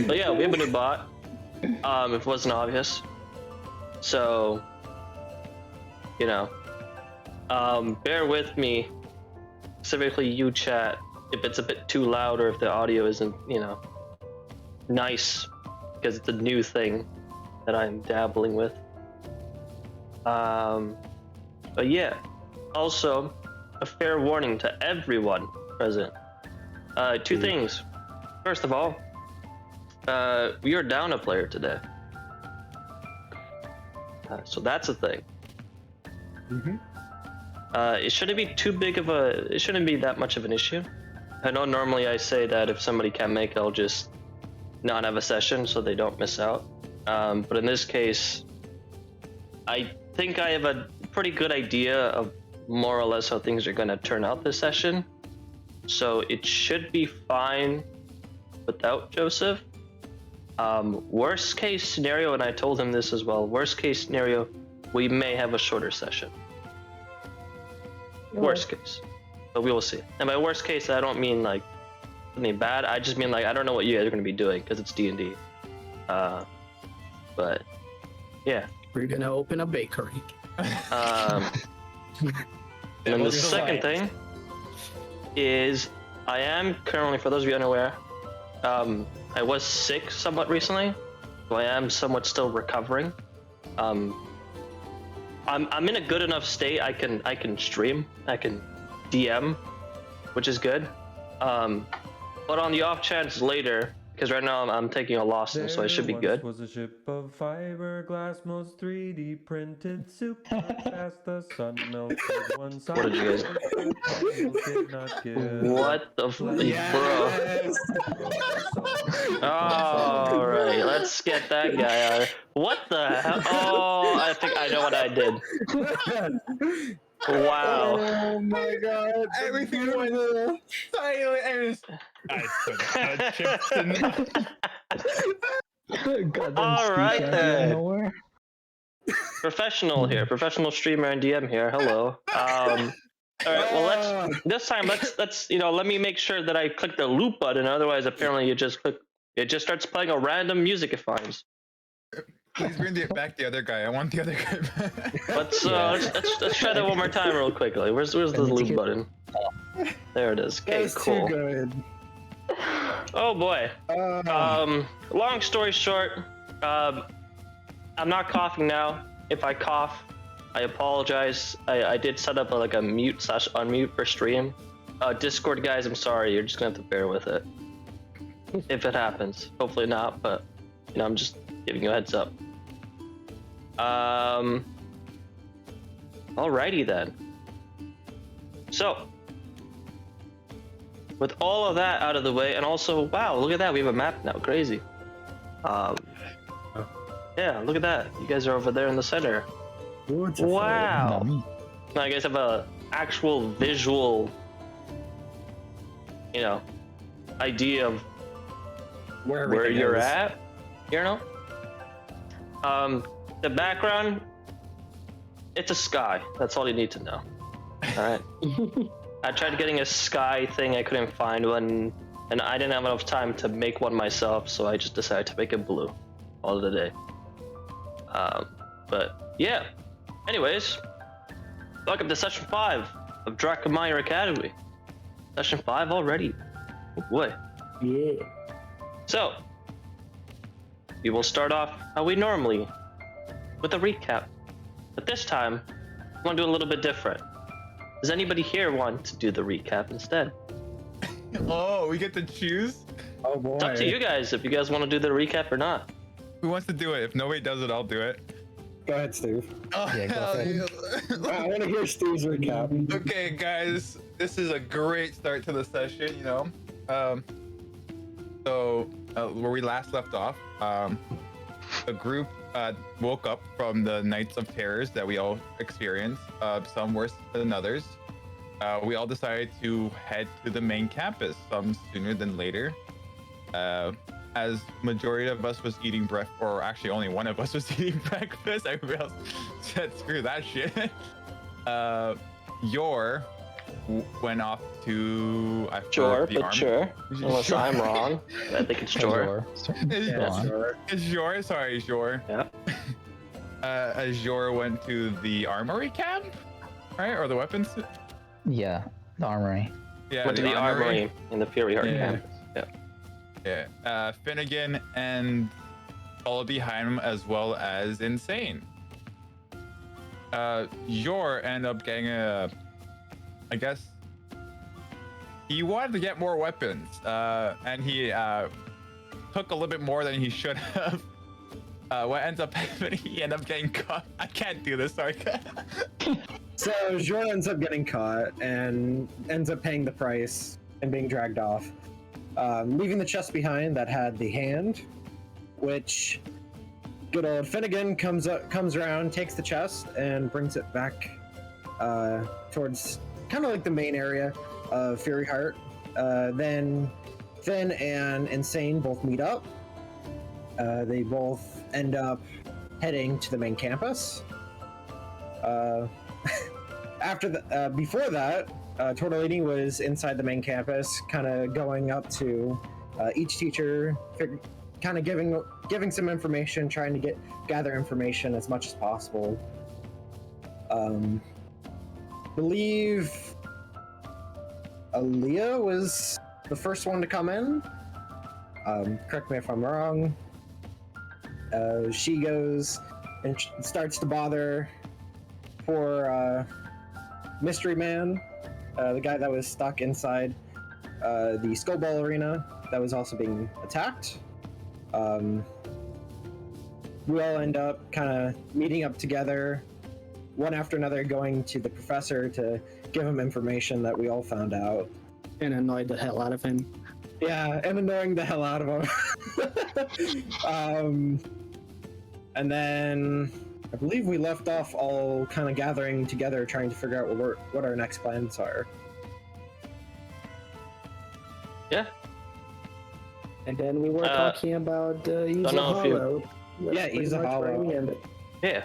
But yeah, we have a new bot. If it wasn't obvious. So, you know, bear with me, specifically you chat, if it's a bit too loud or if the audio isn't, you know, nice, because it's a new thing that I'm dabbling with. But yeah, also a fair warning to everyone present. Two things. First of all, we are down a player today. So that's a thing. It shouldn't be too big of a, it shouldn't be that much of an issue. I know normally I say that if somebody can't make it, I'll just not have a session so they don't miss out. But in this case, I think I have a pretty good idea of more or less how things are going to turn out this session. So it should be fine without Joseph. Worst case scenario, and I told him this as well, worst case scenario, we may have a shorter session. Worst case. But we will see. And by worst case, I don't mean like something bad. I just mean like, I don't know what you guys are going to be doing because it's D&D. But yeah. We're going to open a bakery. And then the second thing is I am currently, for those of you unaware, I was sick somewhat recently, so I am somewhat still recovering. I'm in a good enough state. I can stream, I can DM, which is good. But on the off chance later, because right now I'm taking a loss, and so I should be good. Was a ship of fiberglass, most 3D printed soup. Past the sun melted one side. What did you guys? What the bro? All right, let's get that guy out. What the hell? Oh, I think I know what I did. Wow. Oh my god. Everything went silent and I put chips in. All right then. Professional here, professional streamer and DM here. Hello. All right. Well, let's let me make sure that I click the loop button. Otherwise, apparently, it just starts playing a random music it finds. Please bring it back the other guy. I want the other guy back. Let's try that one more time real quickly. Where's the loop button? There it is. Okay, cool. Too good. Oh boy. Long story short, I'm not coughing now. If I cough, I apologize. I did set up a mute/unmute for stream. Discord guys, I'm sorry. You're just gonna have to bear with it. If it happens, hopefully not. But I'm just giving you a heads up. Alrighty then. So, with all of that out of the way, and also, wow, look at that, we have a map now, crazy. Yeah, look at that, you guys are over there in the center. Beautiful. Wow. Now you guys have a actual visual, idea of where you're at, the background, it's a sky. That's all you need to know. All right. I tried getting a sky thing. I couldn't find one, and I didn't have enough time to make one myself, so I just decided to make it blue all of the day. But yeah. Anyways, welcome to session 5 of Dracomaior Academy. Session 5 already. Oh boy. Yeah. So, we will start off how we normally, with a recap. But this time, I want to do a little bit different. Does anybody here want to do the recap instead? Oh, we get to choose? Oh boy. It's up to you guys if you guys want to do the recap or not. Who wants to do it? If nobody does it, I'll do it. Go ahead, Steve. Oh, Yeah, go ahead. I want to hear Steve's recap. Okay, guys, this is a great start to the session, where we last left off, the group woke up from the nights of terrors that we all experienced, some worse than others. We all decided to head to the main campus, some sooner than later. As majority of us was eating breakfast, or actually only one of us was eating breakfast, everybody else said screw that shit. Yor went off to Sure, the but army. sure. Unless Sure. I'm wrong. I think it's sure. Yeah, sure. Jor, sorry, Jor. Yeah. Jor went to the armory camp, right? Or the weapons? Yeah, the armory. Yeah, Went to the armory in the Fury Heart Yeah. camp. Yeah. Yeah. Finnegan and all behind him, as well as Insane. Jor ended up getting I guess he wanted to get more weapons, and he took a little bit more than he should have. What ends up happening, he ended up getting caught. I can't do this, sorry. So Jor ends up getting caught and ends up paying the price and being dragged off, leaving the chest behind that had the hand, which good old Finnegan comes around, takes the chest, and brings it back towards kind of like the main area of Fury Heart. Then Finn and Insane both meet up. They both end up heading to the main campus. Before that, Tortellini was inside the main campus, kind of going up to each teacher, kind of giving some information, trying to gather information as much as possible. Believe Aaliyah was the first one to come in. Correct me if I'm wrong. She goes and starts to bother poor Mystery Man, the guy that was stuck inside the Skullball Arena that was also being attacked. We all end up kind of meeting up together, one after another, going to the professor to give him information that we all found out. And annoyed the hell out of him. Yeah, and annoying the hell out of him. And then I believe we left off all kind of gathering together, trying to figure out what our next plans are. Yeah. And then we were talking about Ease don't know if you- Hollow. That's Yeah, pretty Ease of much where Hollow. we ended. Yeah.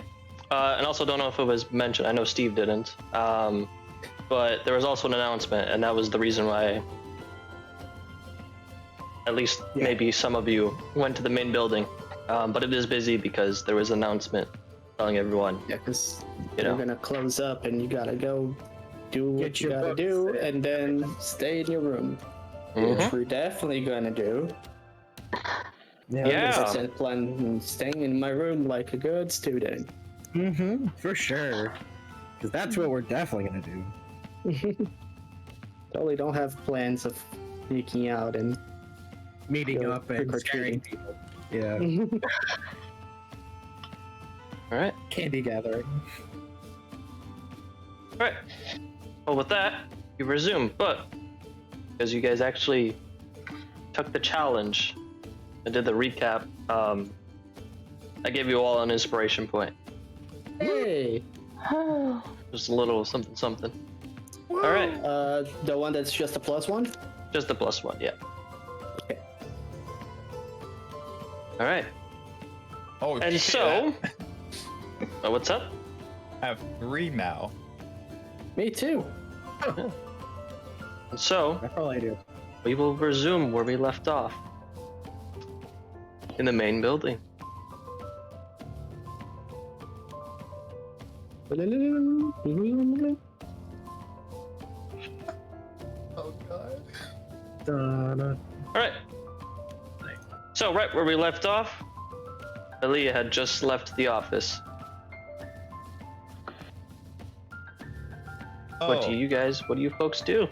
And also don't know if it was mentioned. I know Steve didn't. But there was also an announcement, and that was the reason why at least Yeah. maybe some of you went to the main building. But it is busy because there was an announcement telling everyone, Yeah, because you you're know. gonna close up and you gotta go do what Get you your gotta books do in. and then stay in your room. Mhm. Which we're definitely gonna do. Yeah. 100% plan on staying in my room like a good student. Mm-hmm, for sure. Because that's what we're definitely gonna do. Totally don't have plans of sneaking out and Meeting Go up and trick-or-treating. scaring people. Yeah. All right. Candy gathering. All right. Well, with that, you resume, but because you guys actually took the challenge and did the recap, I gave you all an inspiration point. Hey! Just a little something, something. All right. The one that's just a +1? Just the +1, yeah. Okay. All right. Oh, And shit, so, what's up? I have 3 now. Me too. And so, That's all I do. we will resume where we left off in the main building. Oh god. Da-da. All right. So, right where we left off, Aaliyah had just left the office. What do you folks do?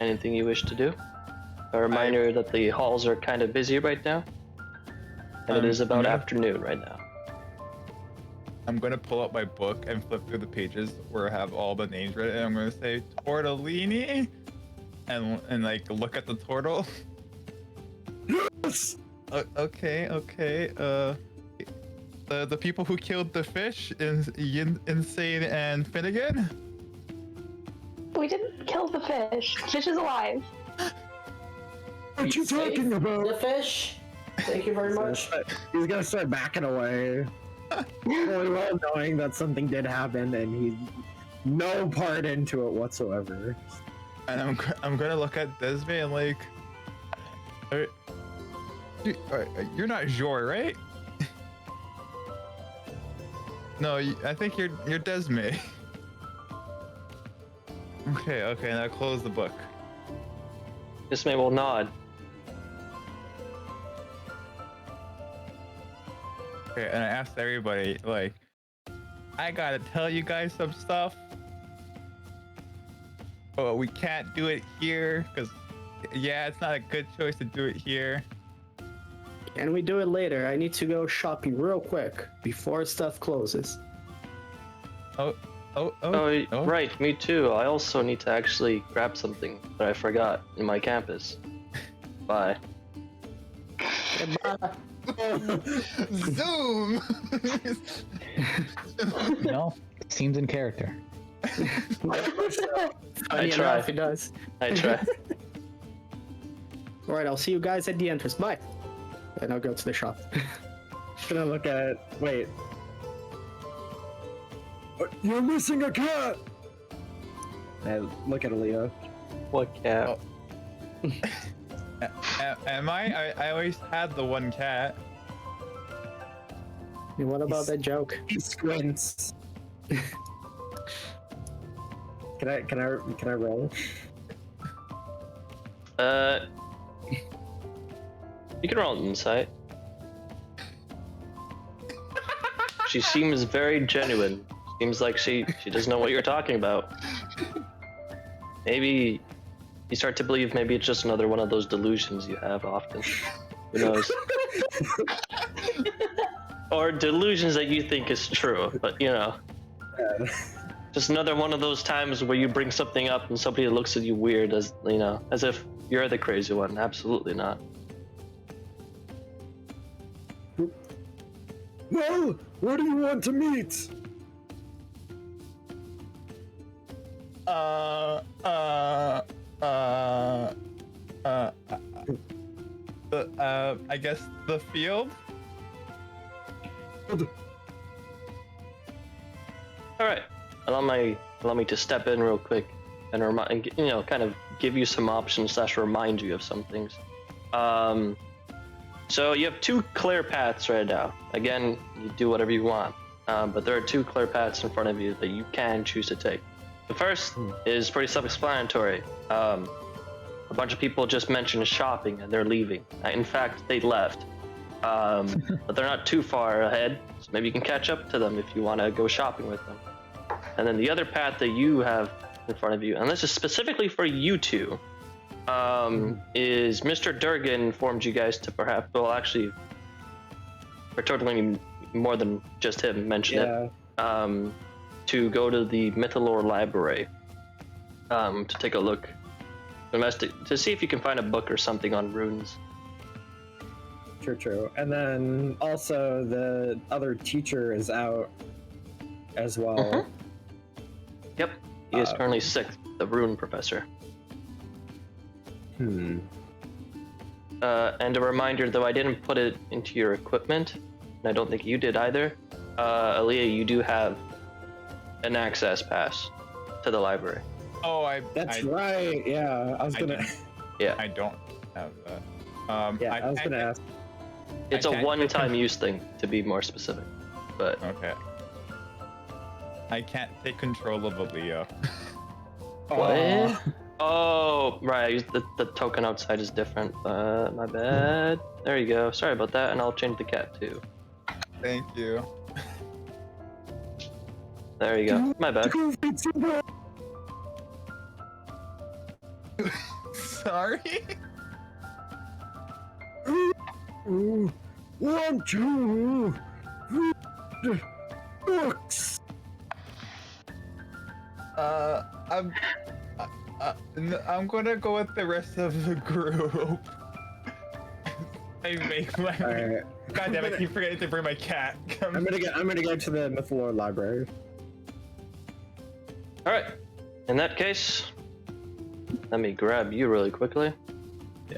Anything you wish to do? A reminder that the halls are kind of busy right now, and it is about yeah. afternoon right now. I'm gonna pull up my book and flip through the pages where I have all the names written, and I'm gonna say Tortellini, and like look at the turtle. Okay. The people who killed the fish is Insane and Finnegan. We didn't kill the fish. The fish is alive. What you talking The about? fish! Thank you very much. He's gonna start backing away. Fully well knowing that something did happen, and no part into it whatsoever. And I'm gonna look at Desme and like, you're not Jor, right? No, I think you're Desme. Okay, now close the book. Desme will nod. Okay, and I asked everybody, like, I gotta tell you guys some stuff. Oh, we can't do it here, because, yeah, it's not a good choice to do it here. Can we do it later? I need to go shopping real quick before stuff closes. Oh, Right, me too. I also need to actually grab something that I forgot in my campus. Bye. Goodbye. Zoom! No, seems in character. Funny try. enough, it does. I try. Alright, I'll see you guys at the entrance. Bye. And I'll go to the shop. Gonna look at. Wait. You're missing a cat! I look at Leo. What cat? Oh. Am I? I always had the one cat. And what about that joke? He squints. Can I roll? You can roll an insight. She seems very genuine. Seems like she doesn't know what you're talking about. Maybe you start to believe maybe it's just another one of those delusions you have often. Who knows? Or delusions that you think is true, but you know. Just another one of those times where you bring something up and somebody looks at you weird, as you know, as if you're the crazy one. Absolutely not. Well, where do you want to meet? I guess the field. All right, allow me to step in real quick and remind, you know, kind of give you some options / remind you of some things. So you have two clear paths right now. Again, you do whatever you want, but there are two clear paths in front of you that you can choose to take. The first is pretty self-explanatory. A bunch of people just mentioned shopping and they're leaving. In fact, they left. But they're not too far ahead, so maybe you can catch up to them if you want to go shopping with them. And then the other path that you have in front of you, and this is specifically for you two, is Mr. Durgan informed you guys to perhaps, well, actually, for totally more than just him mentioned it, to go to the Mythalore Library to take a look, to see if you can find a book or something on runes. True. And then also the other teacher is out as well. Yep, he is currently sick, the rune professor. And a reminder, though I didn't put it into your equipment, and I don't think you did either, Aaliyah, you do have an access pass to the library. Oh, That's right. Yeah, I was gonna. Yeah, I don't have that. I was gonna ask. it's a one-time use thing, to be more specific. But Okay. I can't take control of a Leo. what? Oh, right. The token outside is different. My bad. There you go. Sorry about that, and I'll change the cat too. Thank you. There you go. My bad. Sorry. 1, 2, read books. I'm gonna go with the rest of the group. I make my. Alright. God damn it! I keep forgetting to bring my cat. I'm gonna go to the Mythalore Library. All right. In that case, let me grab you really quickly.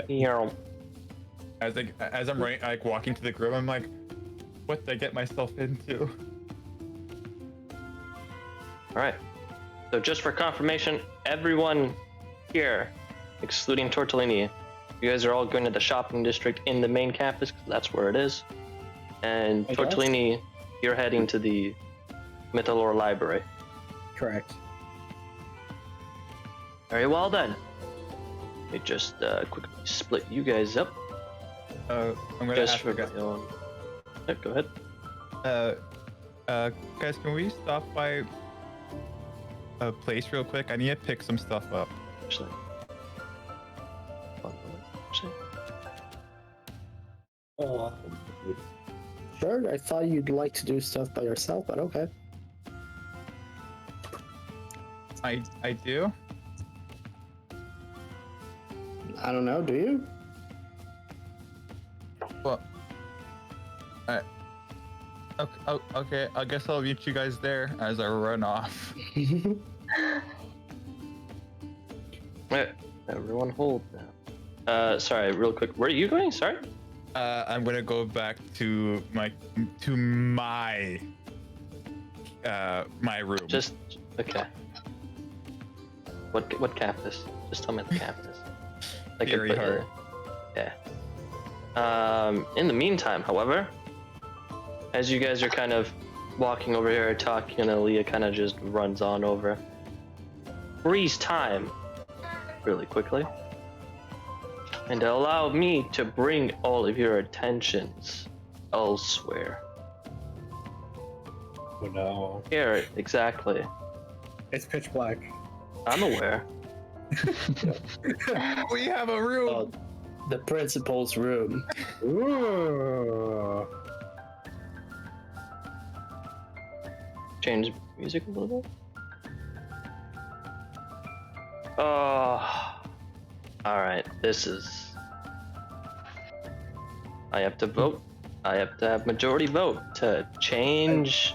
Yeah. As I'm running, like walking to the group, I'm like, what did I get myself into? All right. So just for confirmation, everyone here, excluding Tortellini, you guys are all going to the shopping district in the main campus, because that's where it is. And I guess. Tortellini, you're heading to the Mythalore Library. Correct. Very well then. Let me just quickly split you guys up. I'm gonna Just ask for you guys. my own. Yeah, go ahead. Guys, can we stop by a place real quick? I need to pick some stuff up. Actually. One moment, actually. Sure, I thought you'd like to do stuff by yourself, but okay. I do. I don't know, do you? Well, okay. I guess I'll meet you guys there as I run off. Alright, everyone hold now. Sorry, real quick. Where are you going? Sorry? I'm gonna go back to my my room. Just okay. What campus? Just tell me the campus. I can Very put hard. Yeah. In the meantime, however, as you guys are kind of walking over here talking, and Aaliyah kind of just runs on over. Freeze time really quickly. And allow me to bring all of your attentions elsewhere. Oh no. Here, exactly. It's pitch black. I'm aware. We have a room. Oh, the principal's room. Ooh. Change music a little bit. Oh, all right. This is. I have to vote. I have to have majority vote to change.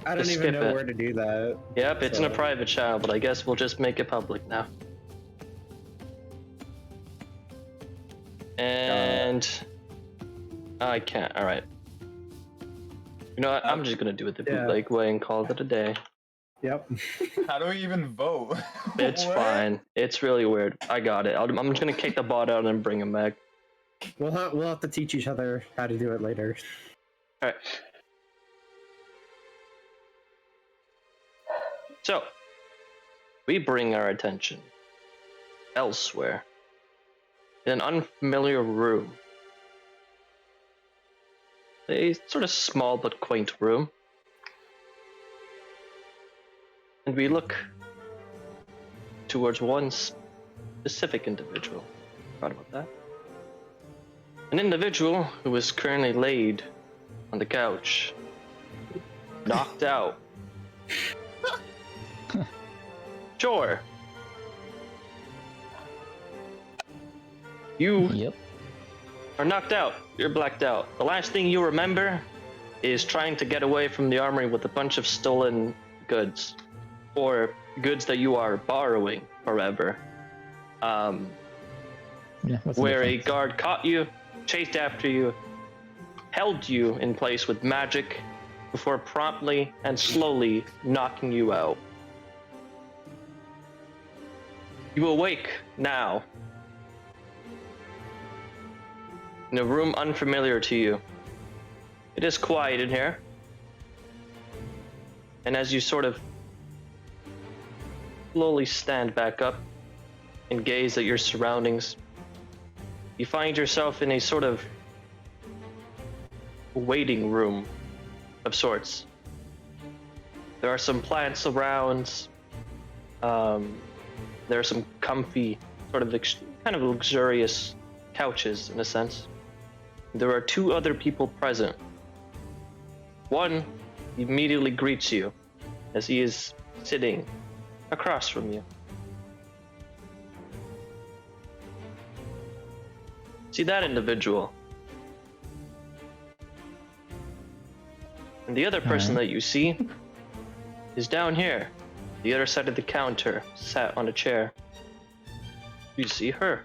I don't Just even skip know it. where to do that. Yep, it's in a So- private channel, but I guess we'll just make it public now. And I can't. All right. You know what? I'm just gonna do it the Yeah. bootleg way and call it a day. Yep. How do we even vote? It's What? fine. It's really weird. I got it. I'm just gonna kick the bot out and bring him back. We'll have to teach each other how to do it later. All right. So, we bring our attention elsewhere, in an unfamiliar room. A sort of small but quaint room. And we look towards one specific individual. Forgot about that. An individual who is currently laid on the couch, knocked out. Sure. You Yep. are knocked out. You're blacked out. The last thing you remember is trying to get away from the armory with a bunch of stolen goods, or goods that you are borrowing forever. Yeah. What's the Where a difference? guard caught you, chased after you, held you in place with magic, before promptly and slowly knocking you out. You awake now in a room unfamiliar to you. It is quiet in here, and as you sort of slowly stand back up and gaze at your surroundings, you find yourself in a sort of waiting room of sorts. There are some plants around. There are some comfy, sort of kind of luxurious couches in a sense. There are two other people present. One immediately greets you as he is sitting across from you. See that individual? And the other person that you see is down here, the other side of the counter, sat on a chair. You see her.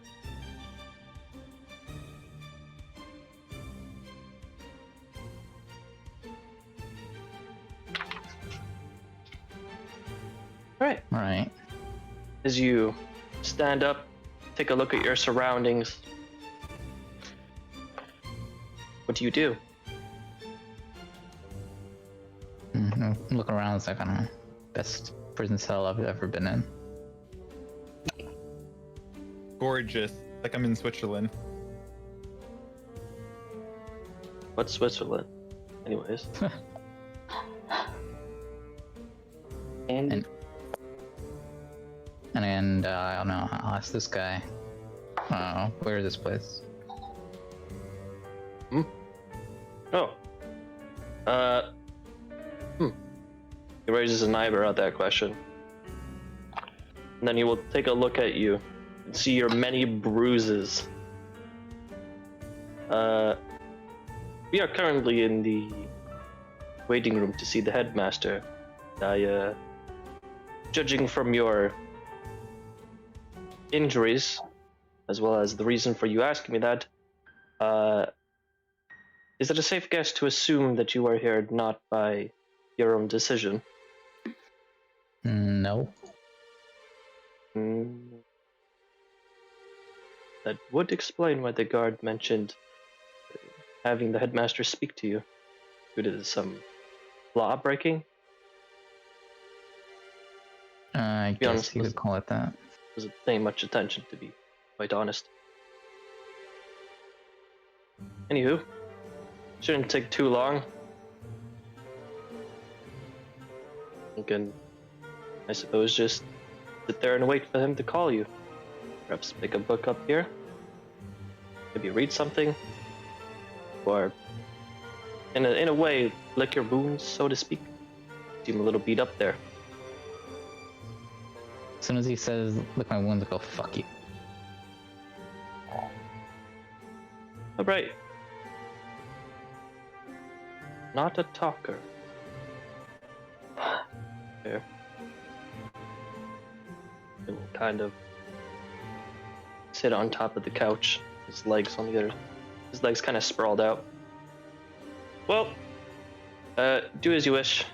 Right. Right. As you stand up, take a look at your surroundings. What do you do? Look around. It's like, I don't know, best prison cell I've ever been in. Gorgeous. Like I'm in Switzerland. What's Switzerland? Anyways. And I don't know. I'll ask this guy. Where is this place? Oh. He raises an eyebrow at that question. And then he will take a look at you and see your many bruises. We are currently in the waiting room to see the headmaster. Judging from your injuries, as well as the reason for you asking me that, is it a safe guess to assume that you are here not by your own decision? No. That would explain why the guard mentioned having the headmaster speak to you. Due to some law breaking? I be guess honest, you could call it that. Wasn't paying much attention, to be quite honest. Anywho, shouldn't take too long. You can, I suppose, just sit there and wait for him to call you. Perhaps pick a book up here. Maybe read something. Or, in a way, lick your wounds, so to speak. Seem a little beat up there. As soon as he says, lick my wounds, I go, fuck you. Alright. Not a talker. There. He will kind of sit on top of the couch, his legs on the other. His legs kind of sprawled out. Well, do as you wish.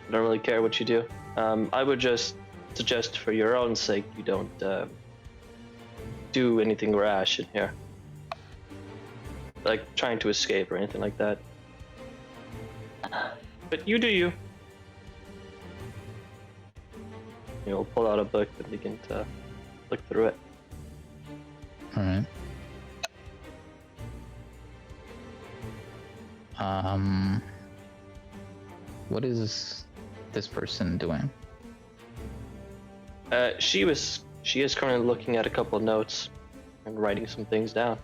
I don't really care what you do. I would just suggest, for your own sake, you don't do anything rash in here. Like trying to escape or anything like that. But you do you. You'll pull out a book and begin to look through it. Alright. What is this person doing? She is currently looking at a couple of notes and writing some things down.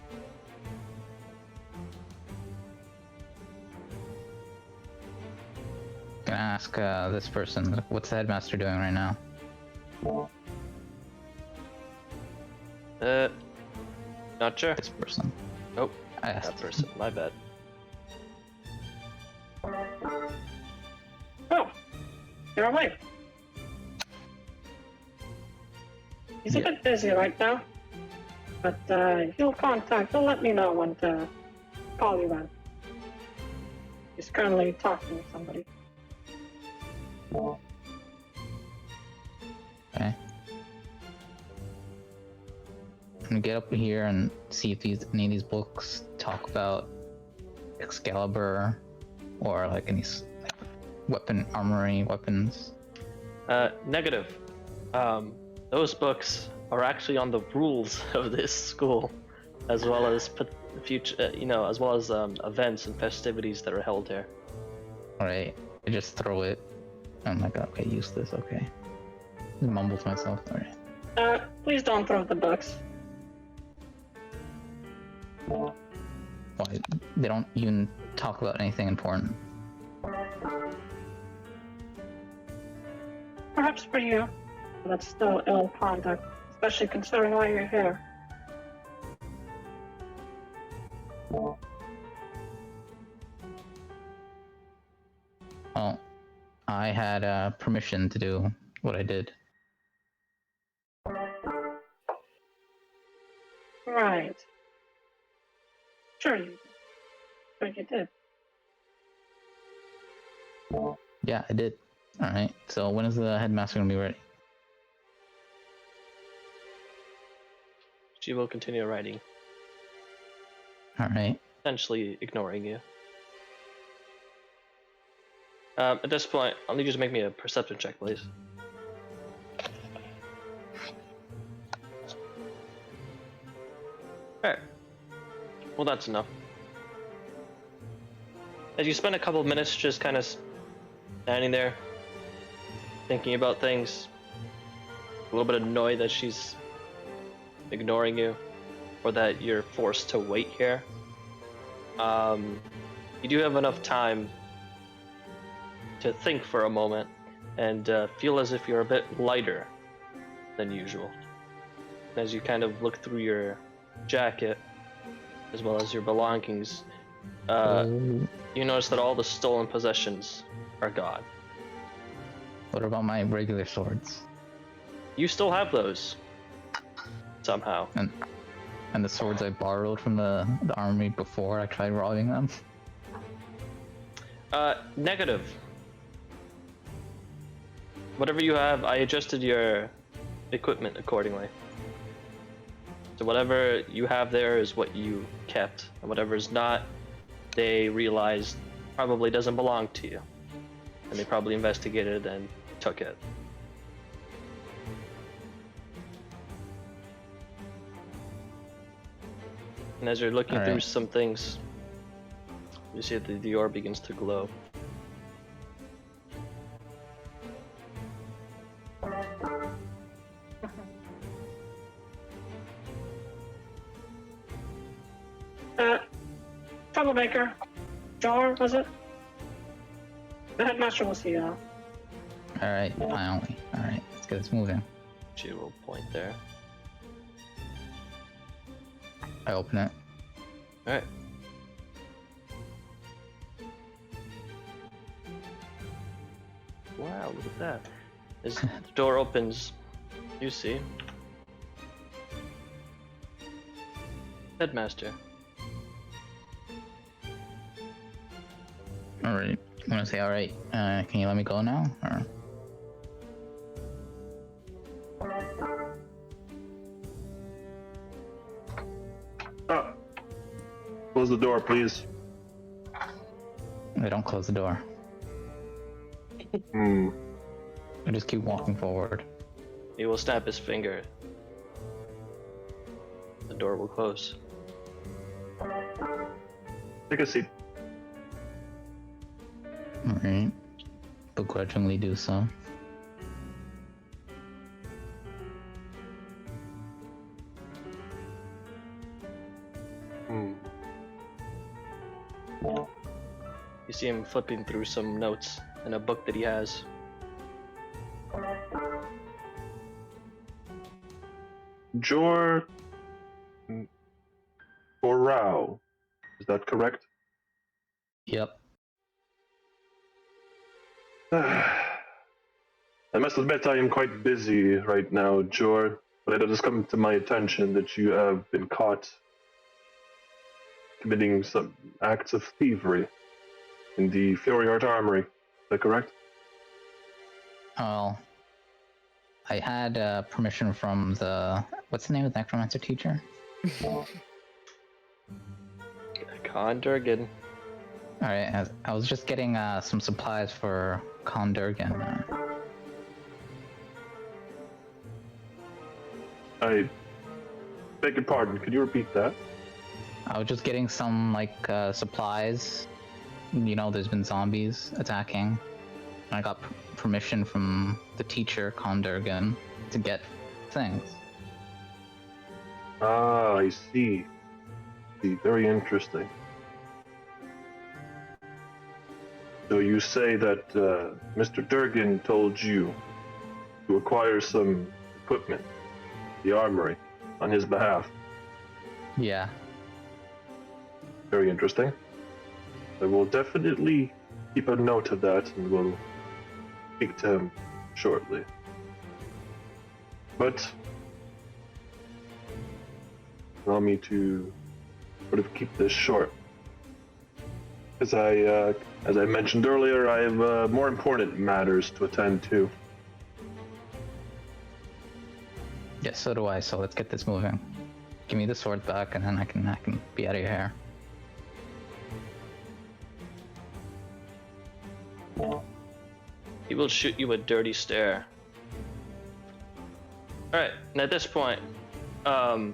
Can I ask this person, what's the headmaster doing right now? Not sure. This person. Nope, I asked. that person. My bad. Oh, you're awake. He's a Yeah. bit busy right now, but he'll let me know when to call you then. He's currently talking to somebody. Okay. I'm gonna get up here and see if any of these books talk about Excalibur or like any like, weapon armory weapons. Negative. Those books are actually on the rules of this school, as well as future, as well as events and festivities that are held here. Alright, I just throw it. I'm like, okay, use this, okay. Just mumble to myself, alright. Please don't throw the books. Why? They don't even talk about anything important. Perhaps for you, but that's still ill conduct, especially considering why you're here. Well, I had permission to do what I did. Right. Sure you did. Sure you did. Yeah, I did. Alright, so when is the headmaster gonna be ready? She will continue writing, Alright. essentially ignoring you. At this point, I'll need you to make me a perception check, please. Alright. Well, that's enough. As you spend a couple of minutes just kind of standing there, thinking about things, a little bit annoyed that she's ignoring you, or that you're forced to wait here, you do have enough time to think for a moment and feel as if you're a bit lighter than usual. As you kind of look through your jacket, as well as your belongings, you notice that all the stolen possessions are gone. What about my regular swords? You still have those, somehow. And the swords I borrowed from the army before I tried robbing them? Negative. Whatever you have, I adjusted your equipment accordingly. So whatever you have there is what you kept, and whatever is not, they realized probably doesn't belong to you. And they probably investigated and took it. And as you're looking through some things, you see that the orb begins to glow. Troublemaker. Jar, was it? The headmaster will see you. Alright, finally. Alright, let's get this moving. She will point there. I open it. Alright. Wow, look at that. As the door opens, you see Headmaster. Alright. I'm gonna say alright. Can you let me go now? Or... Close the door, please. They don't close the door. I just keep walking forward. He will snap his finger. The door will close. Take a seat. Alright. Begrudgingly do so. You see him flipping through some notes in a book that he has. Jor Rao. Is that correct? Yep. I must admit I am quite busy right now, Jor, but it has come to my attention that you have been caught committing some acts of thievery in the Fury Art Armory. Is that correct? Well, I had permission from the... What's the name of the necromancer teacher? Khan Durgan. Alright, I was just getting some supplies for Khan Durgan. I beg your pardon, could you repeat that? I was just getting some, like, supplies. You know, there's been zombies attacking. And I got permission from the teacher, Khan Durgan, to get things. Ah, I see. Very interesting. So you say that Mr. Durgan told you to acquire some equipment, the armory, on his behalf. Yeah. Very interesting. I will definitely keep a note of that and will speak to him shortly. But allow me to sort of keep this short. As I mentioned earlier, I have more important matters to attend to. Yes, so do I. So let's get this moving. Give me the sword back, and then I can be out of your hair. He will shoot you a dirty stare. Alright, and at this point, I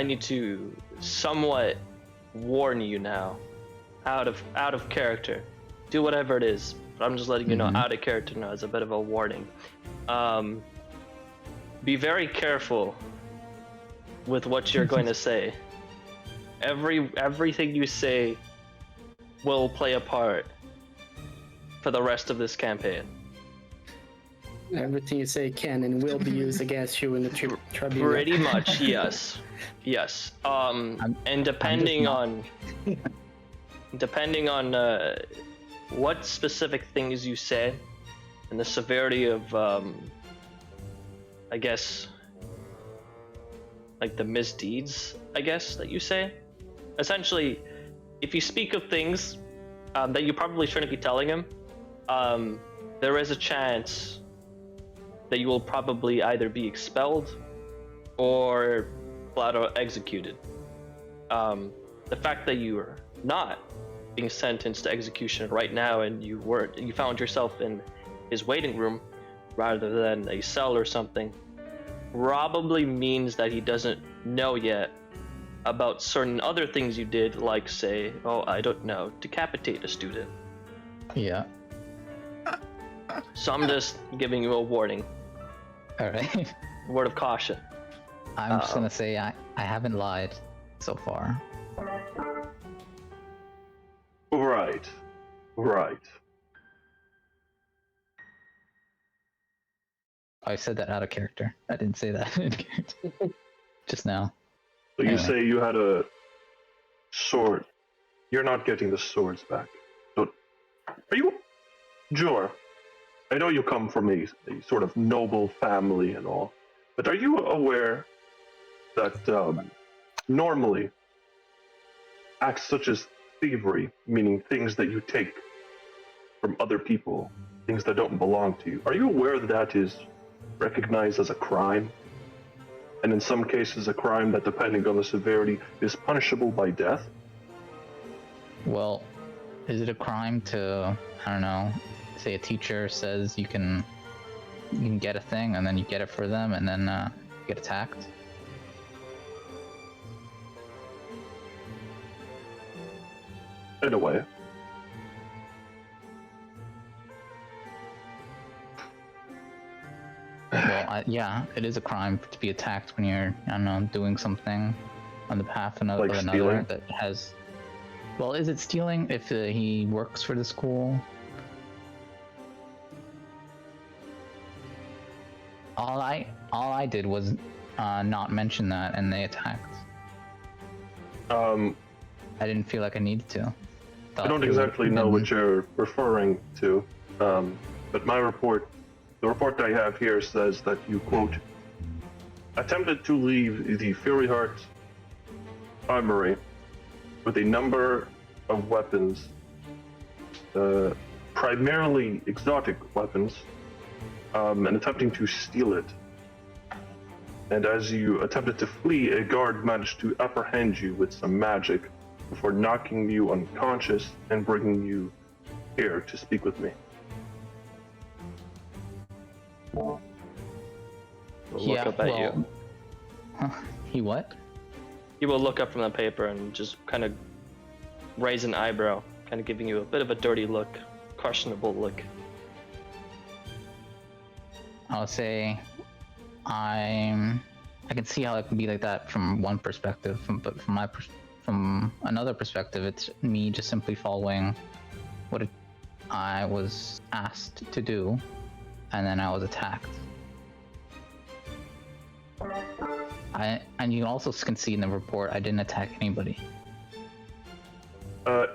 need to somewhat warn you now. Out of character. Do whatever it is. But I'm just letting you know out of character now as a bit of a warning. Be very careful with what you're going to say. Everything you say will play a part for the rest of this campaign. Everything you say can and will be used against you in the tribunal. Pretty much, yes. Yes. And depending on what specific things you say and the severity of I guess like the misdeeds, I guess, that you say. Essentially, if you speak of things that you probably shouldn't be telling him, there is a chance that you will probably either be expelled or flat out executed. The fact that you are not being sentenced to execution right now and you found yourself in his waiting room rather than a cell or something probably means that he doesn't know yet about certain other things you did, like say, I don't know, decapitate a student. Yeah. So I'm just giving you a warning. Alright. Word of caution. I'm just gonna say I haven't lied so far. Right. I said that out of character. I didn't say that in character. Just now. So you Anyway. say you had a sword. You're not getting the swords back. So, are you... Jor, I know you come from a sort of noble family and all, but are you aware that normally acts such as thievery, meaning things that you take from other people, things that don't belong to you, are you aware that that is recognized as a crime? And in some cases a crime that, depending on the severity, is punishable by death? Well, is it a crime to, I don't know, say a teacher says you can get a thing and then you get it for them and then get attacked? In a way. Well, yeah, it is a crime to be attacked when you're, I don't know, doing something on the behalf of another, Like stealing? that has... Well, is it stealing if he works for the school? All I did was not mention that, and they attacked. I didn't feel like I needed to. I don't exactly know what you're referring to, but the report I have here says that you, quote, attempted to leave the Fury Heart Armory with a number of weapons, primarily exotic weapons, and attempting to steal it. And as you attempted to flee, a guard managed to apprehend you with some magic before knocking you unconscious and bringing you here to speak with me. We'll look up at you. He what? He will look up from the paper and just kind of raise an eyebrow, kind of giving you a bit of a dirty look, questionable look. I'll say I can see how it can be like that from one perspective, but from another perspective, it's me just simply following what I was asked to do, and then I was attacked. And you also can see in the report I didn't attack anybody.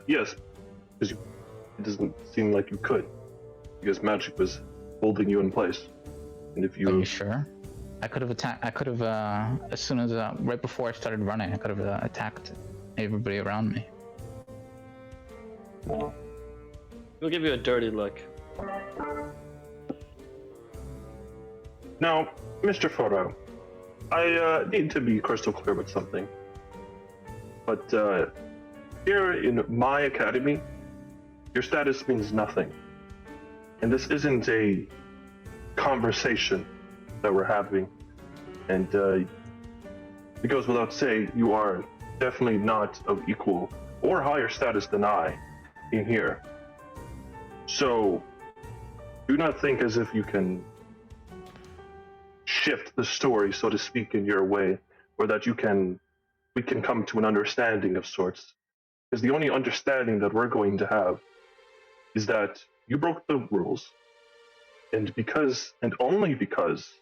Yes, because it doesn't seem like you could, because magic was holding you in place. And if you... Are you sure? I could have attacked. I could have, as soon as right before I started running, I could have attacked everybody around me. He'll give you a dirty look. Now, Mr. Furrow, I need to be crystal clear with something. But here in my academy, your status means nothing. And this isn't a conversation that we're having. And it goes without saying, you are definitely not of equal or higher status than I in here. So, do not think as if you can shift the story, so to speak, in your way, or that we can come to an understanding of sorts. Because the only understanding that we're going to have is that you broke the rules, and only because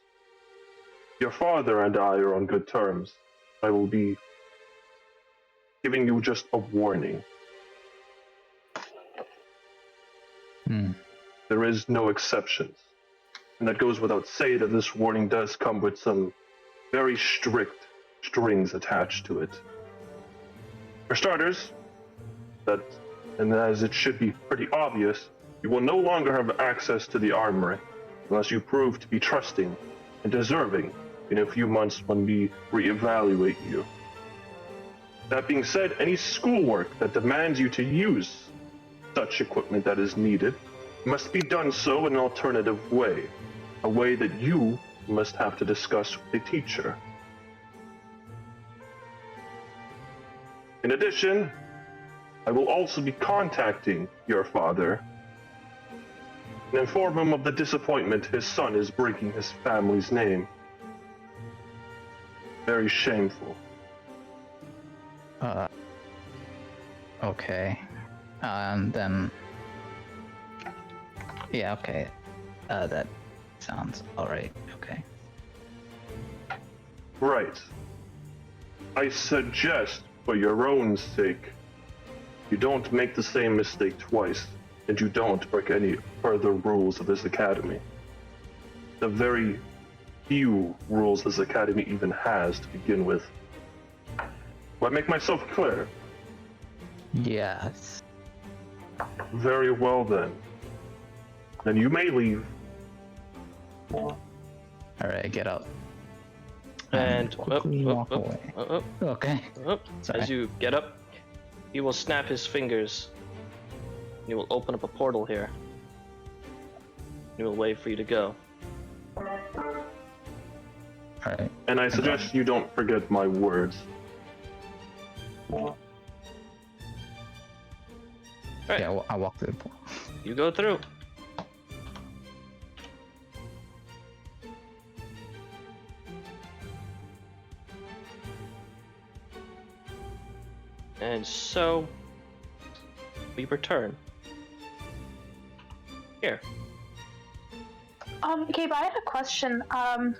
your father and I are on good terms, I will be giving you just a warning. There is no exceptions. And that goes without saying that this warning does come with some very strict strings attached to it. For starters, and as it should be pretty obvious, you will no longer have access to the armory unless you prove to be trusting and deserving in a few months when we reevaluate you. That being said, any schoolwork that demands you to use such equipment that is needed must be done so in an alternative way, a way that you must have to discuss with the teacher. In addition, I will also be contacting your father and inform him of the disappointment his son is breaking his family's name. Very shameful. Okay. Then... Yeah, okay. That sounds alright. Okay. Right. I suggest, for your own sake, you don't make the same mistake twice, and you don't break any further rules of this academy. The very few rules this academy even has to begin with. Do I make myself clear? Yes. Very well then. Then you may leave. Alright, get up. And quickly walk away. Okay. Sorry. As you get up, he will snap his fingers. He will open up a portal here. He will wait for you to go. Alright. And I suggest you don't forget my words. Alright. Yeah, I'll walk through the portal. You go through. And so we return. Here. Gabe, I had a question. I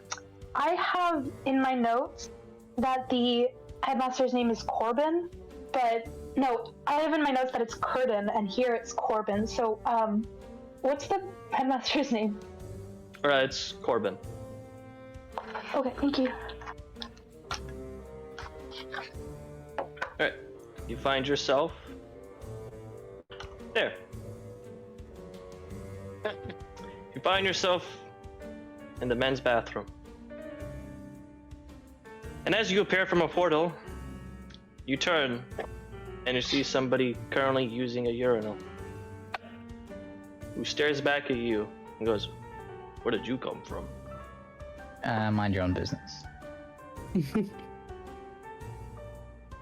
have in my notes that the headmaster's name is Corbin, but no, I have in my notes that it's Curtin, and here it's Corbin. So, what's the headmaster's name? Alright, it's Corbin. Okay, thank you. Alright. You find yourself there. You find yourself in the men's bathroom. And as you appear from a portal, you turn and you see somebody currently using a urinal who stares back at you and goes, "Where did you come from?" Mind your own business.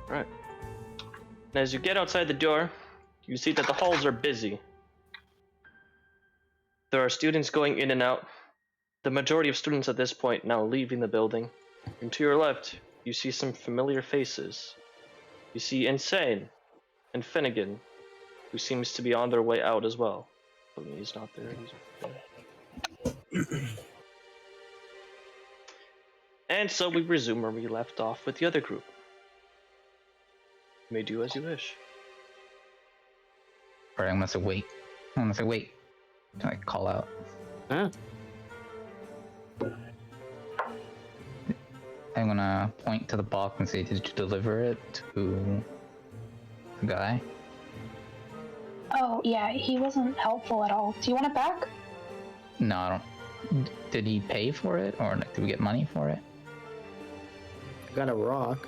Right. And as you get outside the door, you see that the halls are busy. There are students going in and out. The majority of students at this point now leaving the building. And to your left, you see some familiar faces. You see Insane and Finnegan, who seems to be on their way out as well. But he's not there. He's not there. And so we resume where we left off with the other group. You may do as you wish. Alright, I'm gonna say wait. Can I call out? Huh? I'm gonna point to the box and say, did you deliver it to the guy? Oh, yeah, he wasn't helpful at all. Do you want it back? No, I don't. Did he pay for it, or did we get money for it? Got a rock.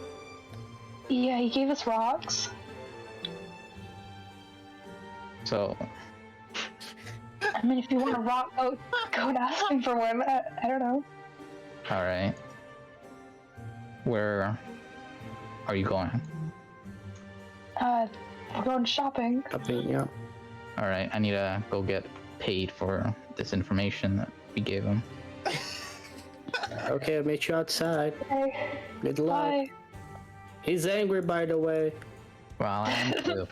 Yeah, he gave us rocks. So, I mean, if you want a rock, go and ask him for one. I don't know. all right. Where are you going? We're going shopping. I think, yeah. All right, I need to go get paid for this information that we gave him. Okay, I'll meet you outside. Okay, Good luck. bye. He's angry, by the way. Well, I am too.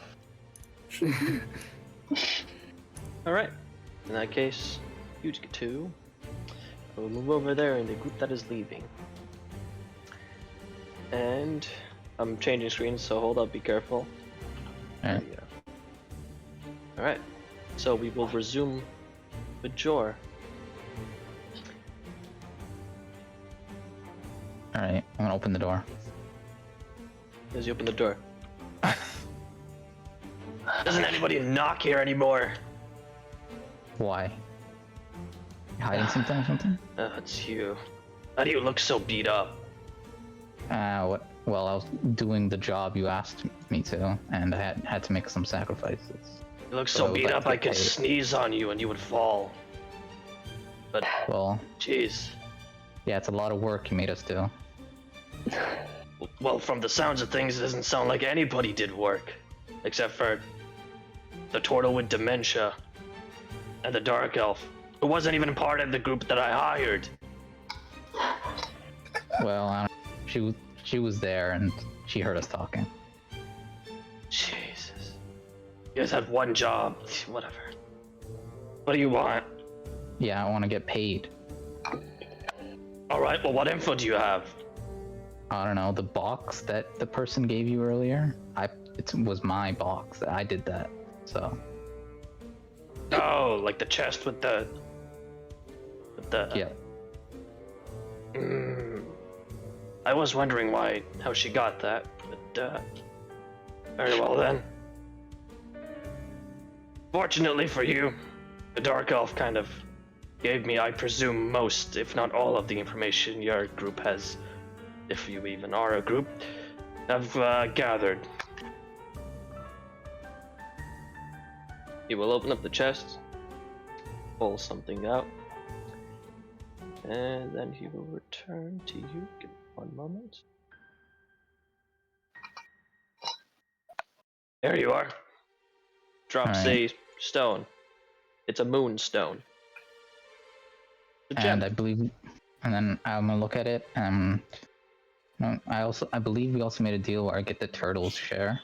All right. In that case, you two will move over there in the group that is leaving. And I'm changing screens, so hold up, be careful. Alright. There you go. All right. So we will resume with Jor. All right, I'm gonna open the door. As you open the door. Doesn't anybody knock here anymore? Why? You hiding something or something? It's you. How do you look so beat up? What? Well, I was doing the job you asked me to, and I had to make some sacrifices. You look So so I would beat like up to I get could paid. sneeze on you and you would fall. But, Well, jeez. yeah, it's a lot of work you made us do. Well, from the sounds of things, it doesn't sound like anybody did work. Except for the turtle with dementia and the dark elf, who wasn't even part of the group that I hired. Well, she was there, and she heard us talking. Jesus. You guys had one job. Whatever. What do you want? Yeah, I want to get paid. Alright, well, what info do you have? I don't know, the box that the person gave you earlier. It was my box. I did that. So Oh, like the chest with the... yeah. I was wondering how she got that, but, very well then. Fortunately for you, the Dark Elf kind of gave me, I presume, most, if not all of the information your group has, if you even are a group, have gathered. He will open up the chest, pull something out, and then he will return to you. Give me one moment. There you are. Drops Alright. a stone. It's a moonstone. A gem. And then I'm gonna look at it, and I believe we also made a deal where I get the turtle's share.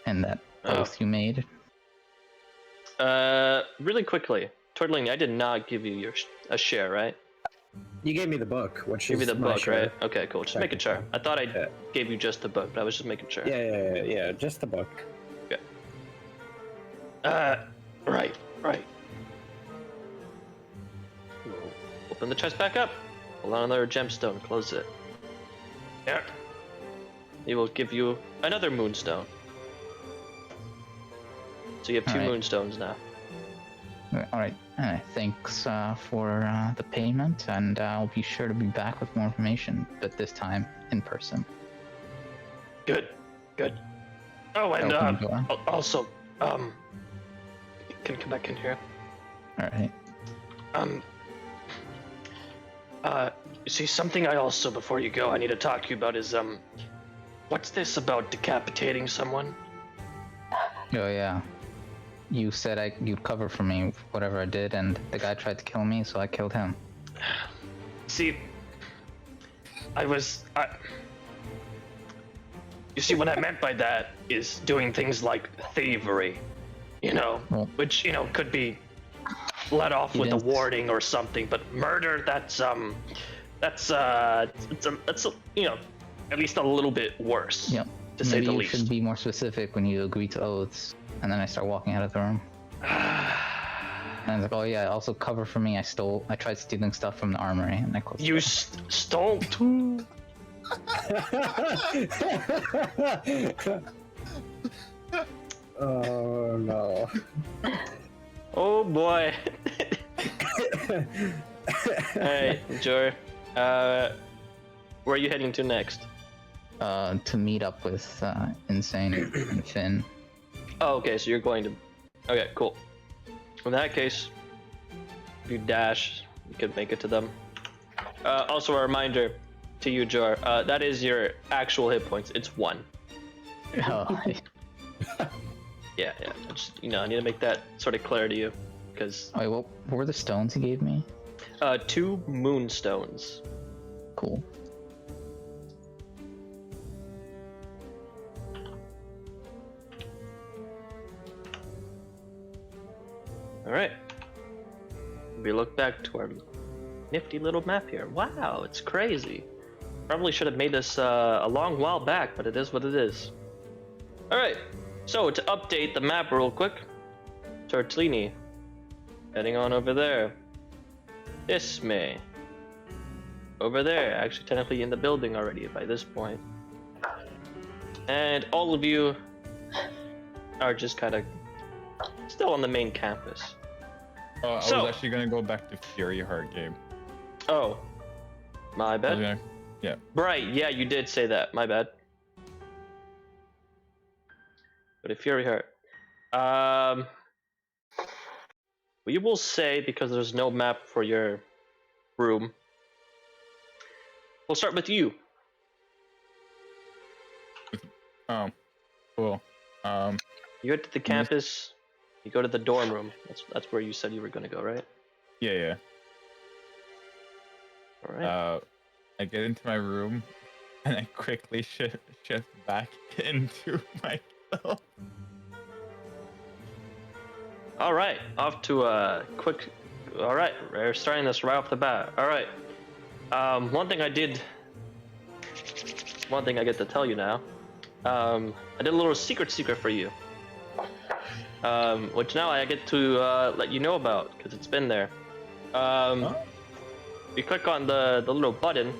And that oath you made. Really quickly, Turtling, I did not give you a share, right? You gave me the book, which Give me is the my book, share. right? Okay, cool. Just making sure. I thought I gave you just the book, but I was just making sure. Yeah, just the book. Okay. Right. Open the chest back up. Pull out another gemstone. Close it. Yeah. He will give you another moonstone. So you have two Alright. moonstones now. Alright, thanks for the payment, and I'll be sure to be back with more information, but this time in person. Good. Oh, and Open the door. also, can you come back in here? Alright. You see, something I also, before you go, I need to talk to you about is, what's this about decapitating someone? Oh yeah. You said you'd cover for me whatever I did, and the guy tried to kill me, so I killed him. See, you see, what I meant by that is doing things like thievery, Well- which, could be let off You with a didn't- warning or something, but murder, that's at least a little bit worse, Yep. to say the Maybe you least. should be more specific when you agree to oaths. And then I start walking out of the room. And I was like, oh yeah, also cover for me. I tried stealing stuff from the armory, and I closed You it. stole too. Oh no. Oh boy. Alright, Jor. Where are you heading to next? To meet up with Insane and Finn. Oh, okay, so you're going to... Okay, cool. In that case, if you dash, you could make it to them. Also a reminder to you, Jor, that is your actual hit points. It's 1. Oh, Yeah. Just, I need to make that sort of clear to you, because... wait, what were the stones he gave me? 2 moonstones. Cool. Alright. We look back to our nifty little map here. Wow, it's crazy. Probably should have made this a long while back, but it is what it is. Alright, so to update the map real quick, Tortellini, heading on over there. Ismay, over there, actually technically in the building already by this point. And all of you are just kind of still on the main campus. Oh, I So- was actually gonna go back to Fury Heart game. Oh, my I was bad. gonna- yeah. Right, yeah, you did say that. My bad. But if Fury Heart. We will say, because there's no map for your room, we'll start with you. Oh, cool. You go to the campus, you go to the dorm room. That's where you said you were going to go, right? Yeah. All right. I get into my room, and I quickly shift back into myself. All right, off to a quick. All right, we're starting this right off the bat. All right. One thing I get to tell you now. I did a little secret for you. Which now I get to let you know about because it's been there. You click on the little button.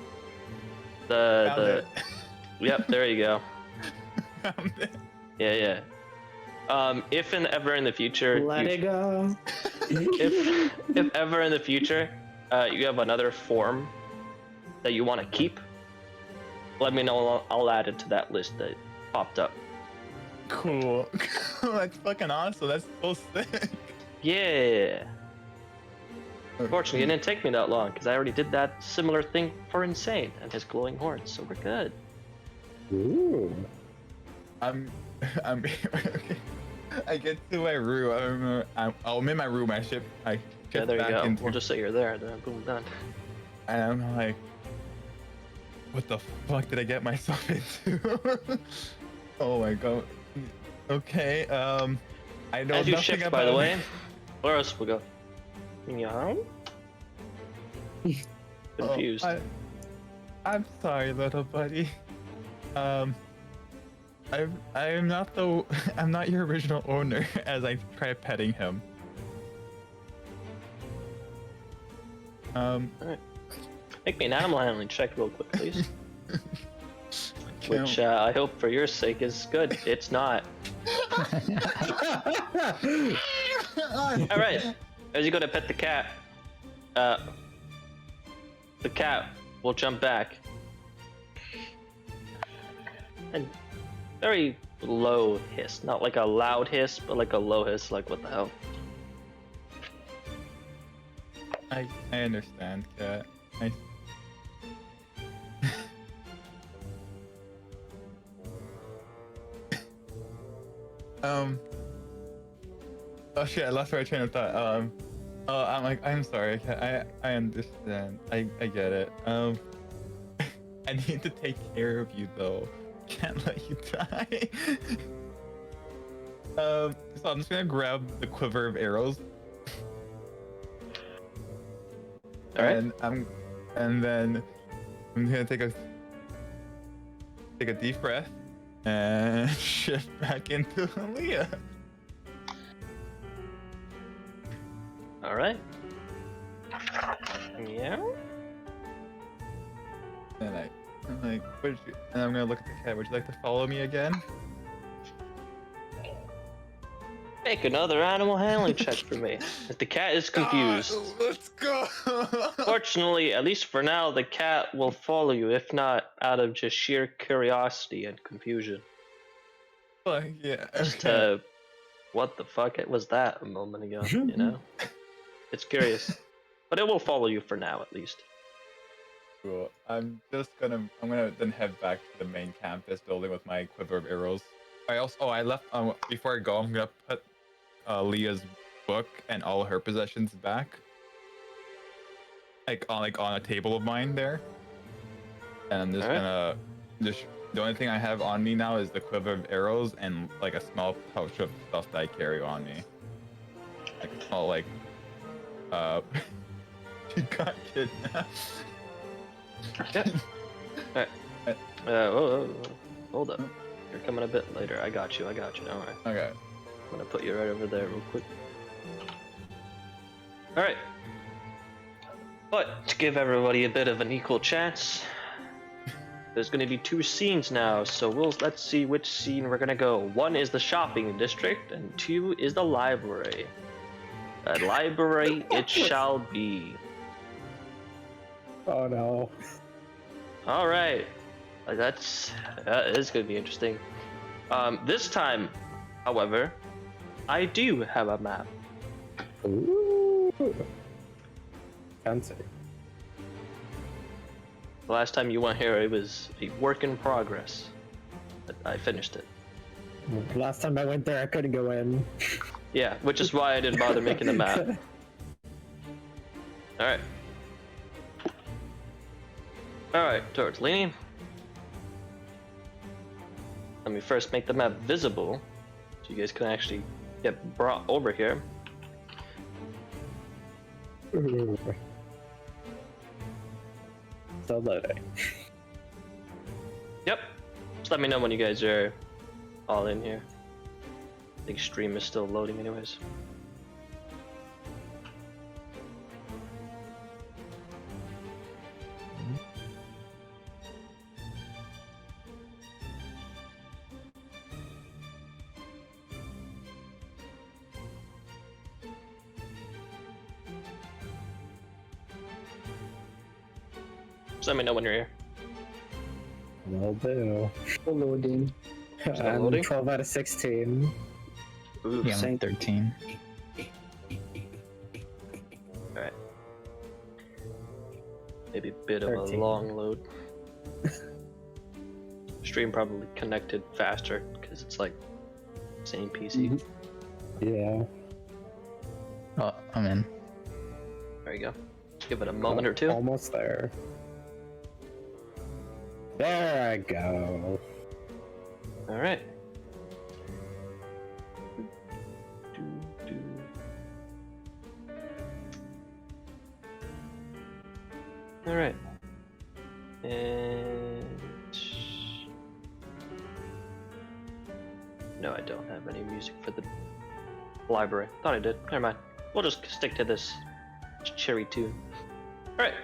Found it. Yep, there you go. Found it. Yeah. If and ever in the future, Let it go. if ever in the future, you have another form that you want to keep, let me know. I'll add it to that list that popped up. Cool. That's fucking awesome. That's so sick. Yeah. Unfortunately, it didn't take me that long because I already did that similar thing for Insane and his glowing horns, so we're good. Ooh. I'm I get to my room. I'm in my room. I shift Yeah, there you back go. into, We'll just say you're there. Then boom, done. and I'm like, what the fuck did I get myself into? Oh my god. Okay. I know As you nothing shift, about by the way, where else will go? Yeah. Confused. I'm sorry, little buddy. I'm not I'm not your original owner. As I try petting him. Make me an animal handling check real quick, please. Which I hope for your sake is good. It's not. All right. As you go to pet the cat, the cat will jump back. And very low hiss, not like a loud hiss, but like a low hiss, like what the hell. I understand, cat. Oh shit! I lost my train of thought. I'm like, I'm sorry. I understand. I get it. I need to take care of you though. Can't let you die. So I'm just gonna grab the quiver of arrows. All right. And then I'm gonna take a deep breath and shift back into Leah. All right. Yeah. And I I'm like, and I'm gonna look at the cat. Would you like to follow me again? Make another animal handling check for me. If the cat is confused. Let's go. Fortunately, at least for now, the cat will follow you, if not out of just sheer curiosity and confusion. Yeah. Just Okay. what the fuck was that a moment ago, you know? It's curious. But it will follow you for now, at least. Cool. I'm gonna then head back to the main campus building with my quiver of arrows. I left before I go. I'm gonna put Leah's book and all her possessions back, like on a table of mine there. And I'm just gonna the only thing I have on me now is the quiver of arrows and like a small pouch of stuff that I carry on me. Like a small she got kidnapped. Yep. Alright. Hold up. You're coming a bit later. I got you, don't worry. Okay. I'm gonna put you right over there real quick. Alright. But to give everybody a bit of an equal chance, there's gonna be 2 scenes now, so let's see which scene we're gonna go. 1 is the shopping district, and 2 is the library. The library it shall be. Oh no. Alright. That is gonna be interesting. This time, however, I do have a map. Ooh. Fancy. The last time you went here, it was a work in progress. But I finished it. Last time I went there, I couldn't go in. Yeah, which is why I didn't bother making the map. Alright. Alright, Tortellini. Let me first make the map visible, so you guys can actually get brought over here. Still loading. Yep. Just let me know when you guys are all in here. I think stream is still loading anyways. Just let me know when you're here. Will do. Loading. Still I'm loading? 12 out of 16. Ooh, Yeah, I'm Same. 13. Alright. Maybe a bit of 13. a long load. Stream probably connected faster because it's like same PC. Yeah. Oh, I'm in. There you go. Give it a moment or two. Almost there. There I go. Alright. Alright. And... No, I don't have any music for the library. Thought I did. Never mind. We'll just stick to this cherry tune. Alright.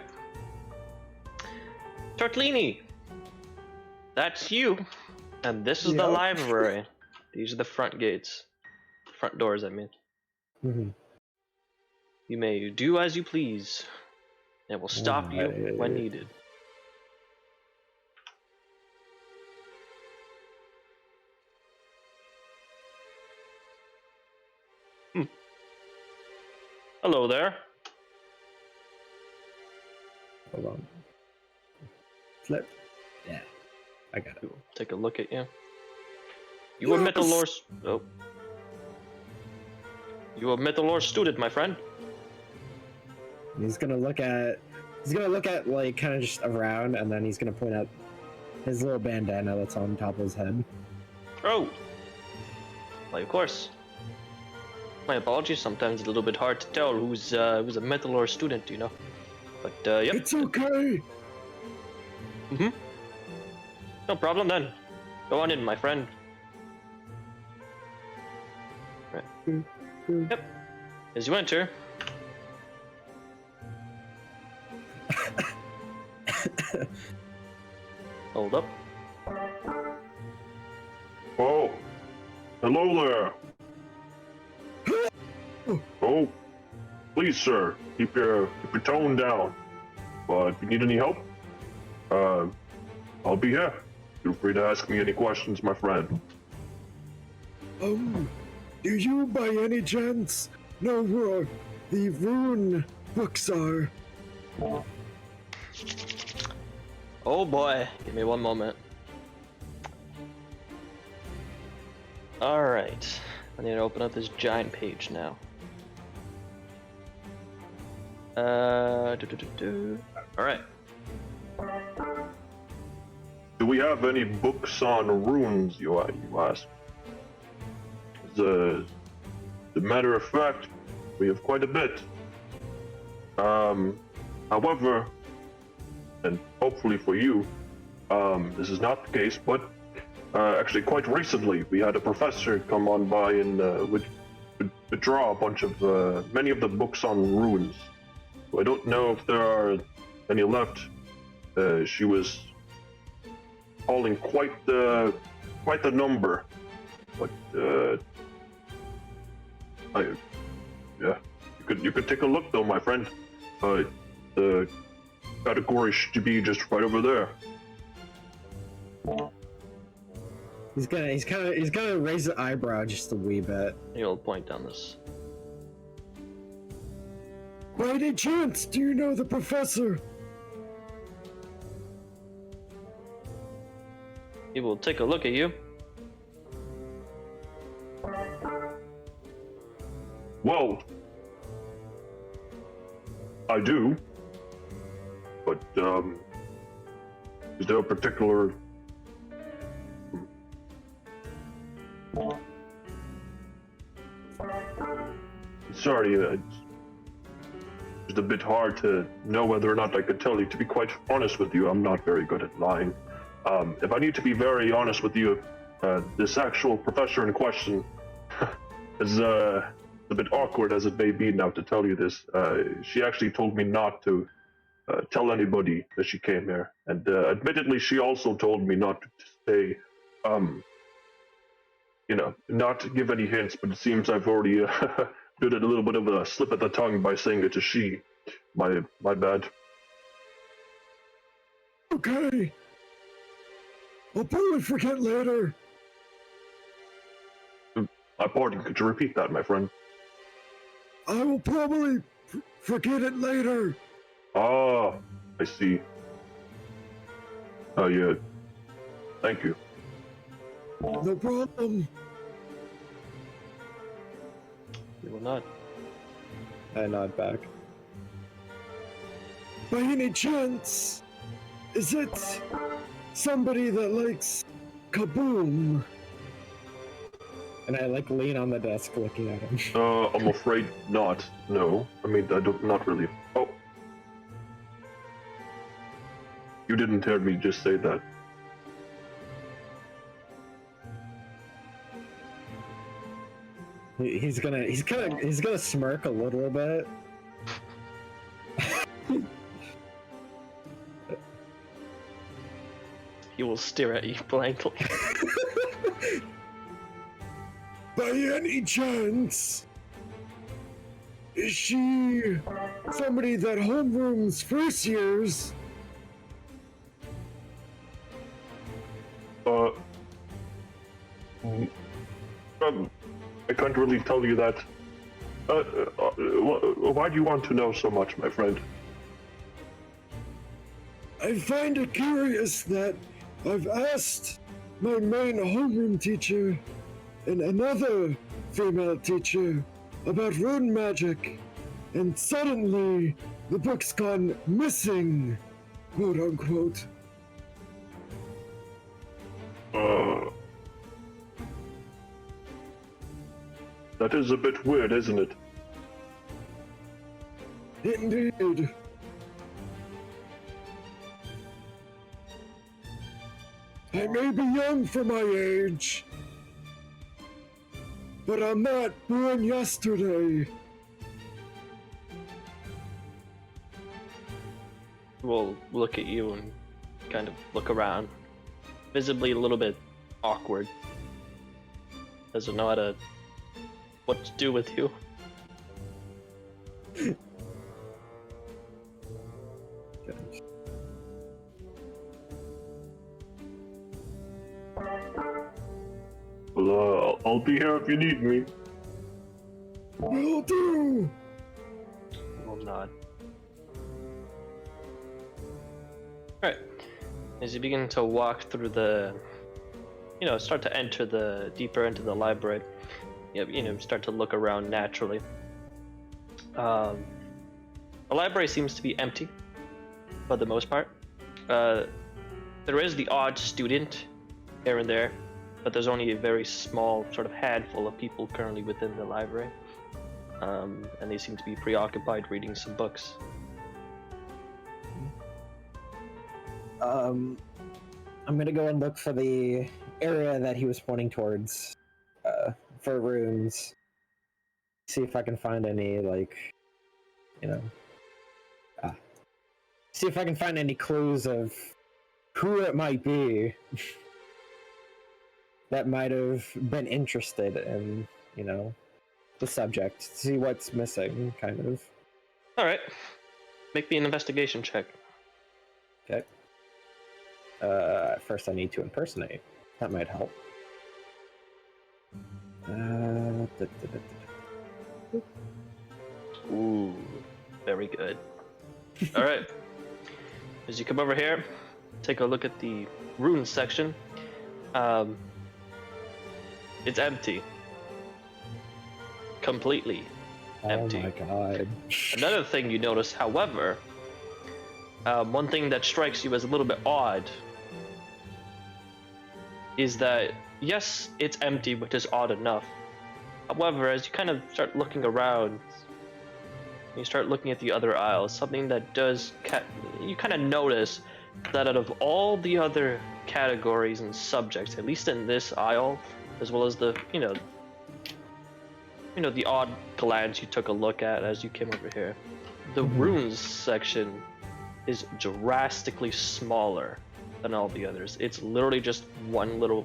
Tortellini! That's you! And this is the Yep. library. These are the front gates. Front doors, I mean. Mm-hmm. You may do as you please. It will stop you when needed. Hello there. Hold on. Flip. Yeah. I got it. Take a look at you. You admit the lore. Oh. You admit the lore student, my friend. He's gonna look at like kind of just around, and then he's gonna point at his little bandana that's on top of his head. Oh. Why, of course. My apologies. Sometimes it's a little bit hard to tell who's a metal lore student, you know. But yep. It's okay. Mhm. No problem then. Go on in, my friend. Right. Yep. As you enter. Hold up. Oh, hello there. Oh, please, sir, keep your tone down. If you need any help, I'll be here. Feel free to ask me any questions, my friend. Do you by any chance know where the rune books are? Oh boy, give me one moment. Alright, I need to open up this giant page now. Alright. Do we have any books on runes, you ask? As a matter of fact, we have quite a bit. However, and hopefully for you, this is not the case, but actually quite recently we had a professor come on by and would draw a bunch of many of the books on runes. So I don't know if there are any left. She was hauling quite the number, but you could take a look though, my friend. The category should be just right over there. He's gonna raise the eyebrow just a wee bit. You'll point down this. By any chance, do you know the professor? He will take a look at you. Well, I do. But, is there a particular... Sorry, it's a bit hard to know whether or not I could tell you. To be quite honest with you, I'm not very good at lying. If I need to be very honest with you, this actual professor in question is a bit awkward as it may be now to tell you this. She actually told me not to tell anybody that she came here, and admittedly, she also told me not to say, not to give any hints. But it seems I've already did a little bit of a slip of the tongue by saying it to she. My bad. Okay. I'll probably forget later. My pardon, could you repeat that, my friend? I will probably forget it later. Ah, I see. Oh, yeah. Thank you. No problem. You will not. I nod back. By any chance, is it somebody that likes kaboom? And I lean on the desk looking at him. I'm afraid not. No. I mean, not really. Oh. You didn't hear me just say that. He's gonna smirk a little bit. He will stare at you blankly. By any chance, is she somebody that homerooms first years? I can't really tell you that. Why do you want to know so much, my friend? I find it curious that I've asked my main homeroom teacher and another female teacher about rune magic, and suddenly the book's gone missing, quote unquote. That is a bit weird, isn't it? Indeed. I may be young for my age, but I'm not born yesterday. We'll look at you and kind of look around. visibly a little bit awkward. Doesn't know what to do with you. Well, I'll be here if you need me. Will do. Will nod. Alright. As you begin to walk through start to enter deeper into the library, start to look around naturally. The library seems to be empty, for the most part. There is the odd student here and there, but there's only a very small sort of handful of people currently within the library. And they seem to be preoccupied reading some books. I'm gonna go and look for the area that he was pointing towards, for rooms. See if I can find any, see if I can find any clues of who it might be that might have been interested in, the subject. See what's missing, kind of. Alright. Make me an investigation check. Okay. First I need to impersonate. That might help. Ooh, very good. Alright. As you come over here, take a look at the runes section. It's empty. Completely empty. Oh my god. Another thing you notice, however, one thing that strikes you as a little bit odd is that, yes, it's empty, which is odd enough. However, as you kind of start looking around, you start looking at the other aisles, something that you kind of notice that out of all the other categories and subjects, at least in this aisle, as well as the, the odd glance you took a look at as you came over here, the runes section is drastically smaller than all the others. It's literally just one little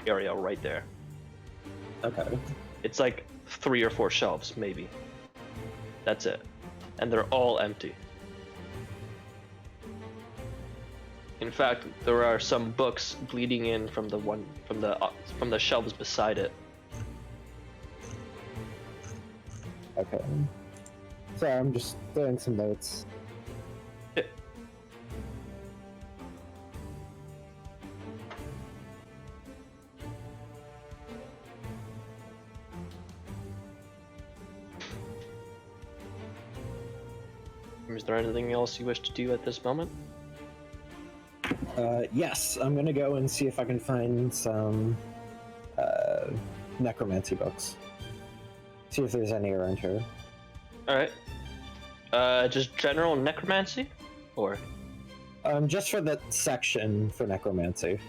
area right there. Okay. It's like 3 or 4 shelves, maybe. That's it. And they're all empty. In fact, there are some books bleeding in from the shelves beside it. Okay. Sorry, I'm just doing some notes. Yeah. Is there anything else you wish to do at this moment? Yes, I'm gonna go and see if I can find some necromancy books. See if there's any around here. Alright. Just general necromancy? Or? Just for the section for necromancy.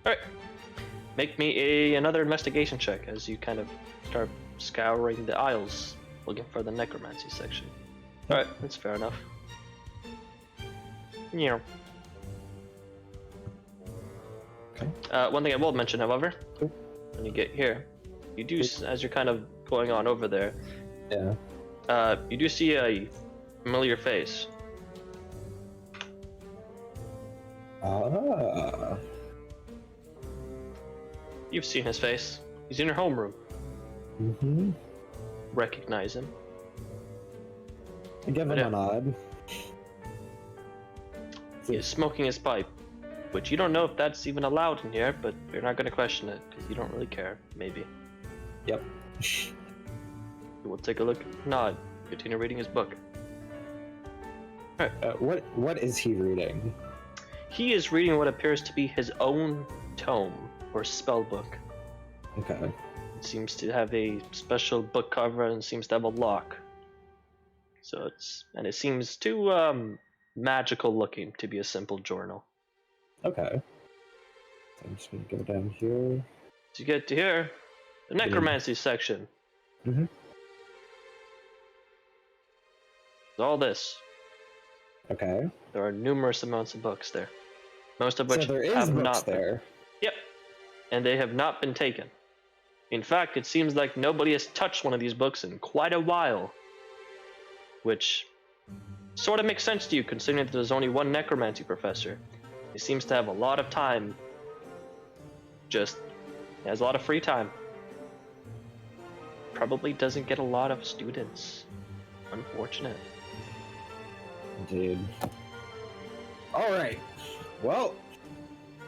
Alright. Make me another investigation check as you kind of start scouring the aisles, looking for the necromancy section. Alright, that's fair enough. Yeah. Okay. One thing I will mention, however, when you get here, you do, as you're kind of going on over there, yeah, you do see a familiar face. Ah. You've seen his face. He's in your homeroom. Mm-hmm. Recognize him. I give him a nod. He is smoking his pipe, which you don't know if that's even allowed in here, but you're not going to question it because you don't really care. Maybe. Yep. We'll take a look. Nod. Continue reading his book. Alright. What is he reading? He is reading what appears to be his own tome or spell book. Okay. It seems to have a special book cover and seems to have a lock. So it seems too magical looking to be a simple journal. Okay. So I'm just gonna go down here. So you get to here, the necromancy section. Mm-hmm. All this. Okay. There are numerous amounts of books there. most of which So there is have books not been. there. Yep, and they have not been taken. In fact, it seems like nobody has touched one of these books in quite a while, which sort of makes sense to you considering that there's only one necromancy professor. He seems to have a lot of time. Just has a lot of free time. Probably doesn't get a lot of students. Unfortunate. Indeed. All right. Well,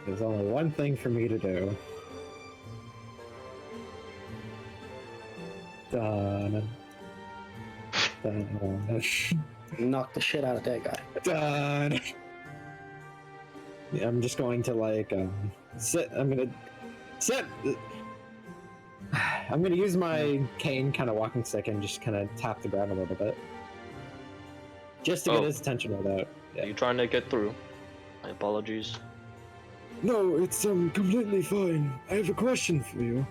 there's only one thing for me to do. Dun. Dun. Knock the shit out of that guy. Done. Yeah, I'm just going to like sit. I'm gonna sit. I'm gonna use my cane, kind of walking stick, and just kind of tap the ground a little bit, just to get his attention without. Are you trying to get through? My apologies. No, it's completely fine. I have a question for you.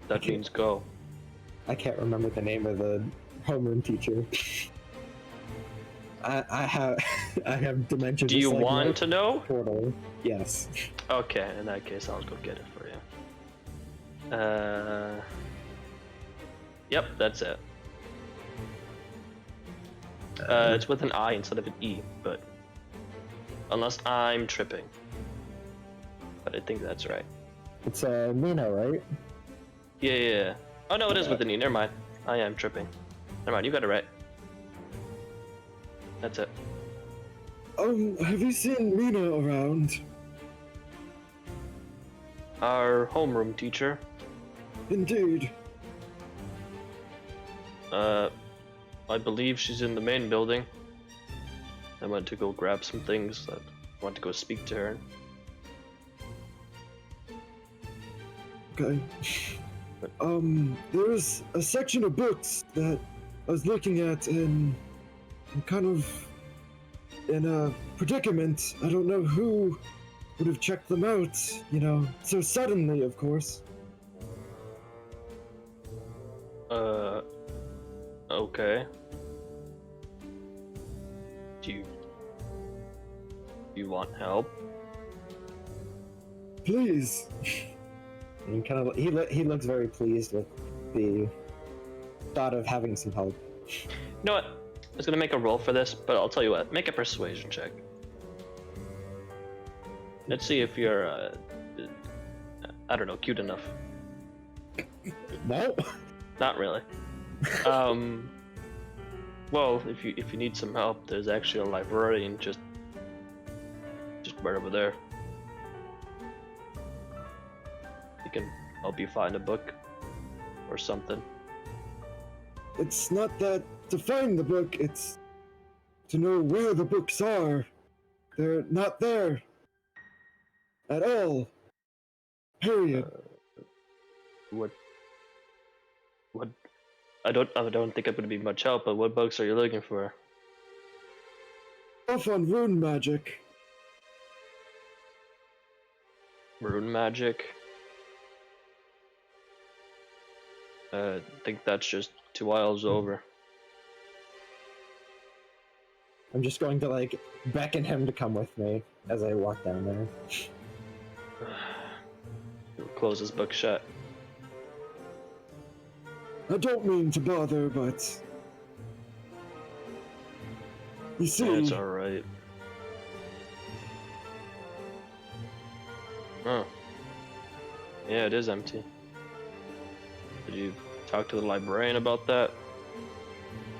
That means go. I can't remember the name of the homeroom teacher. I have dementia. Do you just like want my to know? Portal. Yes. Okay, in that case, I'll go get it for you. Yep, that's it. It's with an I instead of an E, but unless I'm tripping. But I think that's right. It's Mina, right? Yeah. Oh no, it is with an E. Never mind. I am tripping. Never mind. You got it right. That's it. Have you seen Mina around? Our homeroom teacher. Indeed. I believe she's in the main building. I went to go grab some things. I want to go speak to her. Okay. There's a section of books that I was looking at, and I'm kind of in a predicament. I don't know who would have checked them out, so suddenly, of course. Okay. Do you want help? Please. And kind of, he looks very pleased with the thought of having some help. You know what? I was gonna make a roll for this, but I'll tell you what. Make a persuasion check. Let's see if you're, I don't know, cute enough. No. Not really. Well, if you need some help, there's actually a librarian just right over there. He can help you find a book or something. It's not that to find the book, it's to know where the books are. They're not there. At all. Period. What? I don't think it would be much help, but what books are you looking for? Off on rune magic. Rune magic? I think that's just 2 aisles over. I'm just going to like beckon him to come with me as I walk down there. He'll close his book shut. I don't mean to bother, but you see, It's alright. Oh. Yeah, it is empty. Did you talk to the librarian about that?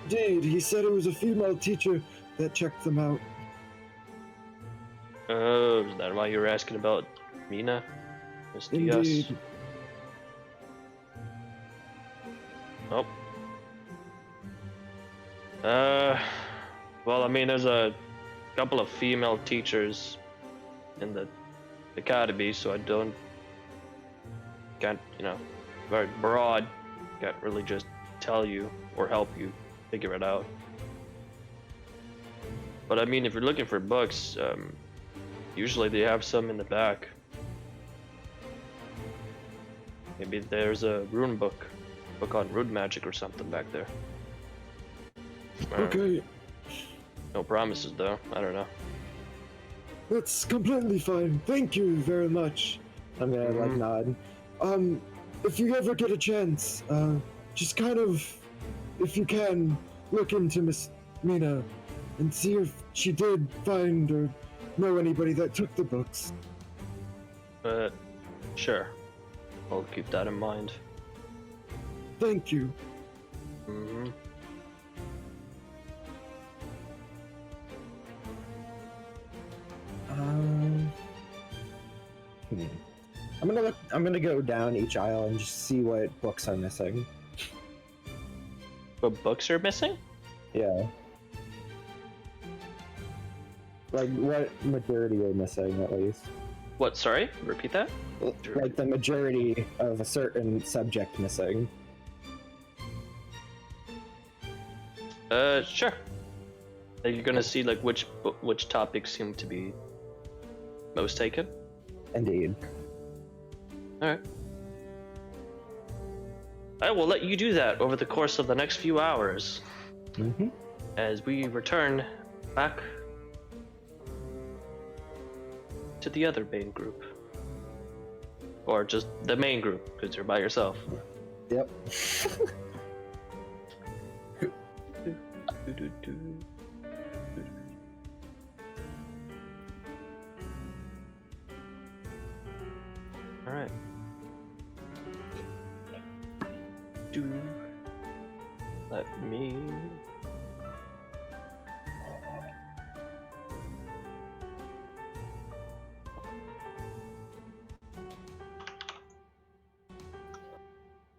indeed, he said it was a female teacher that checked them out. Oh, is that why you were asking about Mina? Miss Diaz? Indeed. Oh. Well, I mean, there's a couple of female teachers in the academy, so I can't, very broad, can't really just tell you or help you figure it out. But I mean, if you're looking for books, usually they have some in the back. Maybe there's a rune book on rune magic or something back there. Okay. No promises, though. I don't know. That's completely fine. Thank you very much. I'm gonna like nod. If you ever get a chance, just kind of, if you can, look into Miss Mina and see if she did find or know anybody that took the books. But sure, I'll keep that in mind. Thank you. Mm-hmm. I'm gonna go down each aisle and just see what books are missing. What books are missing? Yeah. Like what majority are missing at least? What? Sorry, repeat that. Like the majority of a certain subject missing. Sure. Are you gonna see like which topics seem to be most taken? Indeed. All right. I will let you do that over the course of the next few hours, as we return back to the other main group, or just the main group because you're by yourself. Yep. All right. Let me.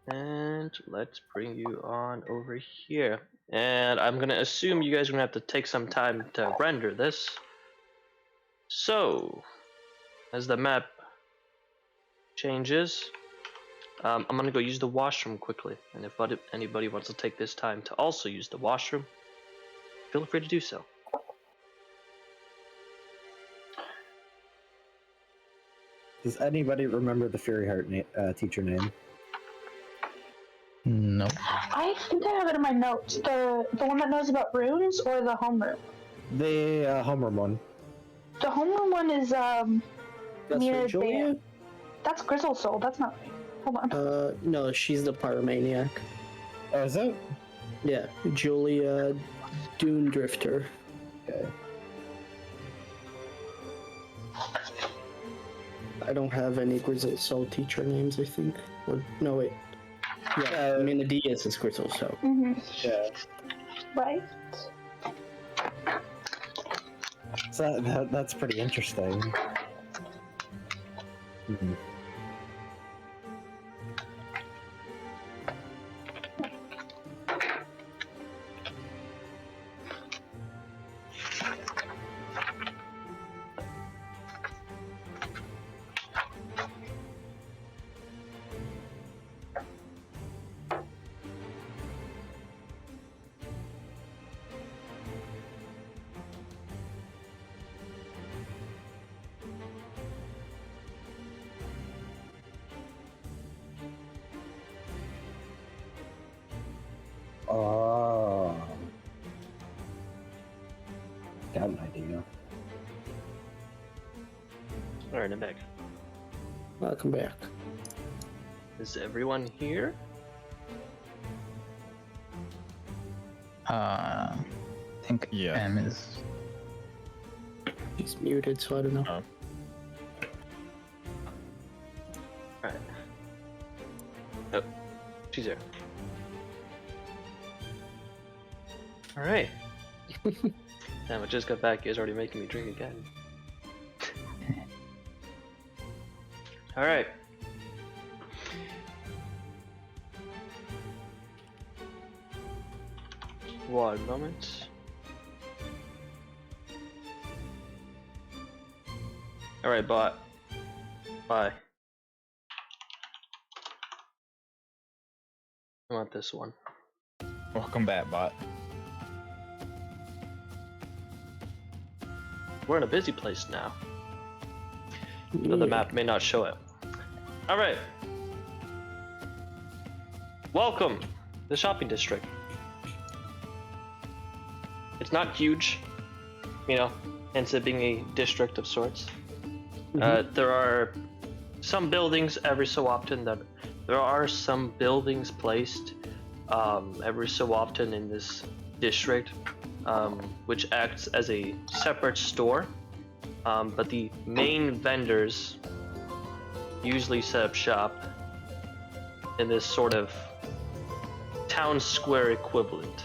And let's bring you on over here. And I'm gonna assume you guys are gonna have to take some time to render this. So, as the map changes, I'm gonna go use the washroom quickly, and if anybody wants to take this time to also use the washroom, feel free to do so. Does anybody remember the Fury Heart teacher name? No. I think I have it in my notes. The one that knows about runes or the homeroom? The homeroom one. The homeroom one is That's Mina for Julia? That's Grizzle Soul. That's not right. Hold on. No, she's the pyromaniac. Oh, is it? Yeah, Julia Dune Drifter. Okay. I don't have any Grizzle Soul teacher names, I think. Or, no, wait. Yeah, I mean, the DS is Grizzle Soul. Yeah. Right. So that's pretty interesting. Oh. Got an idea. Alright, I'm back. Welcome back. Is everyone here? I think Yeah. M is. She's muted, so I don't know. Oh. Alright. Oh, she's there. Alright. Damn, I just got back. You guys already making me drink again. Alright. One moment. Alright, bot. Bye. I want this one. Welcome back, bot. We're in a busy place now. Though the map may not show it. Alright. Welcome to the shopping district. It's not huge. hence it being a district of sorts. There are some buildings every so often placed every so often in this district, which acts as a separate store. But the main vendors usually set up shop in this sort of town square equivalent,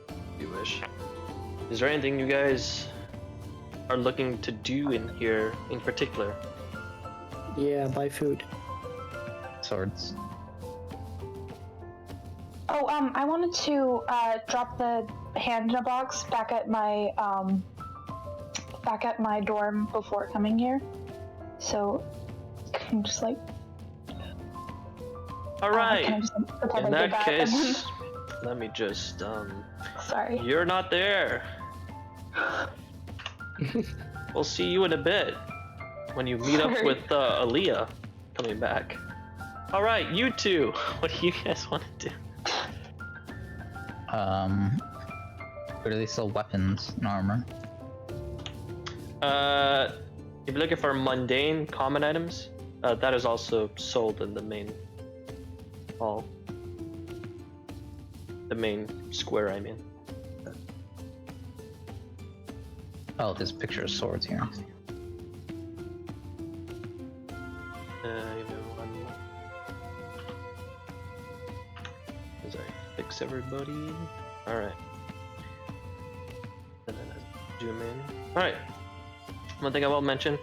if you wish. Is there anything you guys are looking to do in here in particular? Yeah, buy food. Swords. Oh, I wanted to drop the hand in a box back at my dorm before coming here. So can just like. All right. Can I just pretend In I did that and then- case, let me just Sorry. You're not there. We'll see you in a bit when you meet up Sorry. with Aaliyah coming back. All right, you two. What do you guys want to do? Where do they sell weapons and armor? If you're looking for mundane common items, that is also sold in the main hall. The main square, I mean. Oh, there's a picture of swords here. As I fix everybody. Alright. And then I zoom in. Alright. One thing I will mention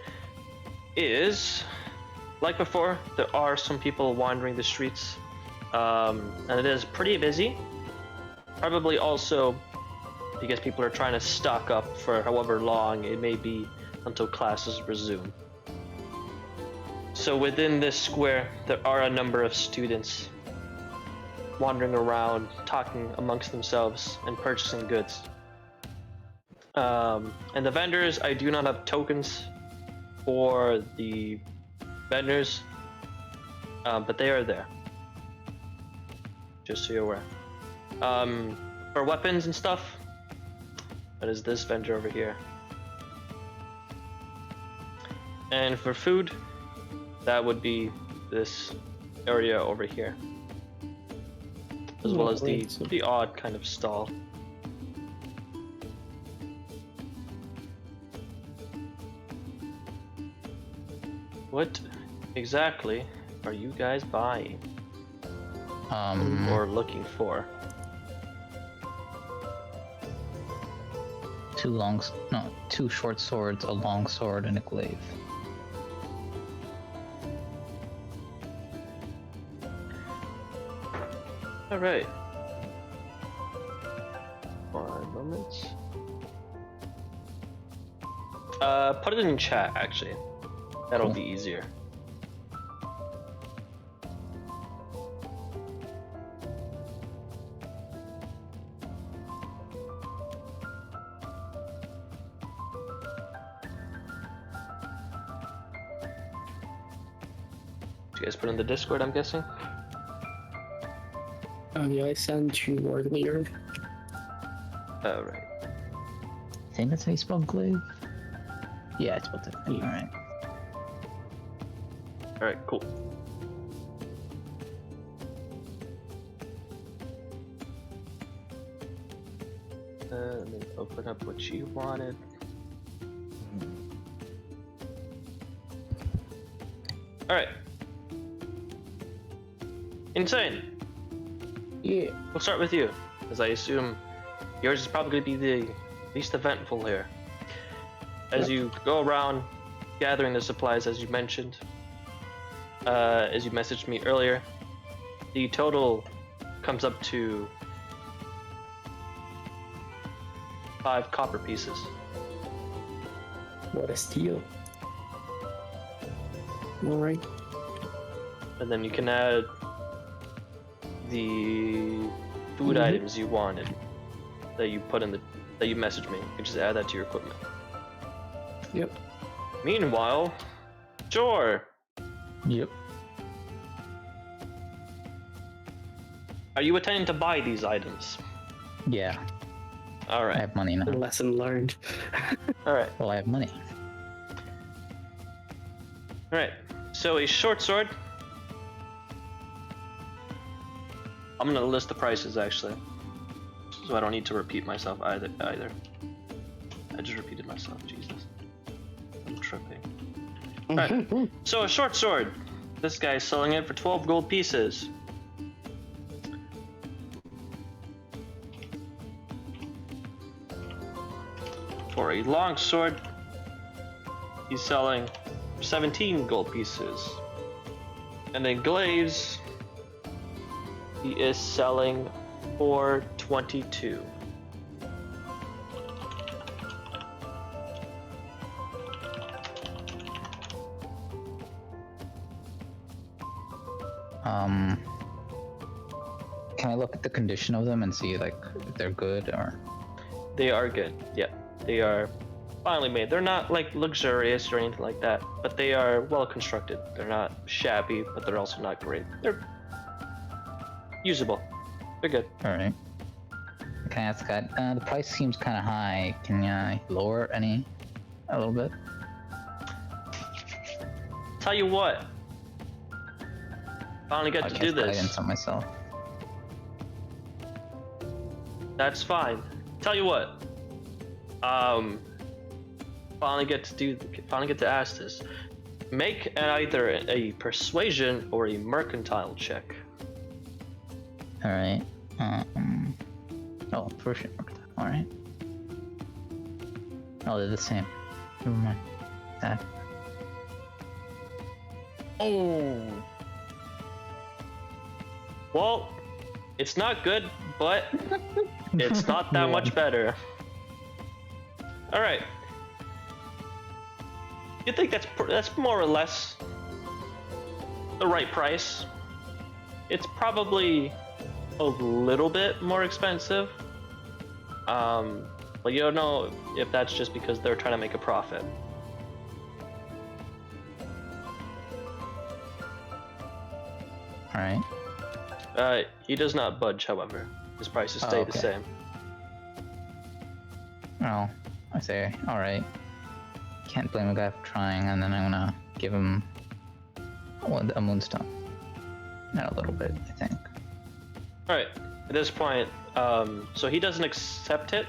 is, like before, there are some people wandering the streets. And it is pretty busy. Probably also because people are trying to stock up for however long it may be until classes resume. So within this square, there are a number of students wandering around, talking amongst themselves and purchasing goods. And the vendors, I do not have tokens for the vendors, but they are there. Just so you're aware. For weapons and stuff, that is this vendor over here. And for food, that would be this area over here, as well as the odd kind of stall. What exactly are you guys buying or looking for? Two short swords, a long sword, and a glaive. All right. 1 moment. Put it in chat, actually. That'll be easier. You guys put in the Discord, I'm guessing? Oh yeah, I sent you earlier. Oh, right. I think that's how you spell glaive. Yeah, it's spelled it. Alright. Alright, cool. Let me open up what you wanted. Alright. Insane. Yeah. We'll start with you, as I assume yours is probably going to be the least eventful here. As you go around gathering the supplies, as you mentioned, as you messaged me earlier, the total comes up to 5 copper pieces. What a steal. Alright. And then you can add the food items you wanted that you put in that you messaged me. You can just add that to your equipment. Yep. Meanwhile, Jor, Yep. are you intending to buy these items? Yeah. All I right. have money now. Lesson learned. All right. Well, I have money. All right. So a short sword. I'm gonna list the prices actually, so I don't need to repeat myself either. I just repeated myself. Jesus, I'm tripping. All right. So a short sword. This guy's selling it for 12 gold pieces. For a long sword, he's selling 17 gold pieces. And then glaives, he is selling for 22. Can I look at the condition of them and see like if they're good or? They are good. Yeah, they are finely made. They're not like luxurious or anything like that, but they are well constructed. They're not shabby, but they're also not great. They're usable. They're good. All right. Can I ask that? The price seems kind of high. Can you lower it a little bit? Tell you what. Finally got to do this. Guidance on myself. That's fine. Tell you what. Finally get to ask this. Make either a persuasion or a mercantile check. All right. Oh, first mercantile. All right. Oh, they're the same. Never mind. That. Oh. Well, it's not good, but it's not that much better. All right. You think that's more or less the right price? It's probably a little bit more expensive, but you don't know if that's just because they're trying to make a profit. All right. He does not budge, however. His prices stay the same. Well, I say, all right. Can't blame a guy for trying, and then I'm gonna give him a moonstone. Not a little bit, I think. All right. At this point, so he doesn't accept it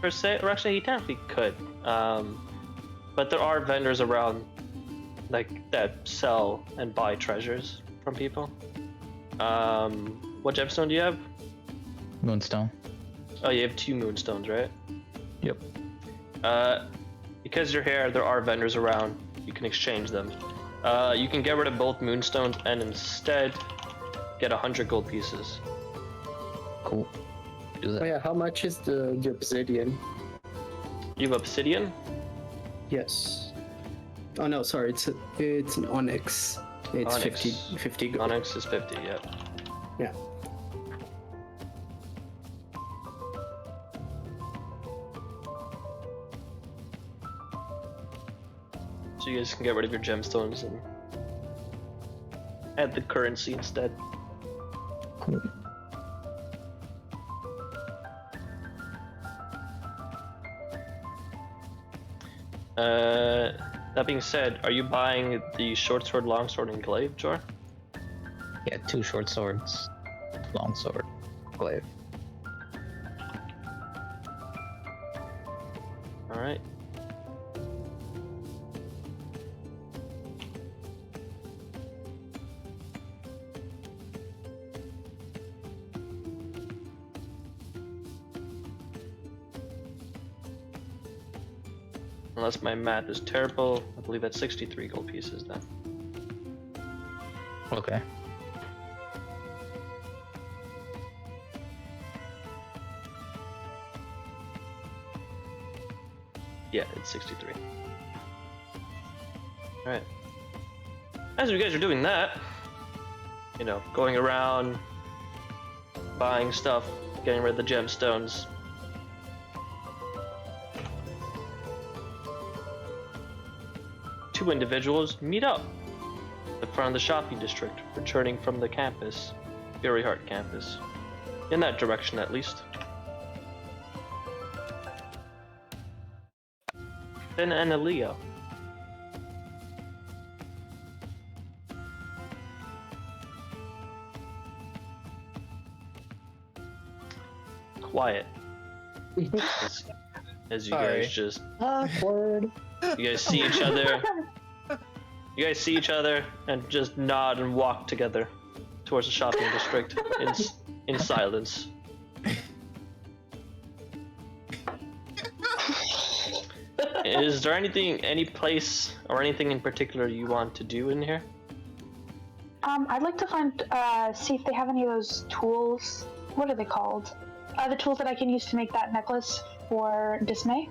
per se, or actually, he technically could. But there are vendors around, like that sell and buy treasures from people. What gemstone do you have? Moonstone. Oh, you have 2 moonstones, right? Yep. Because you're here, there are vendors around. You can exchange them. You can get rid of both moonstones and instead get 100 gold pieces. Cool. Do that. Oh yeah, how much is the obsidian? You have obsidian? Yes. Oh no, sorry, it's an onyx. It's Onyx. 50 gold. Onyx is 50, yeah. Yeah. So you guys can get rid of your gemstones and add the currency instead. Cool. That being said, are you buying the short sword, long sword, and glaive, Jor? Yeah, 2 short swords, long sword, glaive. All right. Unless my math is terrible, I believe that's 63 gold pieces then. Okay. Yeah, it's 63. Alright. As you guys are doing that, you know, going around, buying stuff, getting rid of the gemstones. Two individuals meet up in front of the shopping district, returning from the campus, Fury Heart campus. In that direction, at least. Finn and Aaliyah. Quiet. As you guys just Awkward. you guys see each other. You guys see each other and just nod and walk together towards the shopping district in silence. Is there any place or anything in particular you want to do in here? I'd like to see if they have any of those tools. What are they called? The tools that I can use to make that necklace for Dismay.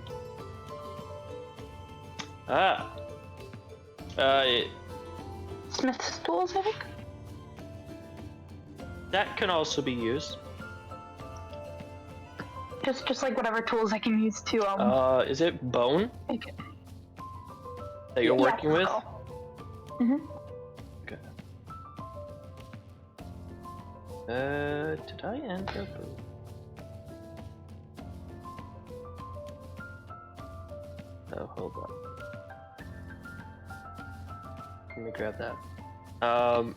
Smith's tools, I think. That can also be used. Just like whatever tools I can use to Is it bone make it. that you're working with? Mm-hmm. Okay. Did I end up? Oh, hold on. Let me grab that.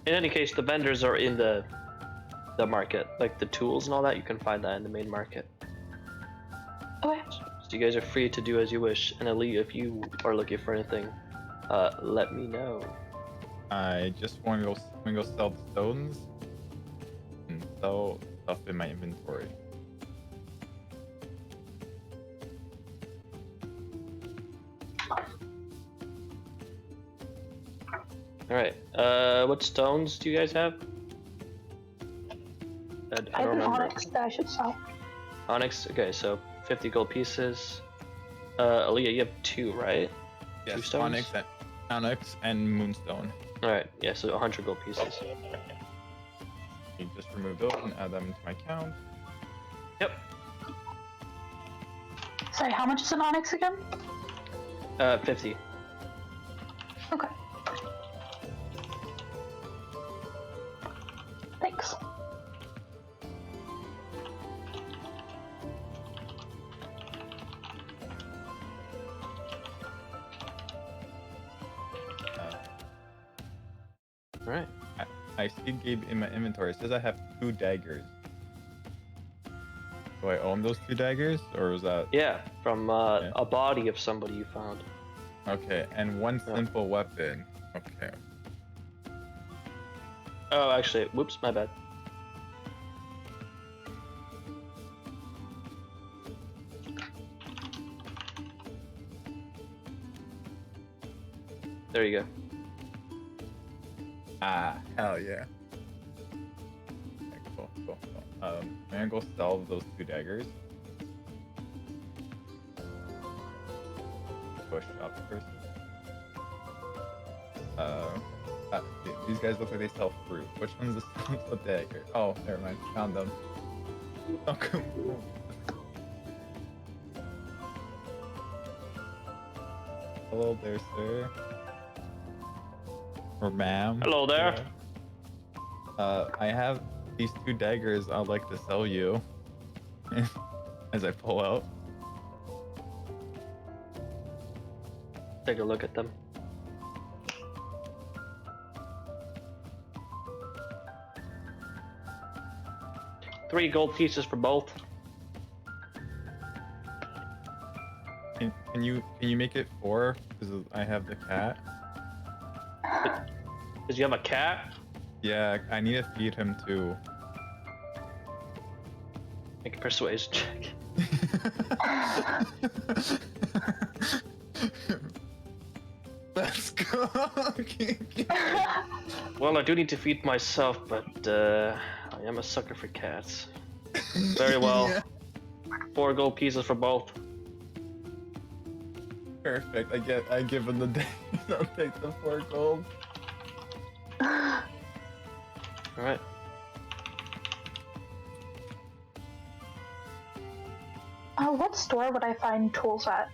In any case, the vendors are in the market, like the tools and all that. You can find that in the main market. Okay. So you guys are free to do as you wish. And Ali, if you are looking for anything, let me know. I just want to go sell the stones and sell stuff in my inventory. All right. What stones do you guys have? I I don't have an remember. onyx that I should sell. Onyx. Okay, so 50 gold pieces. Aaliyah, you have 2, right? Yes, 2 stones? Onyx and Moonstone. All right. Yeah, so 100 gold pieces. You just remove those and add them into my count. Yep. Sorry, how much is an onyx again? 50. Okay. Thanks. All right. I see Gabe in my inventory. It says I have 2 daggers. Do I own those 2 daggers, or is that? Yeah, from a body of somebody you found. Okay, and 1 simple weapon. Okay. Oh, actually, whoops, my bad. There you go. Ah, hell yeah. Okay, cool. I'm gonna go sell those 2 daggers. Push up first. These guys look like they sell fruit. Which one's the dagger? Oh, never mind. Found them. Oh, cool. Hello there, sir. Or ma'am. Hello there. I have these 2 daggers I'd like to sell you. As I pull out. Take a look at them. $3 gold pieces for both. Can you make it 4? Because I have the cat. Because you have a cat? Yeah, I need to feed him too. Make a persuasion check. Let's go. Well, I do need to feed myself, but I am a sucker for cats. Very well. Yeah. 4 gold pieces for both. Perfect. I give him the day. I'll take the 4 gold. Alright. What store would I find tools at?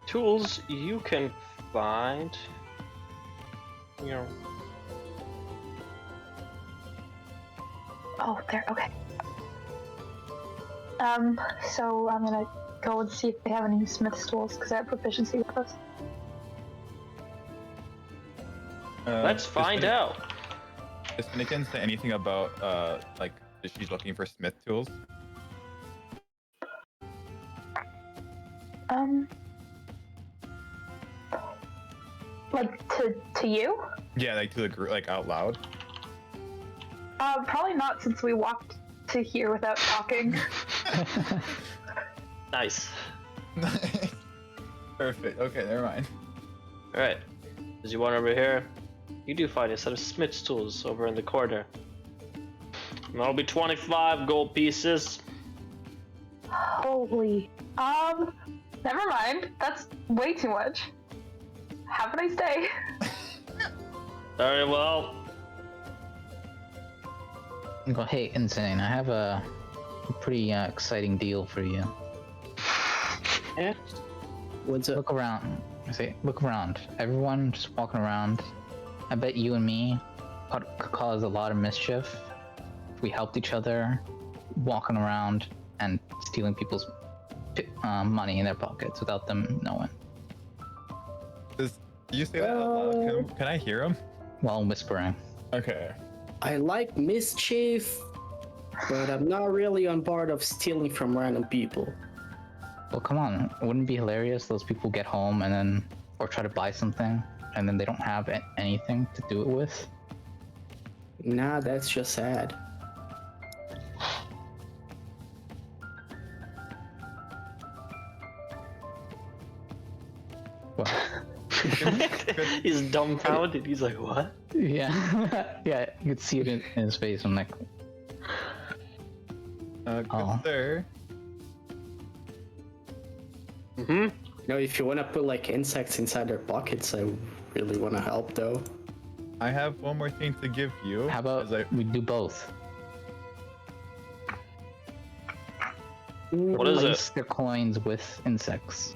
Tools you can find. You know. Oh, there. Okay. So I'm gonna go and see if they have any smith's tools, because I have proficiency with those. Let's find out. Does Finnegan say anything about like if she's looking for smith tools? Like to you? Yeah, like to the group, like out loud. Probably not, since we walked to here without talking. Nice. Perfect. Okay, never mind. All right. As you wander over here, you do find a set of smith's tools over in the corner. And that'll be 25 gold pieces. Holy. Never mind. That's way too much. Have a nice day. Very well. I go, hey, Insane, I have a pretty exciting deal for you. Yeah. What's up? Look around. I say, look around. Everyone just walking around. I bet you and me could cause a lot of mischief if we helped each other, walking around and stealing people's money in their pockets without them knowing. Do you say that out loud? Can I hear him? While whispering. Okay. I like mischief, but I'm not really on board of stealing from random people. Well, come on. Wouldn't it be hilarious? Those people get home and then, or try to buy something, and then they don't have anything to do it with. Nah, that's just sad. What? He's dumbfounded. He's like, what? Yeah. Yeah, you could see it in his face. I'm like, Good Oh. sir. You know, if you want to put like insects inside their pockets, I really want to help though. I have one more thing to give you. how about as I- we do both? What is Replace it? their coins with insects.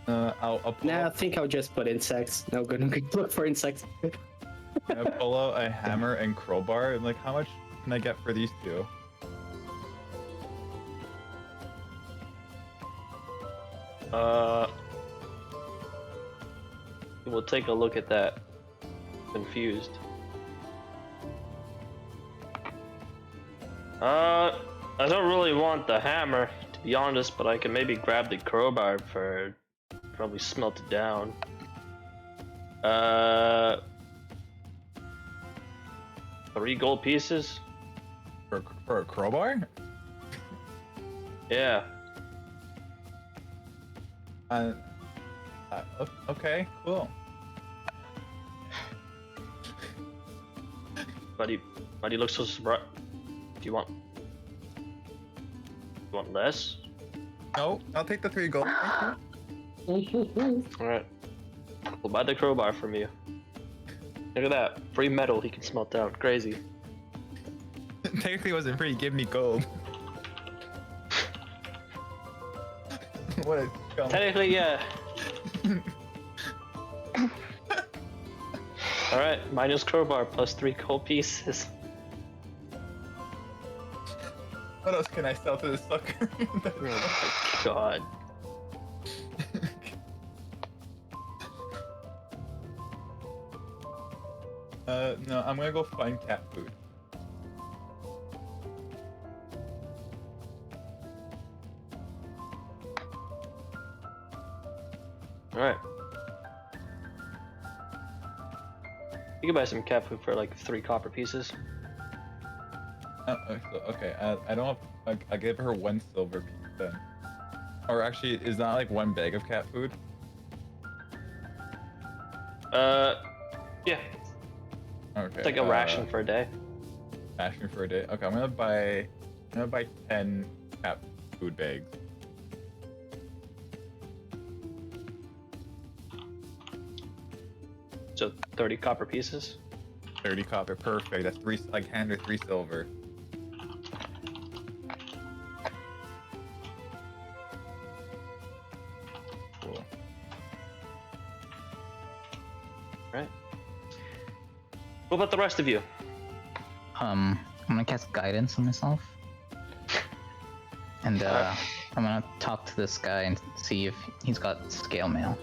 I'll pull, Nah, I think I'll just put insects. No, gonna look for insects. I'll pull out a hammer and crowbar. And like, how much can I get for these two? We'll take a look at that. Confused. I don't really want the hammer, to be honest, but I can maybe grab the crowbar for probably smelt it down. 3 gold pieces? For a crowbar? Yeah. Okay, cool. Why do you look so surprised? Do you want less? No, I'll take the 3 gold. Alright. We'll buy the crowbar from you. Look at that. Free metal he can smelt down. Crazy. Technically, it wasn't free. Give me gold. What a scum. Technically, yeah. Alright, minus crowbar plus 3 gold pieces. What else can I sell to this sucker? Oh my god. No, I'm gonna go find cat food. Alright. You can buy some cat food for like 3 copper pieces. Okay, I don't have, I gave her 1 silver piece then. Or actually, is that like 1 bag of cat food? Yeah. Okay. It's like a ration for a day. Ration for a day. Okay, I'm gonna buy 10 cat food bags. So 30 copper pieces. 30 copper, perfect. That's 3. Like hand her 3 silver. Cool. Right. What about the rest of you? I'm gonna cast guidance on myself. And I'm gonna talk to this guy and see if he's got scale mail.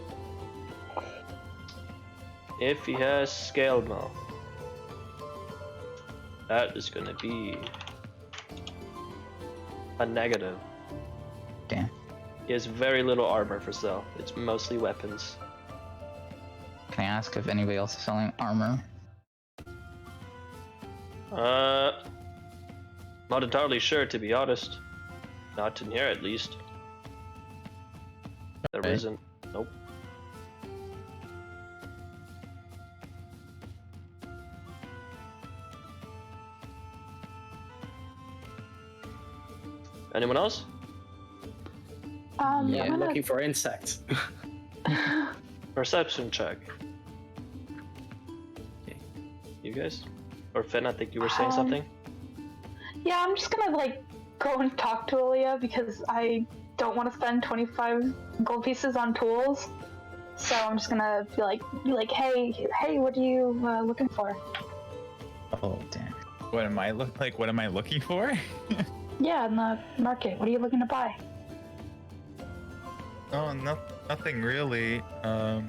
If he has scale mail, that is gonna be a negative. Damn. He has very little armor for sale. It's mostly weapons. Can I ask if anybody else is selling armor? Not entirely sure, to be honest. Not in here, at least. There Okay. isn't. Nope. Anyone else? Yeah, I'm I'm gonna... looking for insects. Perception check. You guys? Or Finn, I think you were saying something? Yeah, I'm just gonna like go and talk to Aaliyah because I don't want to spend 25 gold pieces on tools. So I'm just gonna be like, hey, what are you looking for? Oh, damn. What am I What am I looking for? Yeah, in the market. What are you looking to buy? Oh, nothing really. I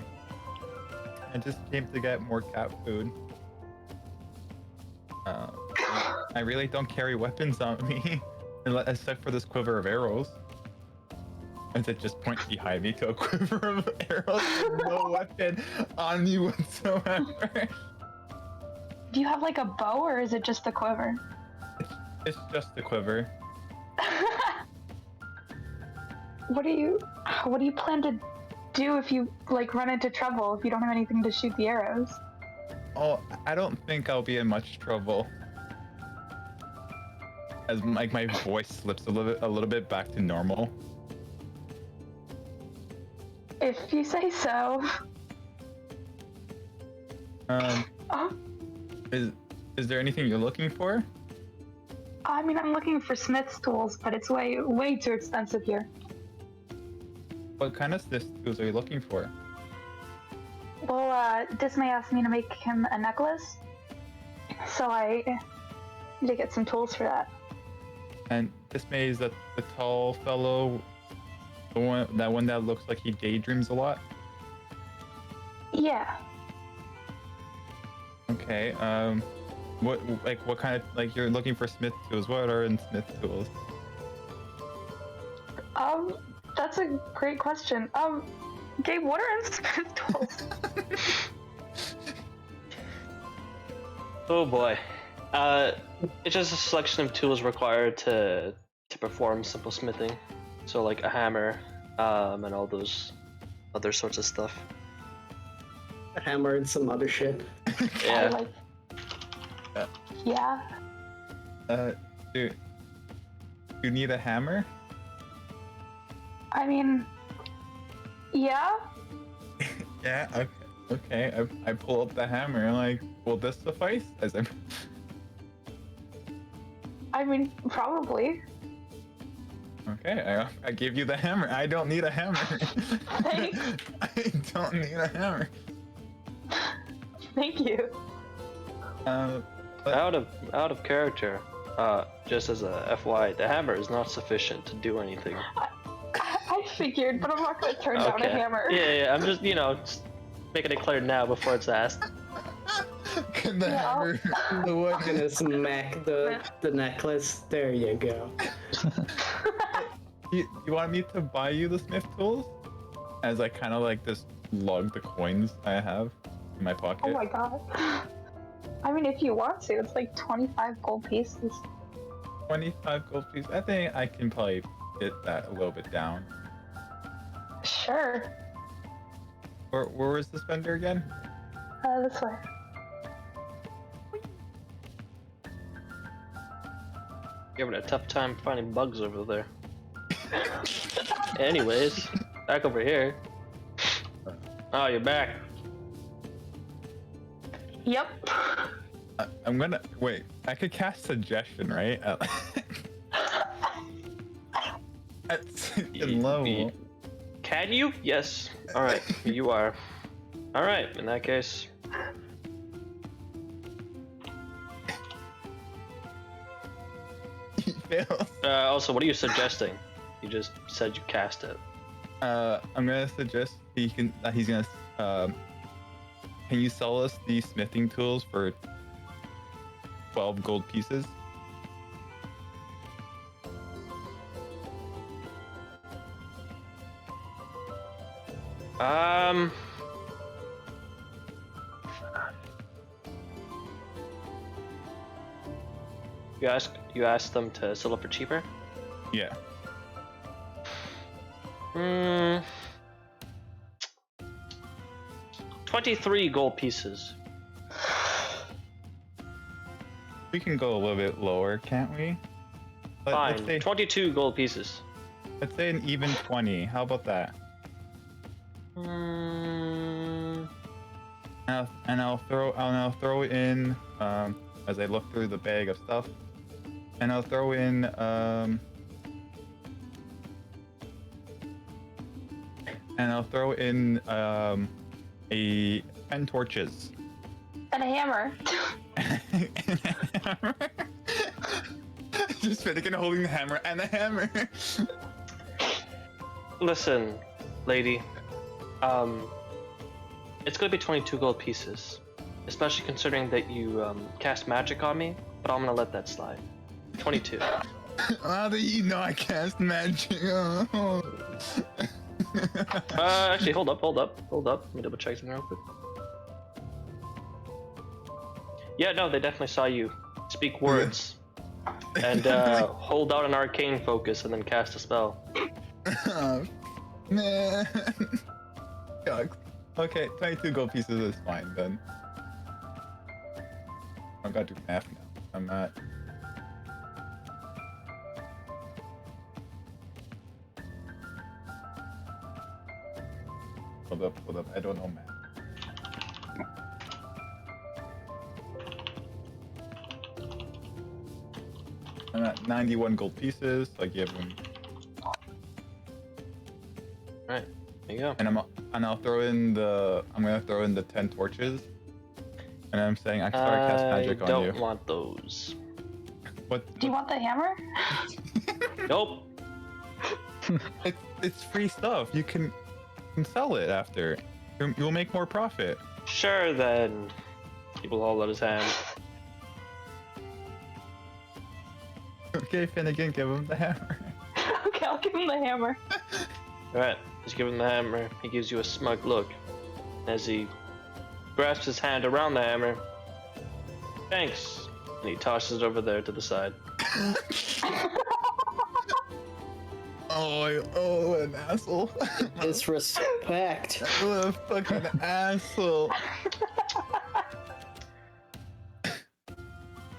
just came to get more cat food. I really don't carry weapons on me, except for this quiver of arrows. And it just points behind me to a quiver of arrows with no weapon on me whatsoever. Do you have like a bow or is it just a quiver? It's just a quiver. What do you plan to do if you like run into trouble if you don't have anything to shoot the arrows? Oh, I don't think I'll be in much trouble. As like my voice slips a little bit back to normal. If you say so. Oh, Is there anything you're looking for? I mean, I'm looking for smith's tools, but it's way too expensive here. What kind of tools are you looking for? Well, Dismay asked me to make him a necklace, so I need to get some tools for that. And Dismay is the tall fellow, the one that looks like he daydreams a lot. Yeah. Okay. What kind of you're looking for smith tools? What are in smith tools? That's a great question. Gabe, what are in smith tools? Oh boy. It's just a selection of tools required to perform simple smithing. So like a hammer, and all those other sorts of stuff. A hammer and some other shit. Yeah. Yeah. Do you need a hammer? I mean, yeah. Yeah. Okay. I pull up the hammer. I'm like, will this suffice? I mean, probably. Okay, I give you the hammer. I don't need a hammer. Thanks. I don't need a hammer. Thank you. Out of character. Just as a FYI, the hammer is not sufficient to do anything. I figured, but I'm not gonna turn down a hammer. Yeah. I'm just just making it clear now before it's asked. Can the hammer the wood? I'm gonna smack the necklace. There you go. You want me to buy you the smith tools? As I kind of just lug the coins I have in my pocket. Oh my god. I mean, if you want to, it's like 25 gold pieces. 25 gold pieces. I think I can probably get that a little bit down. Sure. Where was this vendor again? This way. You're having a tough time finding bugs over there. Anyways, back over here. Oh, you're back. Yep. I'm gonna wait. I could cast suggestion, right? At second level. Can you? Yes. All right, you are. All right. In that case. Fails. Also, what are you suggesting? You just said you cast it. I'm gonna suggest he's gonna. Can you sell us these smithing tools for 12 gold pieces? You asked them to sell it for cheaper? Yeah. 23 gold pieces. We can go a little bit lower, can't we? Fine. 22 gold pieces. Let's say an even 20. How about that? And I'll throw in as I look through the bag of stuff, and I'll throw in a 10 torches. And a hammer. Just Finnegan holding the hammer and the hammer. Listen, lady. It's gonna be 22 gold pieces, especially considering that you cast magic on me. But I'm gonna let that slide. 22. How do you know I cast magic? Actually, hold up. Let me double check something real quick. Yeah, no, they definitely saw you speak words and hold out an arcane focus and then cast a spell. Oh, man. Okay, 22 gold pieces is fine then. I've got to do math now. I'm not. Hold up. I don't know math. I'm at 91 gold pieces. So I give him. Alright, there you go. And I'll throw in the. I'm gonna throw in the 10 torches. And I'm saying I can start cast magic on you. I don't want those. Do you want the hammer? Nope. It's free stuff. You can sell it after. You'll make more profit. Sure then. People hold out his hand. Okay, Finnegan, give him the hammer. Okay, I'll give him the hammer. Alright, just give him the hammer. He gives you a smug look as he grasps his hand around the hammer. Thanks. And he tosses it over there to the side. Oh, an asshole. Disrespect. What a fucking asshole.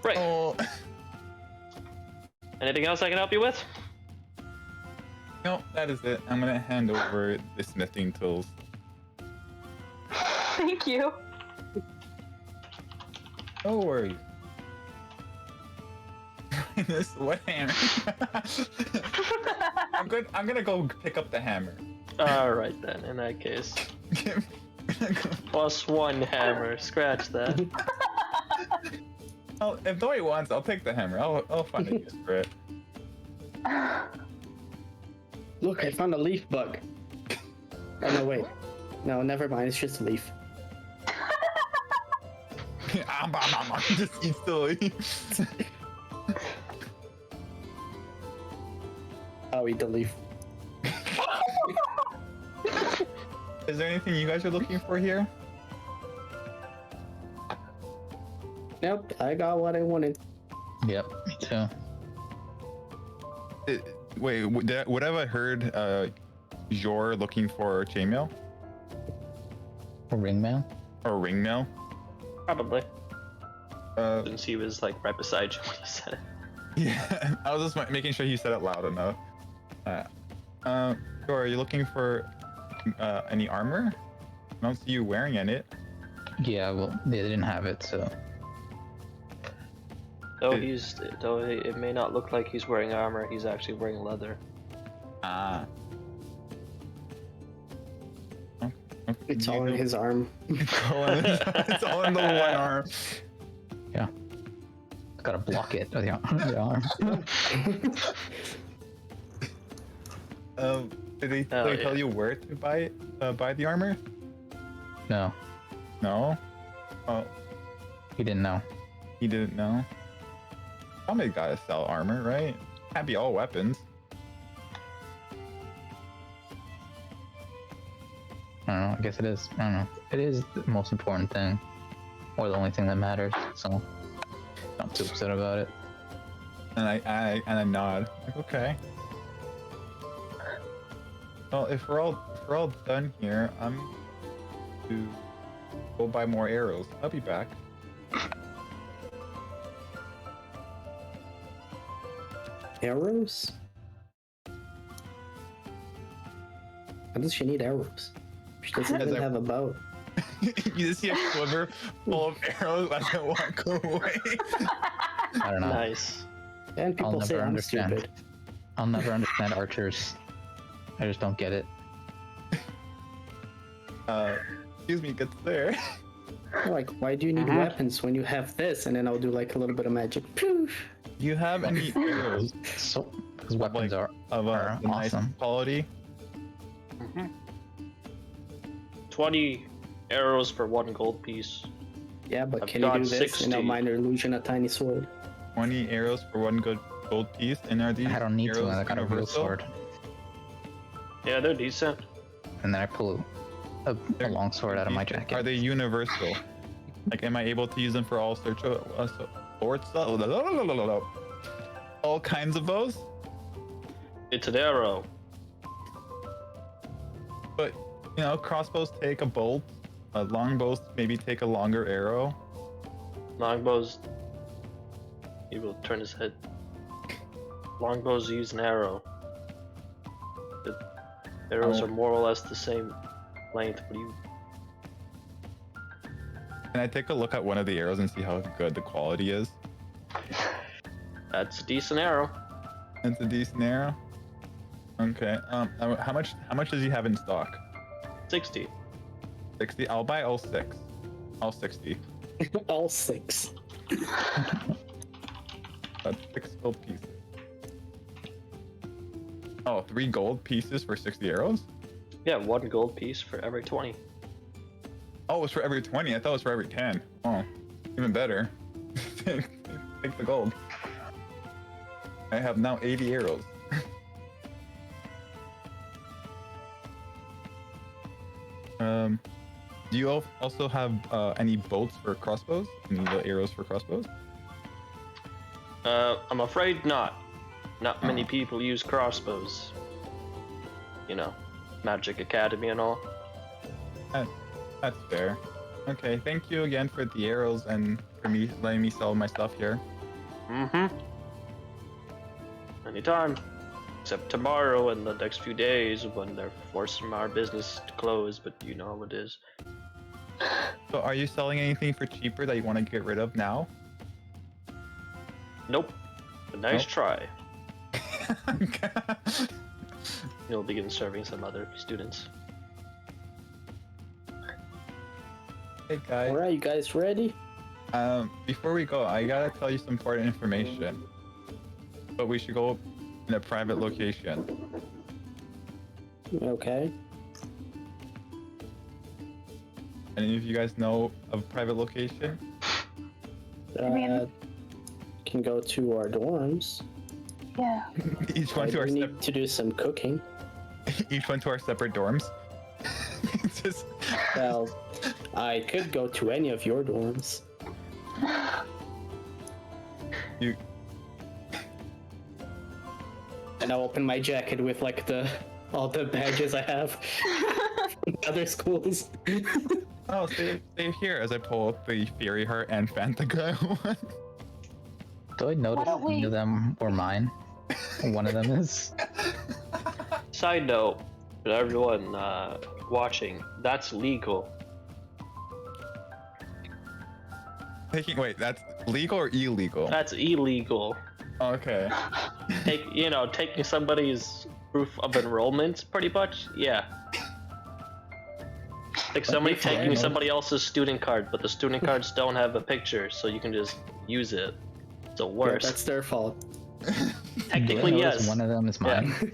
Right. Oh. Anything else I can help you with? No, that is it. I'm gonna hand over the smithing tools. Thank you. No worries. What hammer? I'm gonna go pick up the hammer. Alright then, in that case. +1 hammer, scratch that. If Dory wants, I'll take the hammer. I'll find a use for it. Look, I found a leaf bug. Oh no, wait. No, never mind. It's just a leaf. Just eat the leaf. I'll eat the leaf. Is there anything you guys are looking for here? Nope, I got what I wanted. Yep, me too. Wait, what have I heard? You're looking for chainmail? Or ringmail? Or ringmail? Probably. Since he was like right beside you when you said it. Yeah, I was just making sure he said it loud enough. Are you looking for any armor? I don't see you wearing any. Yeah, well, they didn't have it, so. Though it may not look like he's wearing armor, he's actually wearing leather. Ah. It's all in his arm. It's all in the one arm. Yeah. Gotta block it with the arm. Did they Oh, tell you where to buy the armor? No, No. Oh, he didn't know. he didn't know. Somebody gotta sell armor, right? Can't be all weapons. I don't know. I guess it is. I don't know. It is the most important thing, or the only thing that matters. So, not too upset about it. And I nod. Like, okay. Well, if we're all done here, I'm to go buy more arrows. I'll be back. Arrows? How does she need arrows? She doesn't even have a bow. You just see a quiver full of arrows as I walk away. I don't know. Nice. And I'll people say never I'm understand. stupid. I'll never understand archers. I just don't get it. Excuse me, gets there. Like, why do you need weapons when you have this? And then I'll do like a little bit of magic. Poof! Do you have any arrows So, because weapons like, are of are a nice awesome. quality? 20 arrows for 1 gold piece. Yeah, but I've can you got do this? 60. And a minor illusion, a tiny sword. 20 arrows for 1 good gold piece, and are these I don't need to. arrows I got a real universal? sword, Yeah, they're decent. and then I pull a long sword out of my jacket. Are they universal? Like, am I able to use them for all sorts of swords? All kinds of bows? It's an arrow. But, you know, crossbows take a bolt. Longbows maybe take a longer arrow. Longbows. He will turn his head. Longbows use an arrow. The arrows Oh. are more or less the same length, but you. Can I take a look at one of the arrows and see how good the quality is? That's a decent arrow. It's a decent arrow. Okay. How much does he have in stock? 60. 60. I'll buy all 6. All 60. All 6. That's 6 gold pieces. Oh, 3 gold pieces for 60 arrows? Yeah, 1 gold piece for every 20. Oh, it's for every 20. I thought it was for every 10. Oh, even better. Take the gold. I have now 80 arrows. Do you also have any bolts for crossbows? Any of the arrows for crossbows? I'm afraid not. Not many people use crossbows. You know, Magic Academy and all. That's fair. Okay, thank you again for the arrows and for me letting me sell my stuff here. Mm-hmm. Anytime. Except tomorrow and the next few days when they're forcing our business to close, but you know how it is. So are you selling anything for cheaper that you want to get rid of now? Nope. A nice Nope. try. You'll begin serving some other students. Hey guys. Alright, you guys ready? Before we go, I gotta tell you some important information. But we should go in a private location. Okay. Any of you guys know of a private location? Can go to our dorms. Yeah. Each one to our We need to do some cooking. each one to our separate dorms. Just... Well, I could go to any of your dorms. You... And I'll open my jacket with like all the badges I have from other schools. Oh, stay here as I pull up the Fury Heart and Fantaga one. Do I notice don't any we- of them were mine? One of them is. Side note, for everyone watching, that's legal. Wait, that's legal or illegal? That's illegal. Okay. Taking somebody's proof of enrollment, pretty much. Yeah. Like somebody taking somebody else's student card, but the student cards don't have a picture, so you can just use it. So worse. Yeah, that's their fault. Do I Technically, notice yes. one of them is mine.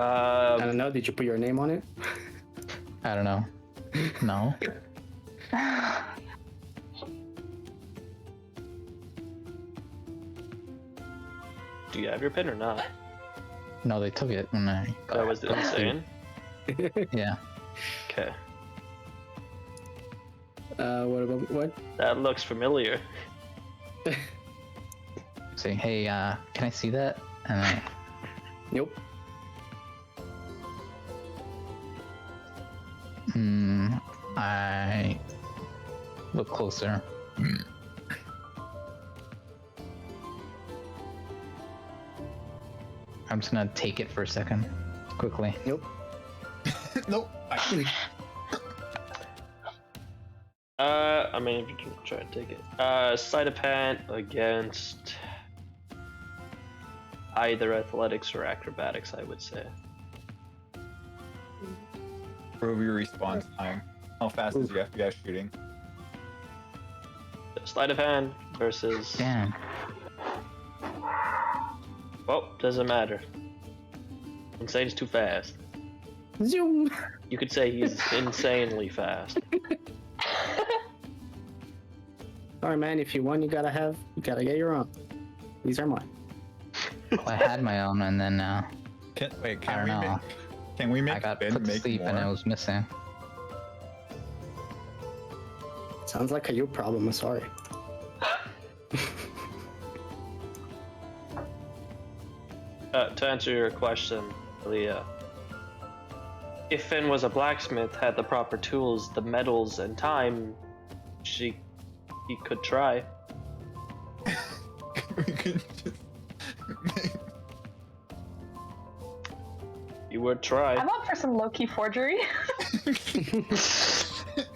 I don't know. Did you put your name on it? I don't know. No. Do you have your pin or not? No, they took it when I got That was insane. Yeah. Okay. What about what? That looks familiar. Say, hey, can I see that? And I, Nope. I look closer. I'm just gonna take it for a second, quickly. Nope. Nope. I mean, if you can try and take it. Sleight of hand against either athletics or acrobatics, I would say. Prove your response time. How fast is your FPS shooting? Sleight of hand versus. Damn. Well, doesn't matter. Insane's too fast. Zoom. You could say he's insanely fast. Alright, man. If you won, you gotta get your own. These are mine. Well, I had my own, and then Can I don't know. Can we make I got Ben put to make sleep more? and it was missing. Sounds like a you problem. I'm sorry. To answer your question, Leah, if Finn was a blacksmith, had the proper tools, the metals, and time, he could try. We could just You would try. I'm up for some low-key forgery.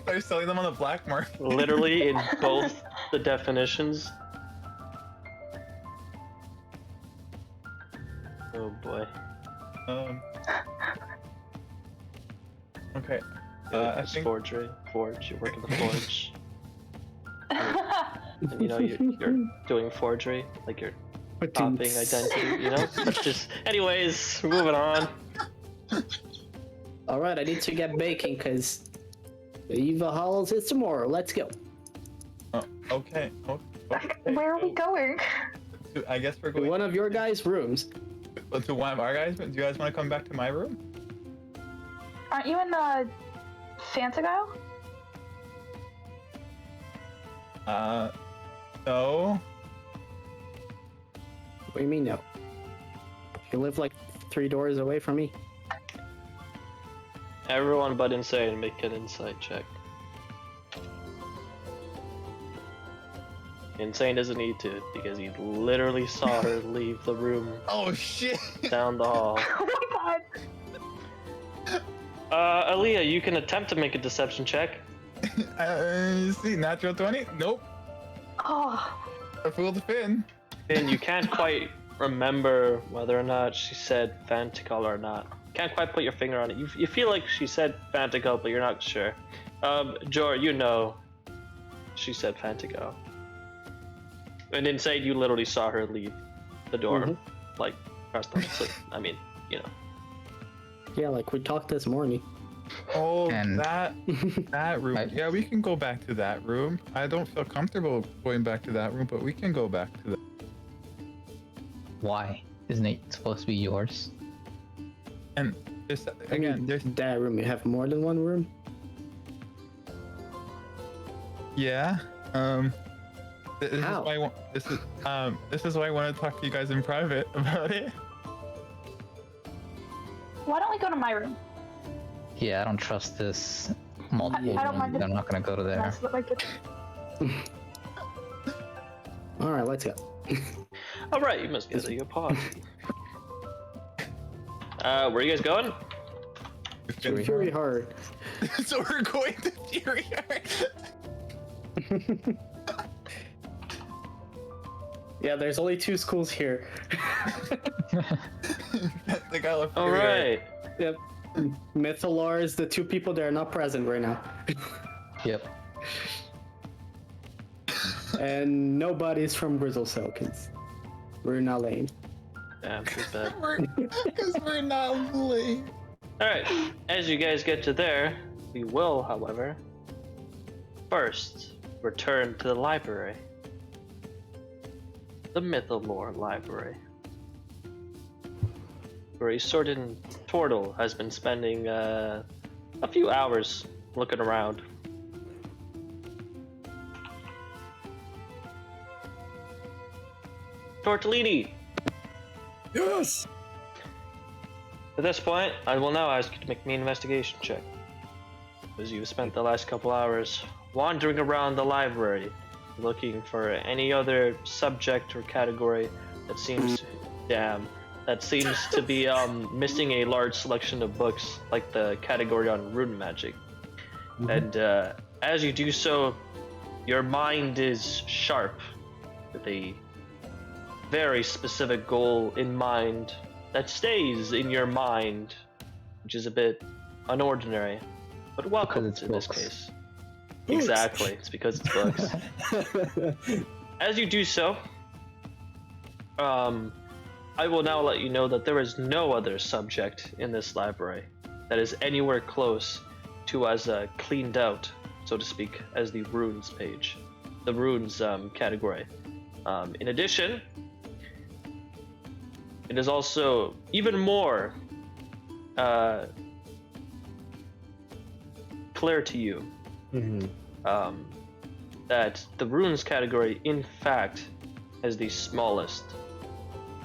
They're selling them on the black market. Literally in both the definitions. Oh boy. Okay. I It's think forgery. Forge. You work in the forge. And you know you're doing forgery, like you're copying identity. You know. That's just. Anyways, moving on. All right, I need to get baking because the Eva Halls is tomorrow. Let's go. okay. Where are we going? I guess we're To going one of your guys' rooms. to one of our guys. Do you guys want to come back to my room? Aren't you in Fantagile? No. What do you mean no? You live like 3 doors away from me. Everyone but Insane, make an insight check. Insane doesn't need to because he literally saw her leave the room Oh shit. down the hall. Oh my god. Aaliyah, you can attempt to make a deception check. See, natural 20? Nope. Oh. I fooled Finn. And you can't quite remember whether or not she said Fantical or not. Can't quite put your finger on it. You feel like she said Fantical, but you're not sure. Jor, you know she said Fantical. And Insane, you literally saw her leave the door, like, across the so, I mean, you know. Yeah, like we talked this morning. Oh, And- that room. Yeah, we can go back to that room. I don't feel comfortable going back to that room, but we can go back to that. Why? Isn't it supposed to be yours? And there's I again, mean, there's that room. You have more than one room. yeah. This is How? why I want. This is why I want to talk to you guys in private about it. Why don't we go to my room? Yeah, I don't trust this multiple I don't mind rooms. if- I'm not gonna go to there. That's what, like, All right, let's go. All right, you must be taking a pause. Where are you guys going? Fury hard. So we're going to Fury Heart. Yeah, there's only 2 schools here. They got left. All right. Yep. Mythalar is the 2 people that are not present right now. Yep. And nobody's from Grizzle Cell, because we're not lame. Yeah, too bad. Because we're not late. Alright, as you guys get to there, we will, however, first return to the library. The Mythalore Library. Where a certain turtle has been spending a few hours looking around. Tortellini! Yes! At this point, I will now ask you to make me an investigation check. As you've spent the last couple hours wandering around the library, looking for any other subject or category that seems to be missing a large selection of books, like the category on rune magic. And as you do so, your mind is sharp, with a very specific goal in mind that stays in your mind, which is a bit unordinary, but welcome Because it's in this books. case. Exactly, it's because it's books. As you do so, I will now let you know that there is no other subject in this library that is anywhere close to as cleaned out, so to speak, as the runes page, the runes category. In addition, it is also even more clear to you that the runes category, in fact, has the smallest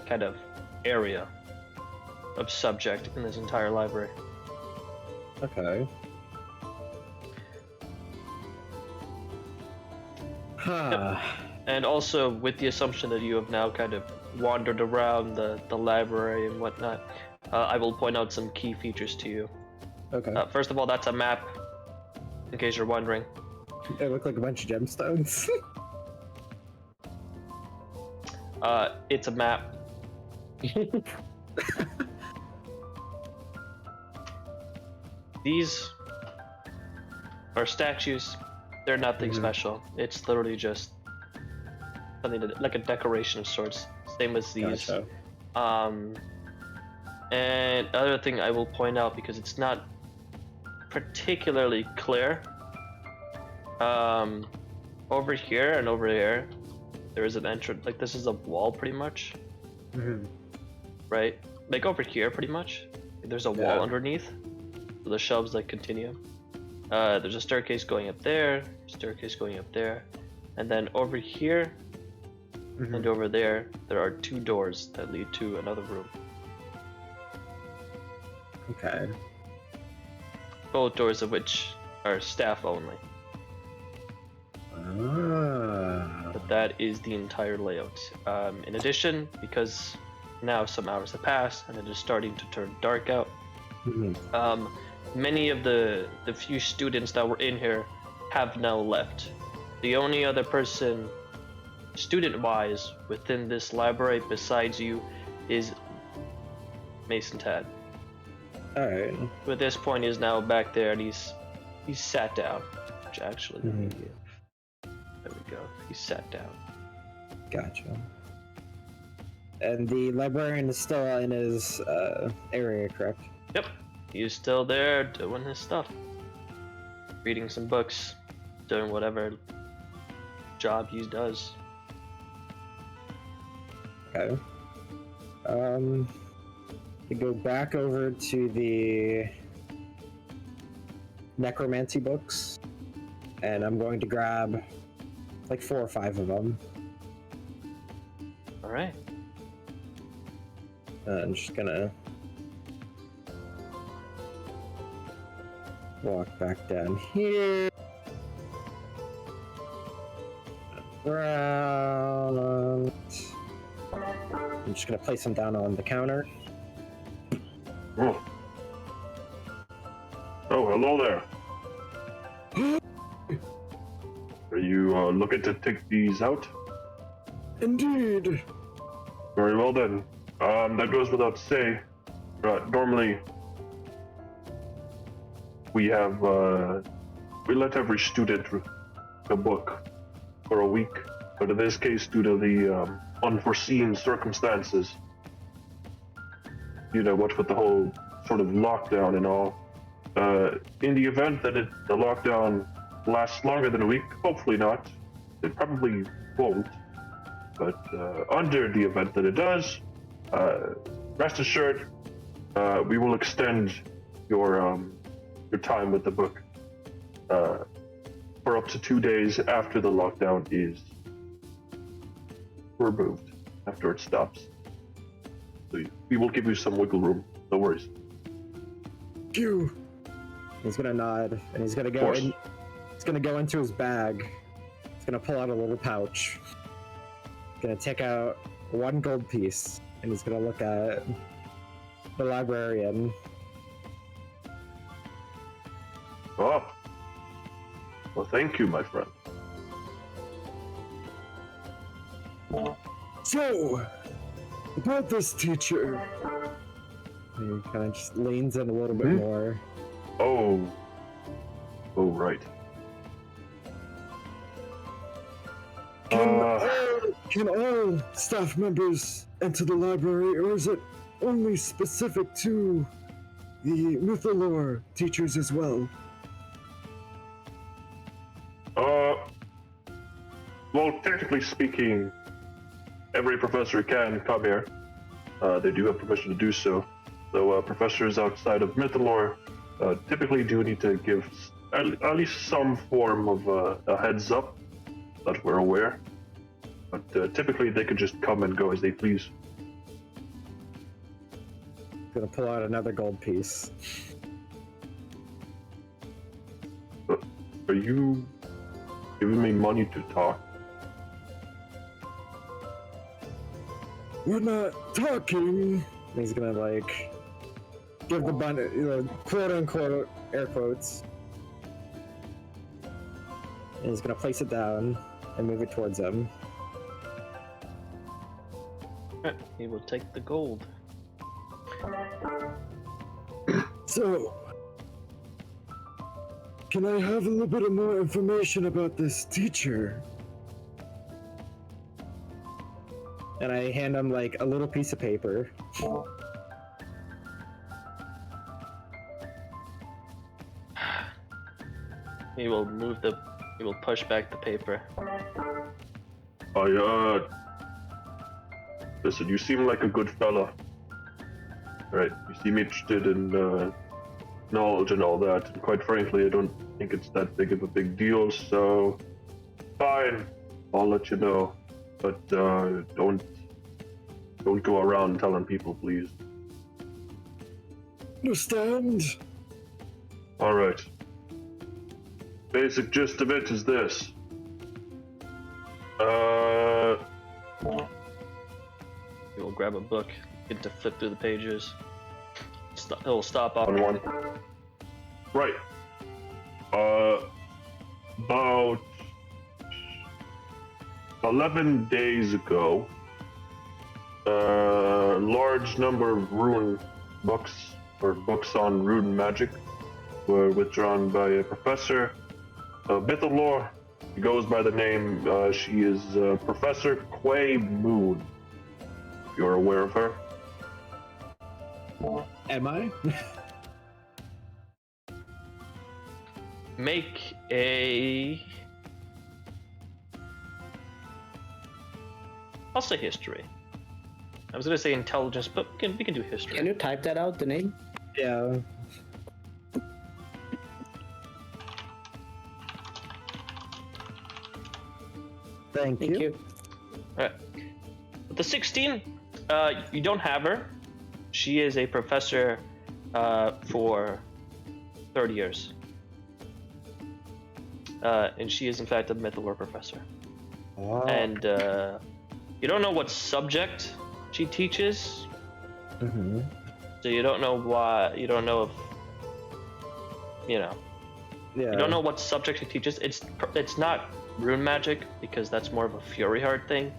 kind of area of subject in this entire library. Okay. Huh. And also, with the assumption that you have now kind of wandered around the library and whatnot, I will point out some key features to you. Okay. First of all, that's a map, in case you're wondering. They look like a bunch of gemstones. It's a map. These are statues. They're nothing special. It's literally just something like a decoration of sorts. Same as these. Gotcha. And other thing I will point out, because it's not particularly clear, over here and over here, there is an entrance. Like, this is a wall, pretty much. Right? Like over here, pretty much. There's a wall underneath. So the shelves like continue. There's a staircase going up there, staircase going up there, and then over here and over there, there are two doors that lead to another room. Okay. Both doors of which are staff only. But that is the entire layout. In addition, because now some hours have passed and it is starting to turn dark out, many of the few students that were in here have now left. The only other person, student-wise, within this library besides you is Mason Tad. Alright. Who at this point is now back there, and he's sat down. Which actually, there we go. He sat down. Gotcha. And the librarian is still in his area, correct? Yep, he's still there doing his stuff, reading some books, doing whatever job he does. Okay. To go back over to the necromancy books, and I'm going to grab like 4 or 5 of them. All right. I'm just gonna walk back down here. Around. I'm just gonna place them down on the counter. Oh, hello there. Are you looking to take these out? Indeed. Very well then. That goes without say. Normally, we have we let every student read a book for a week, but in this case, due to the unforeseen circumstances, what's with the whole sort of lockdown and all. In the event that the lockdown lasts longer than a week, hopefully not. It probably won't. But under the event that it does, rest assured, we will extend your time with the book for up to 2 days after the lockdown is removed, after it stops. So we will give you some wiggle room. No worries. You. He's gonna nod, and he's gonna go. He's gonna go into his bag. He's gonna pull out a little pouch. He's gonna take out 1 gold piece, and he's gonna look at the librarian. Oh. Well, thank you, my friend. So, about this teacher. He kind of just leans in a little bit more. Oh, right. Can all staff members enter the library, or is it only specific to the Mythalore teachers as well? Well, technically speaking, every professor can come here. They do have permission to do so. So professors outside of Mythalore typically do need to give at least some form of a heads up that we're aware. But typically they could just come and go as they please. Gonna pull out another gold piece. Are you giving me money to talk? We're not talking. He's gonna like give the bun, quote unquote air quotes, and he's gonna place it down and move it towards him. He will take the gold. So, can I have a little bit more information about this teacher? And I hand him like a little piece of paper. He will push back the paper. Listen, you seem like a good fella. Right, you seem interested in knowledge and all that, and quite frankly, I don't think it's that big of a big deal, so fine, I'll let you know. But don't go around telling people, please. Understand? Alright. Basic gist of it is this. He will grab a book, get to flip through the pages. He'll stop on one. Right. About 11 days ago, a large number of rune books, or books on rune magic, were withdrawn by a professor of Mythalore. She goes by the name, she is Professor Quay Moon, if you're aware of her. Am I? Make a... I'll say history. I was gonna say intelligence, but we can do history. Can you type that out, the name? Yeah. Thank you. Alright. With the 16, you don't have her. She is a professor for 30 years. And she is in fact a Mythalore professor. Oh. And you don't know what subject she teaches. Mm-hmm. So you don't know why, you don't know if, Yeah. you don't know what subject she teaches. It's not rune magic, because that's more of a fury heart thing.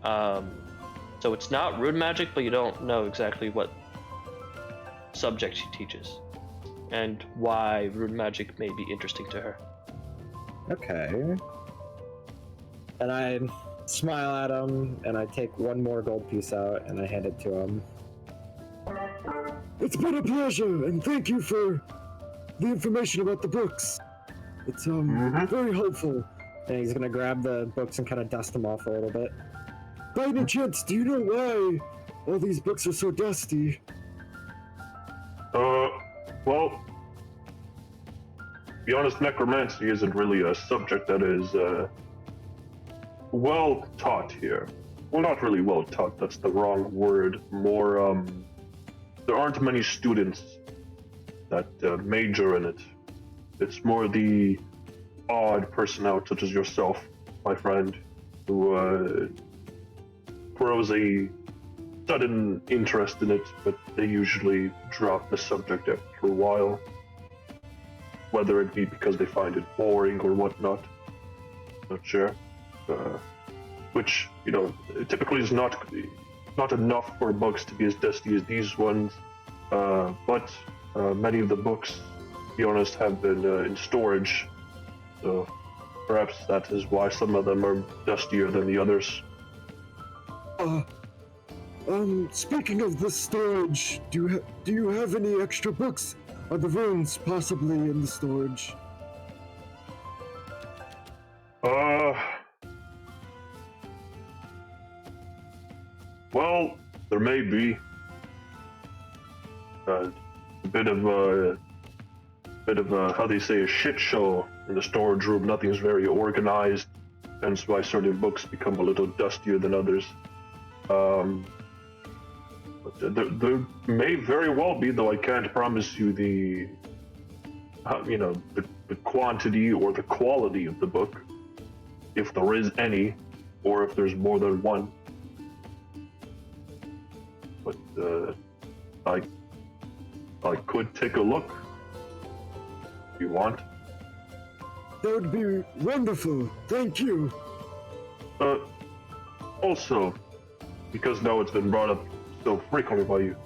So it's not rune magic, but you don't know exactly what subject she teaches and why rune magic may be interesting to her. Okay. And I smile at him, and I take one more gold piece out, and I hand it to him. It's been a pleasure, and thank you for the information about the books. It's very helpful. And he's gonna grab the books and kind of dust them off a little bit. By any chance, do you know why all these books are so dusty? Well, to be honest, necromancy isn't really a subject that is well taught here. Well, not really well taught, that's the wrong word. More, there aren't many students that major in it. It's more the odd person out, such as yourself, my friend, who grows a sudden interest in it, but they usually drop the subject after a while. Whether it be because they find it boring or whatnot, not sure. Which, you know, typically is not enough for books to be as dusty as these ones. But many of the books, to be honest, have been in storage. So perhaps that is why some of them are dustier than the others. Speaking of the storage, do you have any extra books or the runes possibly in the storage? Well, there may be a bit of a how they say, a shit show in the storage room. Nothing's very organized, hence why certain books become a little dustier than others. But there may very well be, though I can't promise you the quantity or the quality of the book, if there is any, or if there's more than one. But I could take a look if you want. That would be wonderful. Thank you. Also, because now it's been brought up so frequently by you,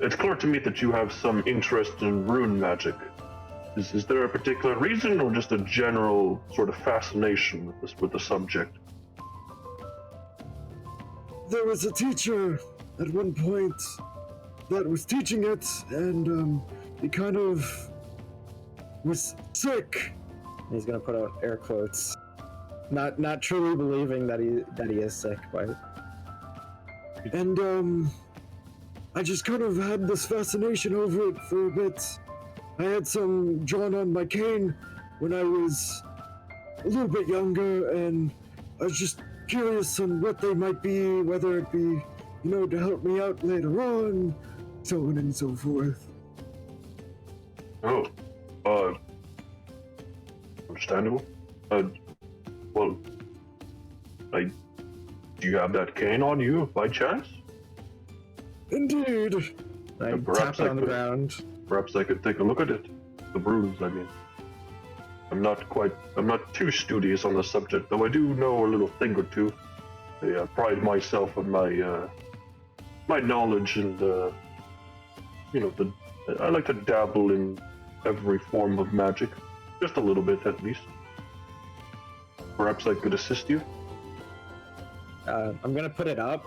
it's clear to me that you have some interest in rune magic. Is there a particular reason, or just a general sort of fascination with the subject? There was a teacher at one point that was teaching it, and he kind of was sick. He's gonna put out air quotes, not truly believing that he is sick, but. And I just kind of had this fascination over it for a bit. I had some drawn on my cane when I was a little bit younger, and I was just curious on what they might be, whether it be, to help me out later on, so on and so forth. Oh, understandable. Well, do you have that cane on you by chance? Indeed. I tap it on the ground. Perhaps I could take a look at it. The runes, I mean. I'm not too studious on the subject, though I do know a little thing or two. I pride myself on my knowledge, and I like to dabble in every form of magic, just a little bit at least. Perhaps I could assist you. I'm gonna put it up,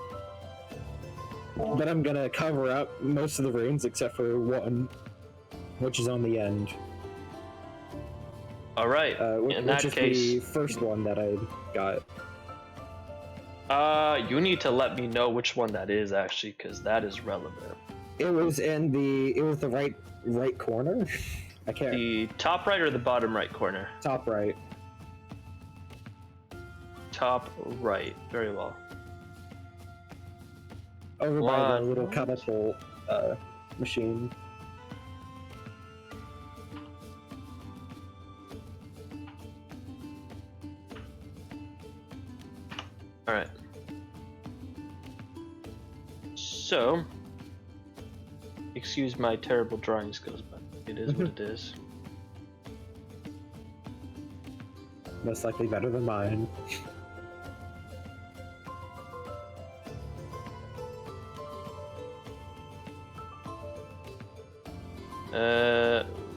but I'm gonna cover up most of the runes except for one, which is on the end. All right. In that which is case, the first one that I got. you need to let me know which one that is, actually, because that is relevant. It was the right corner. I can't. The top right or the bottom right corner? Top right. Top right. Very well. Over by the little catapult machine. All right. So, excuse my terrible drawing skills, but it is what it is. Most likely better than mine.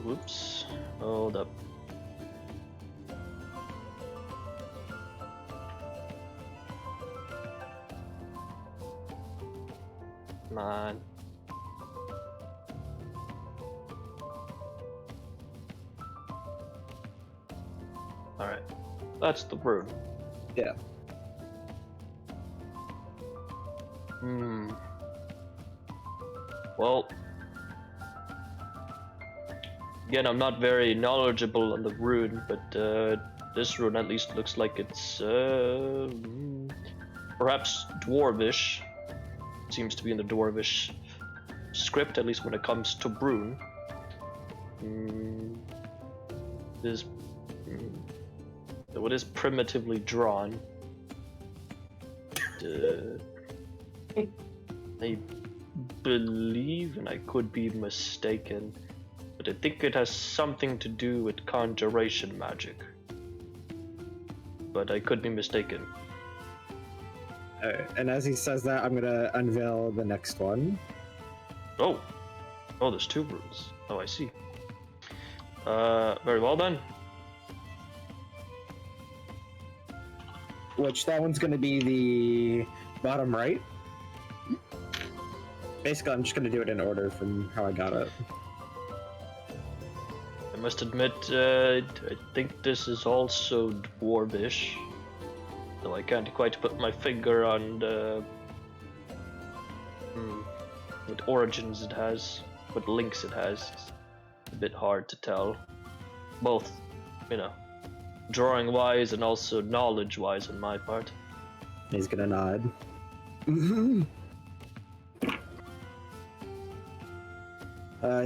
Whoops. Hold up. Come on. Alright. That's the rune. Yeah. Well, again, I'm not very knowledgeable on the rune, but this rune at least looks like it's perhaps Dwarvish. Seems to be in the Dwarvish script, at least when it comes to rune. So it is primitively drawn. I believe, and I could be mistaken, but I think it has something to do with conjuration magic. But I could be mistaken. And as he says that, I'm gonna unveil the next one. Oh, there's 2 runes. Oh, I see. Very well then. Which that one's gonna be the bottom right. Basically, I'm just gonna do it in order from how I got it. I must admit, I think this is also Dwarvish. Though I can't quite put my finger on the what origins it has, what links it has. It's a bit hard to tell. Both, drawing wise and also knowledge wise on my part. He's gonna nod.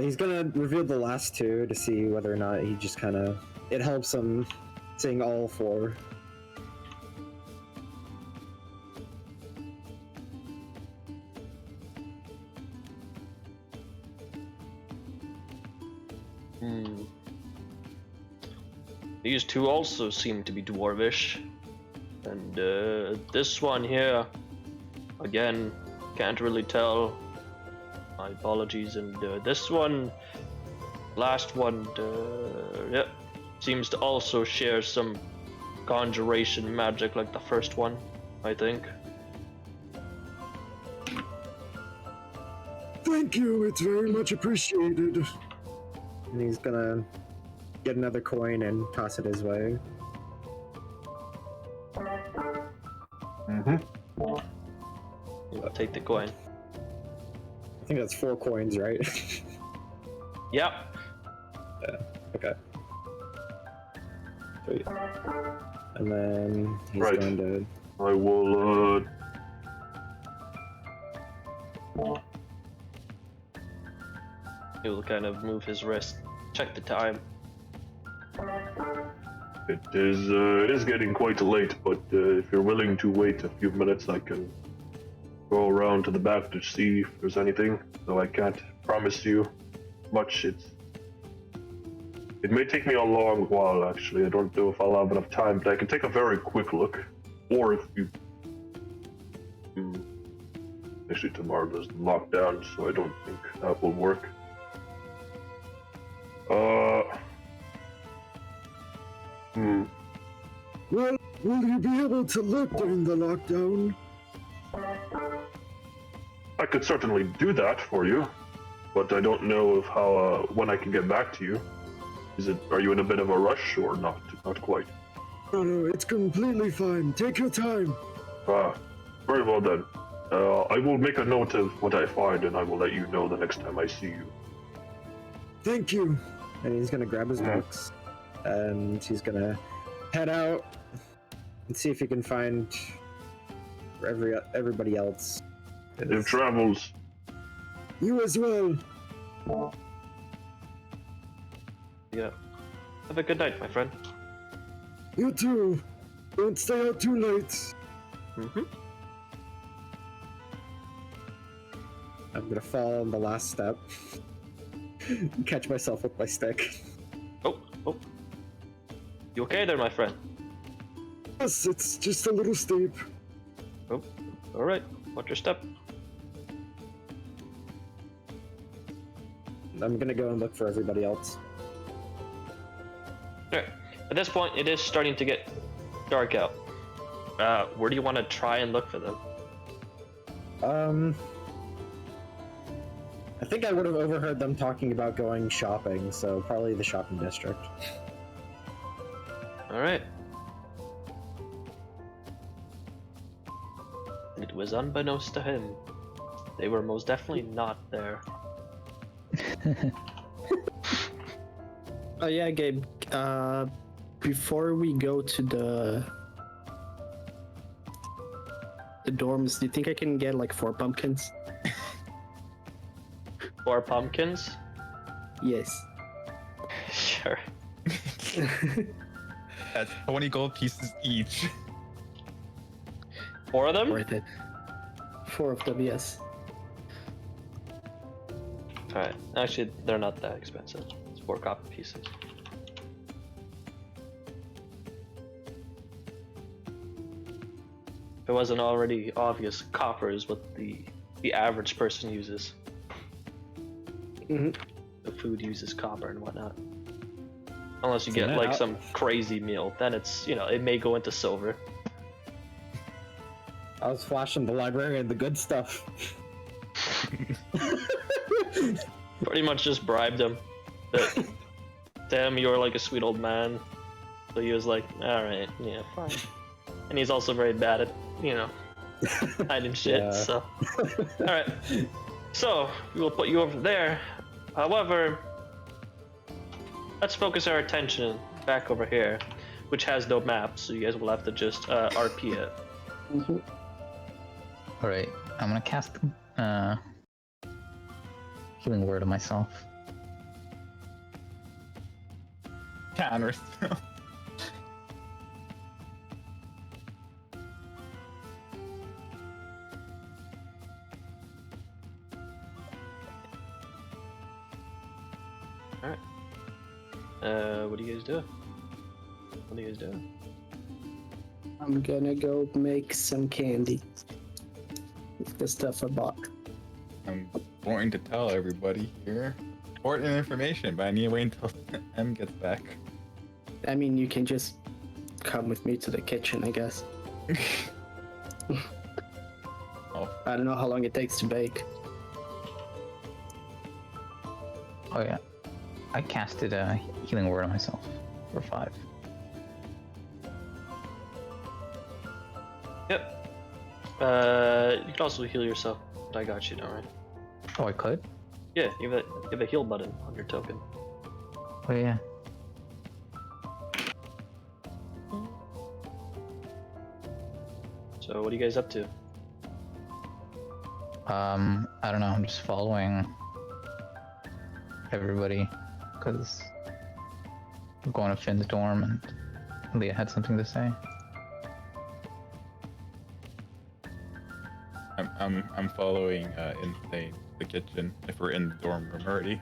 He's gonna reveal the last 2 to see whether or not he just kind of... It helps him seeing all 4. These 2 also seem to be Dwarvish. And this one here, again, can't really tell. My apologies. And this one, last one, yeah, seems to also share some conjuration magic like the first one, I think. Thank you, it's very much appreciated. And he's gonna get another coin and toss it his way. I'll take the coin. I think that's 4 coins, right? Yep. Yeah, okay. Sweet. And then he's Right. going to... I will, He will kind of move his wrist, check the time. it is getting quite late, but if you're willing to wait a few minutes, I can go around to the back to see if there's anything. Though I can't promise you much. It may take me a long while, actually. I don't know if I'll have enough time, but I can take a very quick look. Or if you... Actually, tomorrow there's lockdown, so I don't think that will work. Well, will you be able to look during the lockdown? I could certainly do that for you, but I don't know if how when I can get back to you. Are you in a bit of a rush or not? Not quite. No, it's completely fine. Take your time. Very well then. I will make a note of what I find, and I will let you know the next time I see you. Thank you. And he's gonna grab his books, and he's gonna head out and see if he can find everybody else. Safe travels. You as well. Yeah. Have a good night, my friend. You too. Don't stay out too late. I'm gonna fall on the last step. Catch myself with my stick. Oh. You okay there, my friend? Yes, it's just a little steep. Oh, alright. Watch your step. I'm gonna go and look for everybody else. Alright. At this point, it is starting to get dark out. Where do you want to try and look for them? I think I would have overheard them talking about going shopping, so probably the shopping district. All right. It was unbeknownst to him. They were most definitely not there. Oh yeah, Gabe. Before we go to the dorms, do you think I can get like 4 pumpkins? 4 pumpkins? Yes. Sure. That's 20 gold pieces each. 4 of them? Worth it. 4 of them, yes. Alright. Actually, they're not that expensive. It's 4 copper pieces. If it wasn't already obvious, copper is what the average person uses. Mm-hmm. The food uses copper and whatnot. Unless you So get now- like some crazy meal, then it's, you know, it may go into silver. I was flashing the librarian the good stuff. Pretty much just bribed him. That, damn, you're like a sweet old man. So he was like, alright, yeah, fine. And he's also very bad at, you know, hiding shit, Yeah. so. Alright. So, we will put you over there. However, let's focus our attention back over here, which has no map, so you guys will have to just RP it. Mm-hmm. Alright, I'm gonna cast Healing Word on myself. Counter. What do you guys do? What are you guys doing? I'm gonna go make some candy. With the stuff I bought. I'm going to tell everybody here important information, but I need to wait until M gets back. I mean, you can just come with me to the kitchen, I guess. Oh, I don't know how long it takes to bake. Oh yeah, I casted a Healing Word on myself for 5. Yep. You can also heal yourself, but I got you, don't worry. Oh, I could? Yeah, you have a heal button on your token. Oh yeah. So what are you guys up to? I don't know, I'm just following everybody, because I'm going to Finn's dorm and Leah had something to say. I'm following Insane the kitchen if we're in the dorm room already.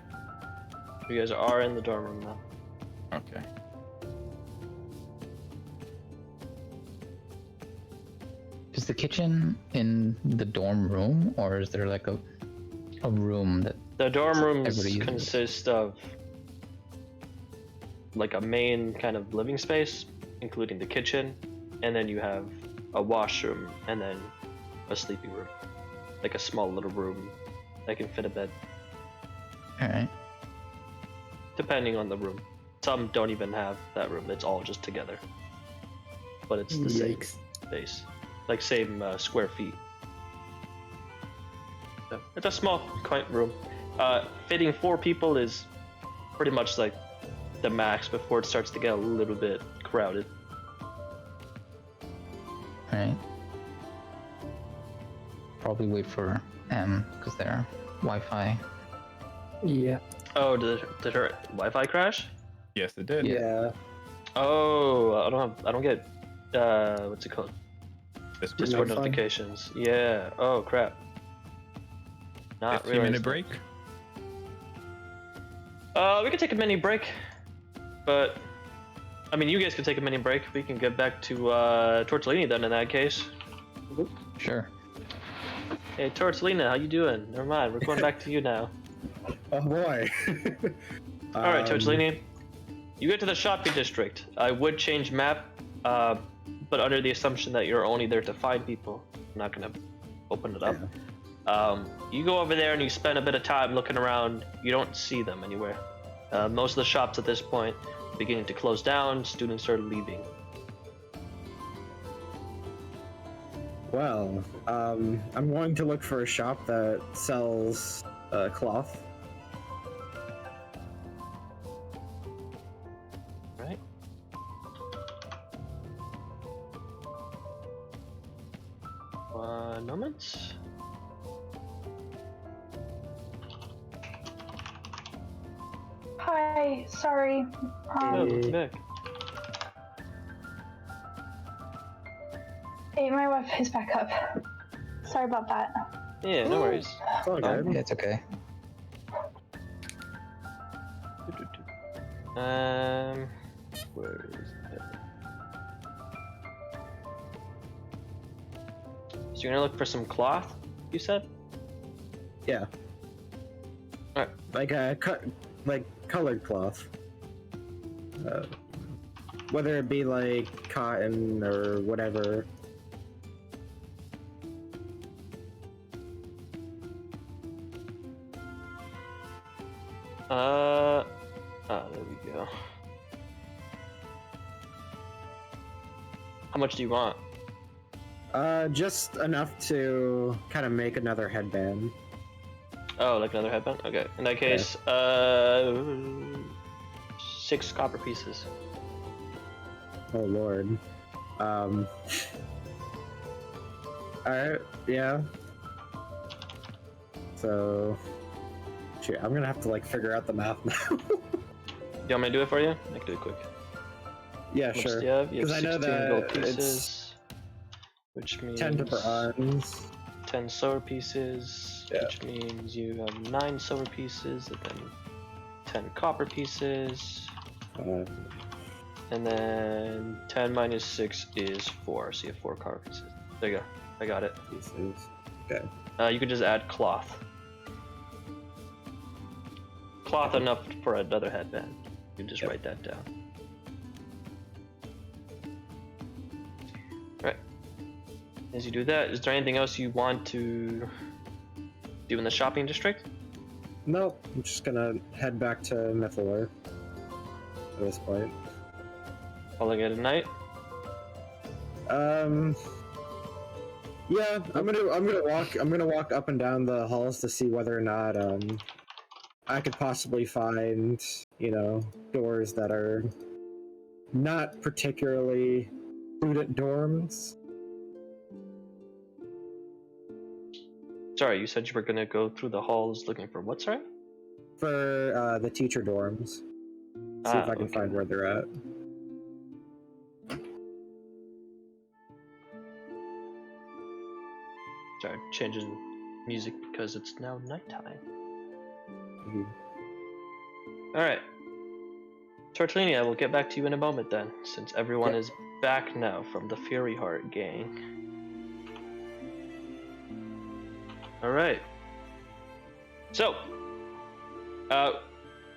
You guys are in the dorm room now. Okay. Is the kitchen in the dorm room, or is there like a room that The dorm rooms everybody uses? consist of like a main kind of living space, including the kitchen, and then you have a washroom, and then a sleeping room, like a small little room that can fit a bed, Alright. depending on the room. Some don't even have that room; it's all just together. But it's the same Yikes. space, like same square feet. So it's a small, quaint room. Fitting 4 people is pretty much like the max before it starts to get a little bit crowded. Alright. Probably wait for M, because their Wi-Fi. Yeah. Oh, did her Wi-Fi crash? Yes, it did. Yeah. Oh, I don't get what's it called? Discord Wi-Fi? notifications. Yeah. Oh crap. Not 15-minute realized. break. We can take a mini break, but I mean, you guys can take a mini break. We can get back to Tortellini then. In that case. Sure. Hey, Tortellina, how you doing? Never mind. We're going back to you now. Oh boy. All right, Tortellini. You get to the shopping district. I would change map, but under the assumption that you're only there to find people. I'm not gonna open it up. You go over there and you spend a bit of time looking around. You don't see them anywhere. Most of the shops at this point, beginning to close down. Students are leaving. Well, I'm going to look for a shop that sells cloth. Right. One moment. Hi, sorry. Oh, what's back? Hey, my Wi-Fi is back up. Sorry about that. Yeah, no worries. It's all good. Yeah, it's okay. Where is that? So you're gonna look for some cloth, you said? Yeah. Alright. Like like colored cloth. Whether it be like cotton or whatever. There we go. How much do you want? Just enough to kind of make another headband. Oh, like another headband? Okay. In that case, 6 copper pieces. Oh lord. Alright, yeah. So shit, I'm gonna have to like figure out the math now. You want me to do it for you? I can do it quick. Yeah, How much sure. do you have? You have 'Cause I know 16 that gold it's pieces, which means 10 to bronze. 10 silver pieces, Yeah. which means you have 9 silver pieces, and then 10 copper pieces, and then 10 minus 6 is 4, so you have 4 copper pieces. There you go. I got it. Pieces. Okay. You could just add cloth. Cloth enough for another headband. You can just write that down. Right. As you do that, is there anything else you want to do in the shopping district? Nope, I'm just gonna head back to Mythalore at this point. Calling it a night? Yeah, I'm gonna walk up and down the halls to see whether or not I could possibly find, you know, doors that are not particularly student dorms. Sorry, you said you were gonna go through the halls looking for what, sorry? For the teacher dorms. See if I can Okay. find where they're at. Sorry, changing music because it's now nighttime. Alright. Tortellini, I will get back to you in a moment then, since everyone is back now from the Fury Heart gang. Alright. So,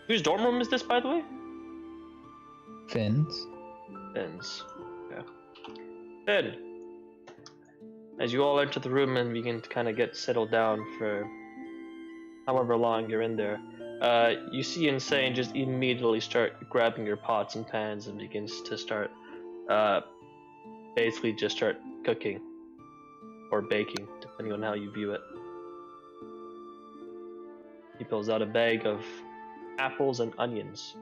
whose dorm room is this, by the way? Finn's. Finn's. Okay. Finn, as you all enter the room and begin to kind of get settled down for however long you're in there, you see Insane just immediately start grabbing your pots and pans and begins to start, basically just start cooking or baking, depending on how you view it. He pulls out a bag of apples and onions.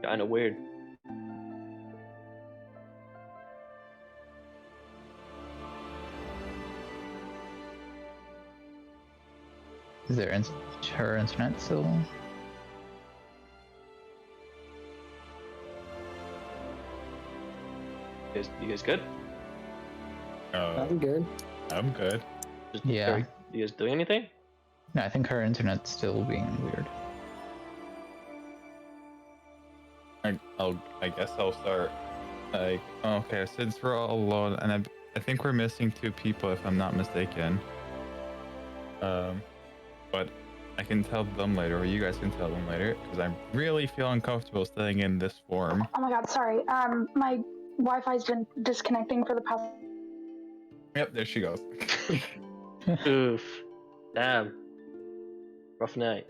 Kinda weird. Is there her internet still? You guys good? I'm good. I'm good. Just, Yeah. You guys doing anything? No, I think her internet's still being weird. I guess I'll start. Like, okay, since we're all alone, and I think we're missing 2 people if I'm not mistaken. But I can tell them later, or you guys can tell them later, because I really feel uncomfortable staying in this form. Oh my god, sorry. My Wi-Fi's been disconnecting for the past. Yep, there she goes. Oof. Damn. Rough night.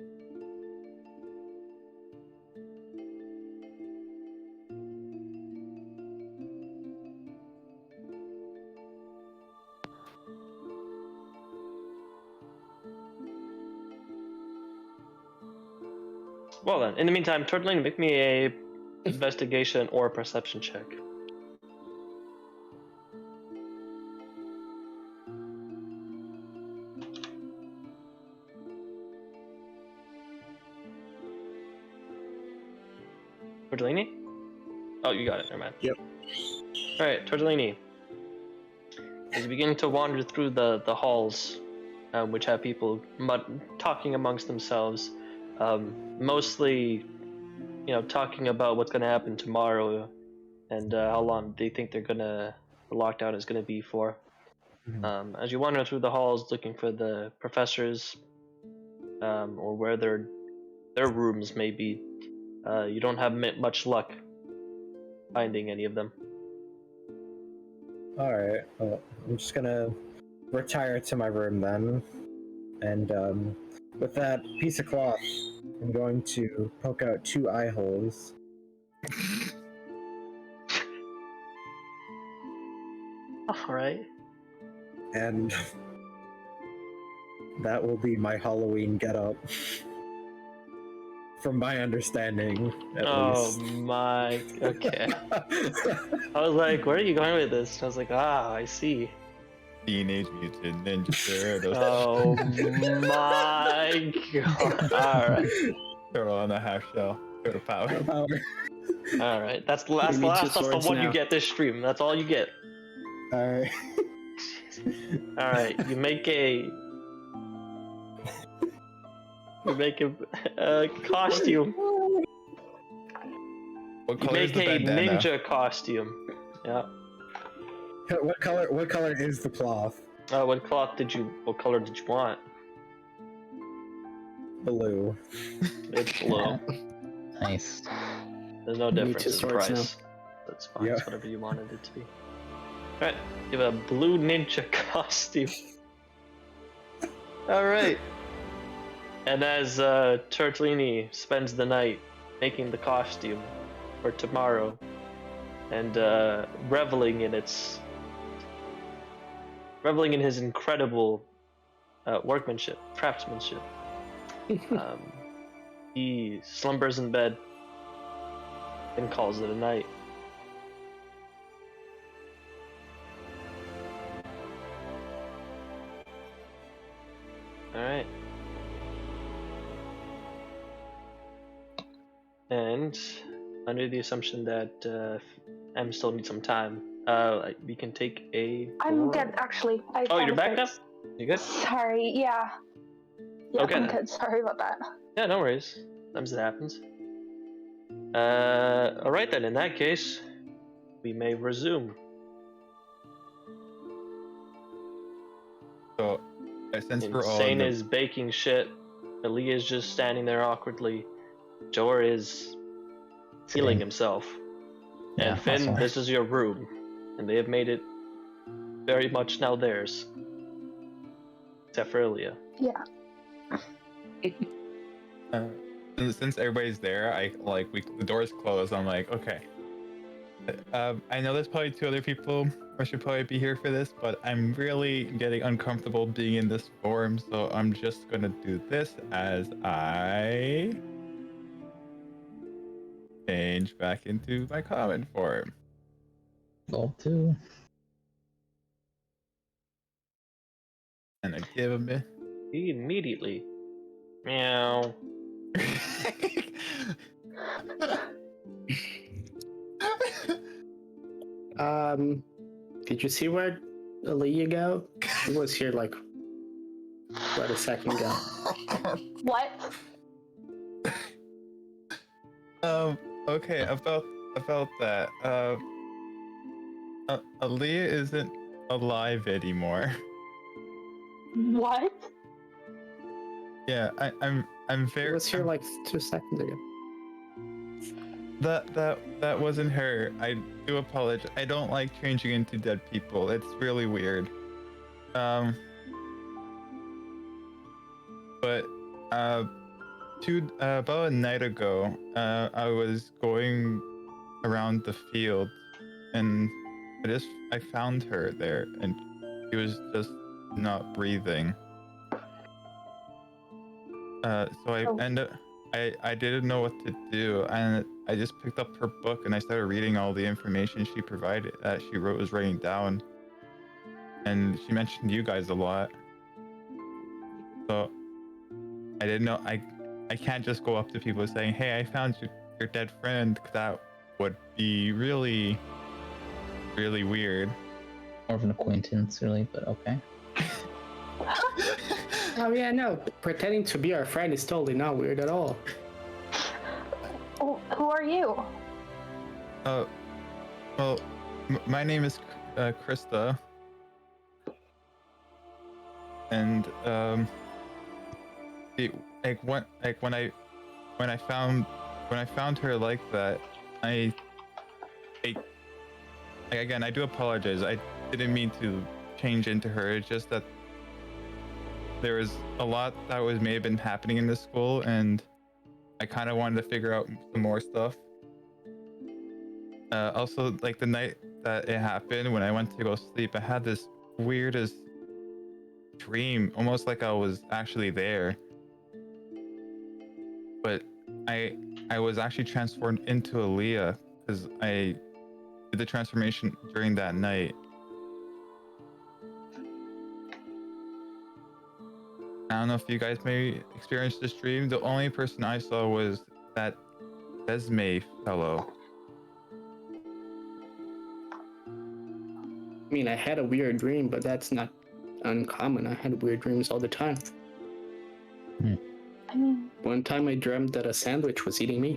Well then, in the meantime, Tortellini, make me a investigation or perception check. Tortellini? Oh, you got it. Never mind. Yep. All right, Tortellini. As you begin to wander through the halls, which have people talking amongst themselves, mostly, talking about what's going to happen tomorrow and how long they think the lockdown is going to be for. As you wander through the halls looking for the professors, or where their rooms may be, you don't have much luck finding any of them. Alright, well, I'm just gonna retire to my room then. And with that piece of cloth, I'm going to poke out 2 eye holes. Alright. And that will be my Halloween getup. From my understanding, at least. My, okay. I was like, where are you going with this? And I was like, I see. Teenage Mutant Ninja Turtles. Oh my god. Alright. Turtle on a half shell. Turtle power. Alright, that's the last the one you get this stream. That's all you get. Alright. Alright, you make a costume. What You color is make the a bandana? ninja costume. Yeah. What color is the cloth? What color did you want? Blue. It's blue. Nice. There's no need difference 2 in swords price. That's fine. Yeah. It's whatever you wanted it to be. Alright, you have a blue ninja costume. Alright. And as Tortellini spends the night making the costume for tomorrow and reveling in his incredible workmanship, craftsmanship, he slumbers in bed and calls it a night. Alright. And under the assumption that M still needs some time, we can take a... I'm good, actually. Oh, you're back now? fixed. You good? Sorry, yeah. Yeah, Okay, I'm then. good. Sorry about that. Yeah, no worries. Sometimes it happens. Alright then, in that case, we may resume. So, since we're all Insane is baking shit. Ali is just standing there awkwardly. Jor is healing himself. Yeah, And Finn, that's this is your room. And they have made it very much now theirs. Except for Ilya. Yeah. since everybody's there, the doors closed. I'm like, okay. I know there's probably 2 other people who should probably be here for this, but I'm really getting uncomfortable being in this form, so I'm just gonna do this as I change back into my common form. Level 2. And I give him a... He immediately. Meow. Did you see where Aliyah go? He was here like about a second ago. What? Okay, about that. Aaliyah isn't alive anymore. What? Yeah, I'm He very. was here like 2 seconds ago. That wasn't her. I do apologize. I don't like changing into dead people. It's really weird. But about a night ago, I was going around the field, and I found her there, and she was just not breathing. So I I didn't know what to do, and I just picked up her book and I started reading all the information she provided, she was writing down, and she mentioned you guys a lot. So I didn't know I can't just go up to people saying, "Hey, I found your dead friend." That would be really, really weird. More of an acquaintance, really, but okay. Oh yeah, no. Pretending to be our friend is totally not weird at all. Oh, who are you? Well, my name is Krista, and when I found her like that, again, I do apologize. I didn't mean to change into her. It's just that there was a lot that may have been happening in this school, and I kind of wanted to figure out some more stuff. Also, like the night that it happened, when I went to go sleep, I had this weirdest dream, almost like I was actually there. But I was actually transformed into Aaliyah because I did the transformation during that night. I don't know if you guys may experience this dream. The only person I saw was that Esme fellow. I mean, I had a weird dream, but that's not uncommon. I had weird dreams all the time. I mean, One time I dreamt that a sandwich was eating me.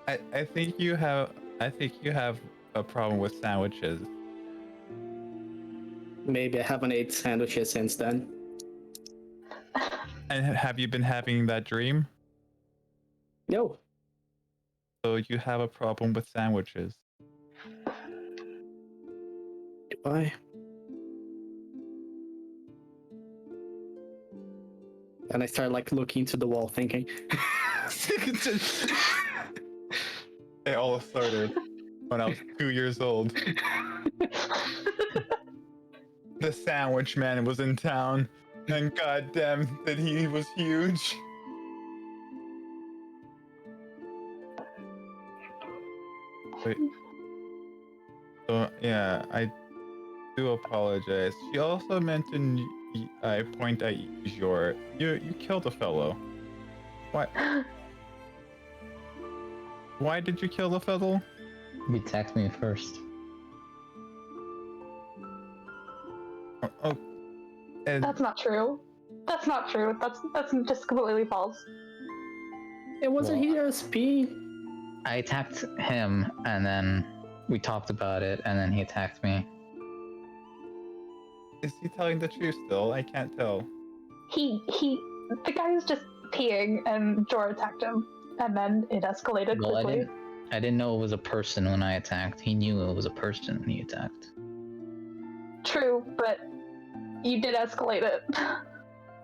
I think you have a problem with sandwiches. Maybe I haven't ate sandwiches since then. And have you been having that dream? No. So you have a problem with sandwiches. Do I? And I start like looking to the wall thinking. It all started when I was 2 years old. The sandwich man was in town, and goddamn that he was huge. Wait. So yeah, I do apologize. She also mentioned I point at Giesler. You killed a fellow. Why? Why did you kill the fellow? He attacked me first. Oh, and that's not true. That's not true. That's just completely false. It wasn't Well, he SP. I attacked him, and then we talked about it, and then he attacked me. is he telling the truth still? I can't tell. The guy was just peeing, and Jor attacked him, and then it escalated Well, quickly. I didn't know it was a person when I attacked. He knew it was a person when he attacked. True, but you did escalate it.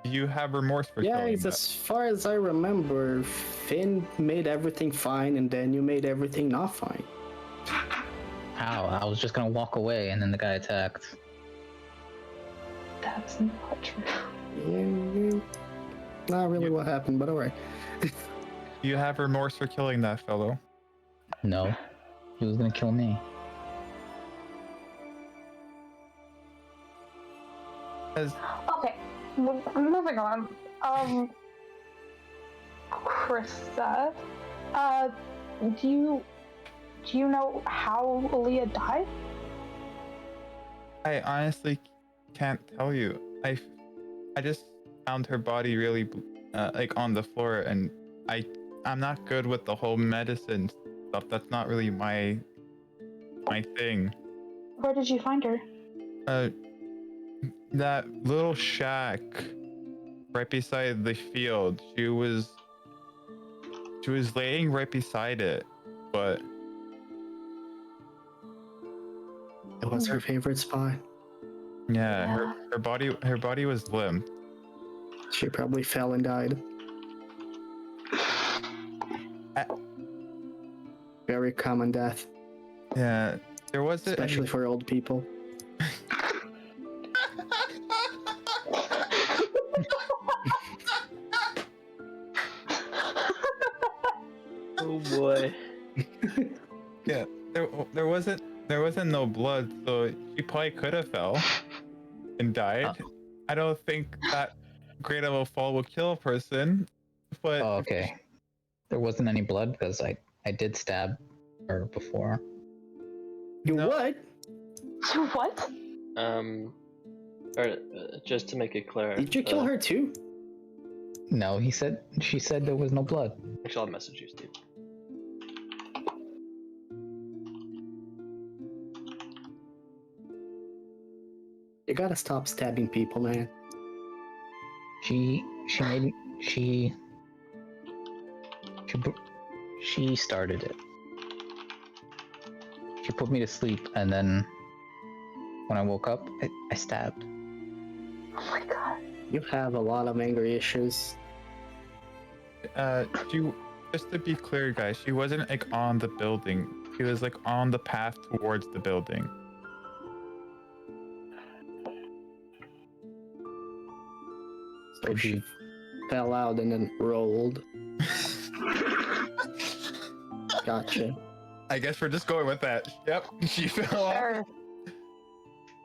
You have remorse for killing that. As far as I remember, Finn made everything fine, and then you made everything not fine. How? I was just gonna walk away, and then the guy attacked. That's not true. Yeah, not really what happened, but alright. You have remorse for killing that fellow. No, he was gonna kill me. Okay, moving on. Krista, do you know how Aaliyah died? I honestly can't tell you. I just found her body really like on the floor, and I'm not good with the whole medicine stuff. That's not really my thing. Where did you find her? That little shack right beside the field. She was laying right beside it, but It was her favorite spot. yeah, her body was limp. She probably fell and died. Very common death. Yeah, there wasn't especially for old people. Oh boy. Yeah, there wasn't no blood, so she probably could have fell and died. I don't think that great of a fall will kill a person, but Oh, okay. There wasn't any blood because I did stab her before. You No. what? What? Or, just to make it clear. Did you kill her too? No, she said there was no blood. Actually, I'll message you, Steve. You gotta stop stabbing people, man. She started it. She put me to sleep, and then when I woke up, I stabbed. Oh my god. You have a lot of anger issues. just to be clear, guys, she wasn't like on the building. She was like on the path towards the building. So she fell out and then rolled. Gotcha. I guess we're just going with that. Yep, she fell off. Sure.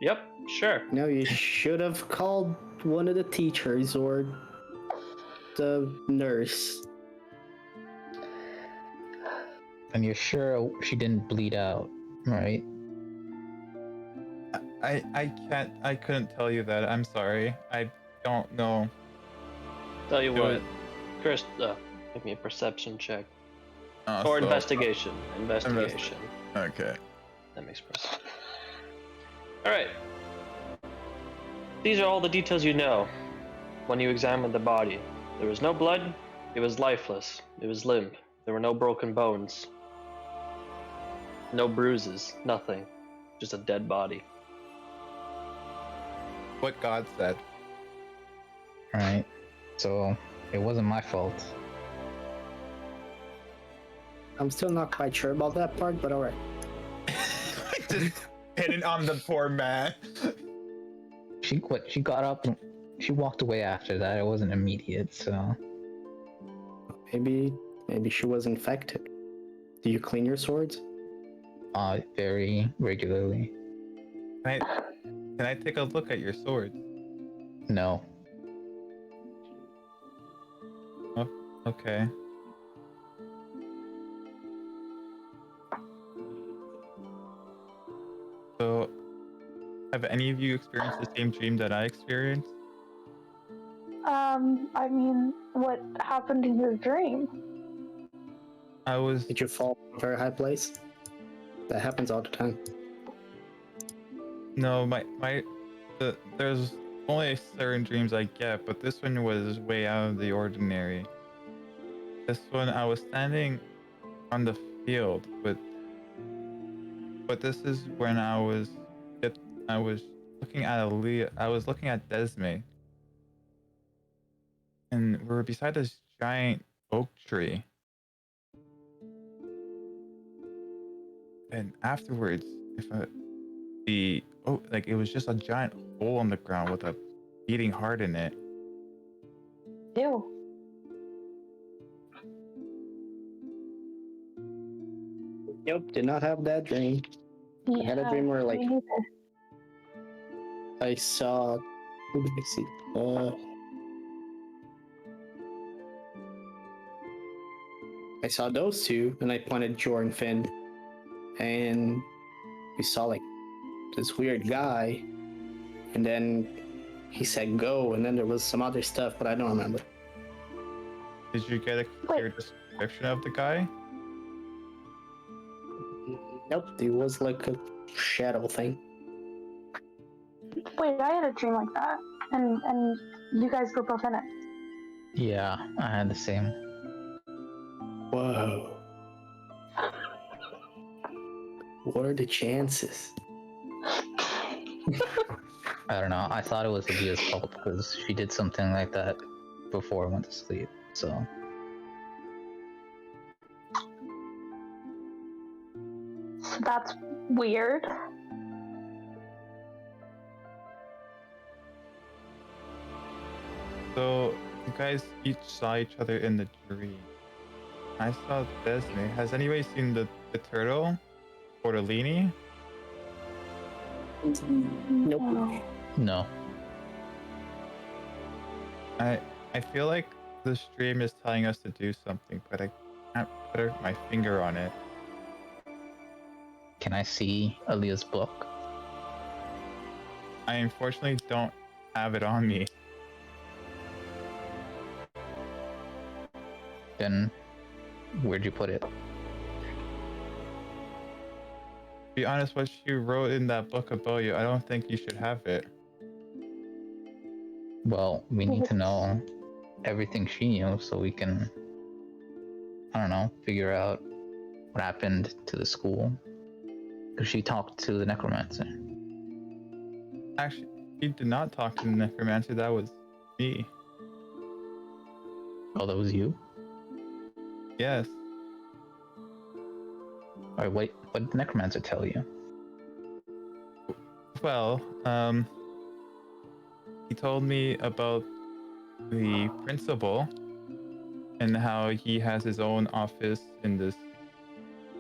Yep, sure. No, you should have called one of the teachers or the nurse. And you're sure she didn't bleed out, right? I couldn't tell you that. I'm sorry. I don't know. Tell you Do what, it. Chris, give me a perception check. Or So- investigation. Investigation. Okay. That makes more sense. Alright. These are all the details you know when you examined the body. There was no blood, it was lifeless, it was limp, there were no broken bones, no bruises, nothing. Just a dead body. What God said. Right. So it wasn't my fault. I'm still not quite sure about that part, but alright. Just hitting on the poor man. She got up and she walked away after that. It wasn't immediate, so Maybe she was infected. Do you clean your swords? very regularly. Can I take a look at your sword? No. Oh, okay. So, have any of you experienced the same dream that I experienced? I mean, what happened in your dream? Did you fall from a very high place? That happens all the time. No, there's only certain dreams I get, but this one was way out of the ordinary. This one, I was standing on the field but this is when I was looking at Desme, and we were beside this giant oak tree. And afterwards, it was just a giant hole in the ground with a beating heart in it. Ew. Nope, did not have that dream. I had a dream where like me neither. I saw. Who did I see? I saw those two, and I pointed Jor and Finn, and we saw like this weird guy, and then he said go, and then there was some other stuff, but I don't remember. Did you get a clear description of the guy? Nope, it was like a shadow thing. Wait, I had a dream like that, and you guys were both in it. Yeah, I had the same. Whoa. What are the chances? I don't know. I thought it was Leah's fault because she did something like that before I went to sleep. So That's weird. So you guys each saw each other in the dream. I saw Disney. Has anybody seen the turtle? Tortellini? Nope. No. I feel like the stream is telling us to do something, but I can't put my finger on it. Can I see Aaliyah's book? I unfortunately don't have it on me. Then where'd you put it? To be honest, what she wrote in that book about you, I don't think you should have it. Well, we need to know everything she knew so we can, I don't know, figure out what happened to the school. Because she talked to the necromancer. Actually, she did not talk to the necromancer, that was me. Oh, that was you? Yes. Alright, wait, what did the necromancer tell you? Well, he told me about the principal and how he has his own office in this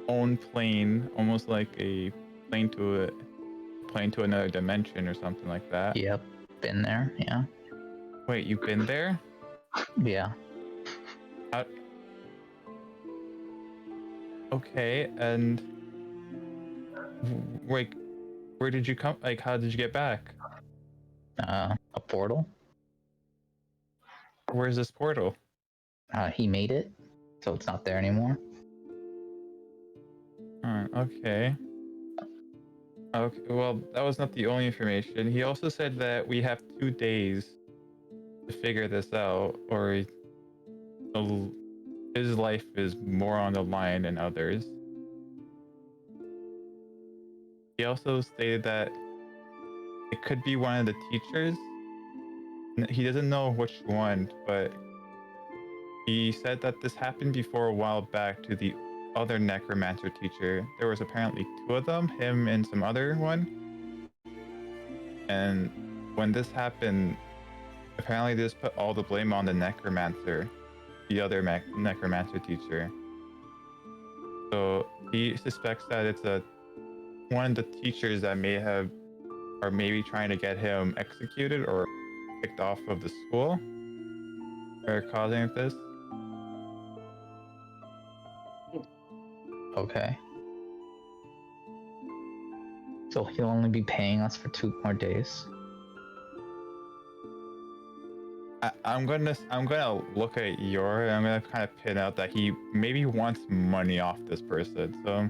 own plane, almost like a plane to another dimension or something like that. Yep, been there, yeah. Wait, you've been there? Yeah. Okay, and like, where did you come? Like, how did you get back? A portal? Where's this portal? He made it, so it's not there anymore. Okay. Okay, well, that was not the only information. He also said that we have 2 days to figure this out, or his life is more on the line than others. He also stated that it could be one of the teachers. He doesn't know which one, but he said that this happened before a while back to the other necromancer teacher. There was apparently 2 of them, him and some other one. And when this happened, apparently they just put all the blame on the necromancer, the other necromancer teacher. So he suspects that it's one of the teachers that are maybe trying to get him executed or kicked off of the school, or causing this. Okay. So he'll only be paying us for 2 more days. I'm gonna look at Yor, and I'm gonna kind of pin out that he maybe wants money off this person. So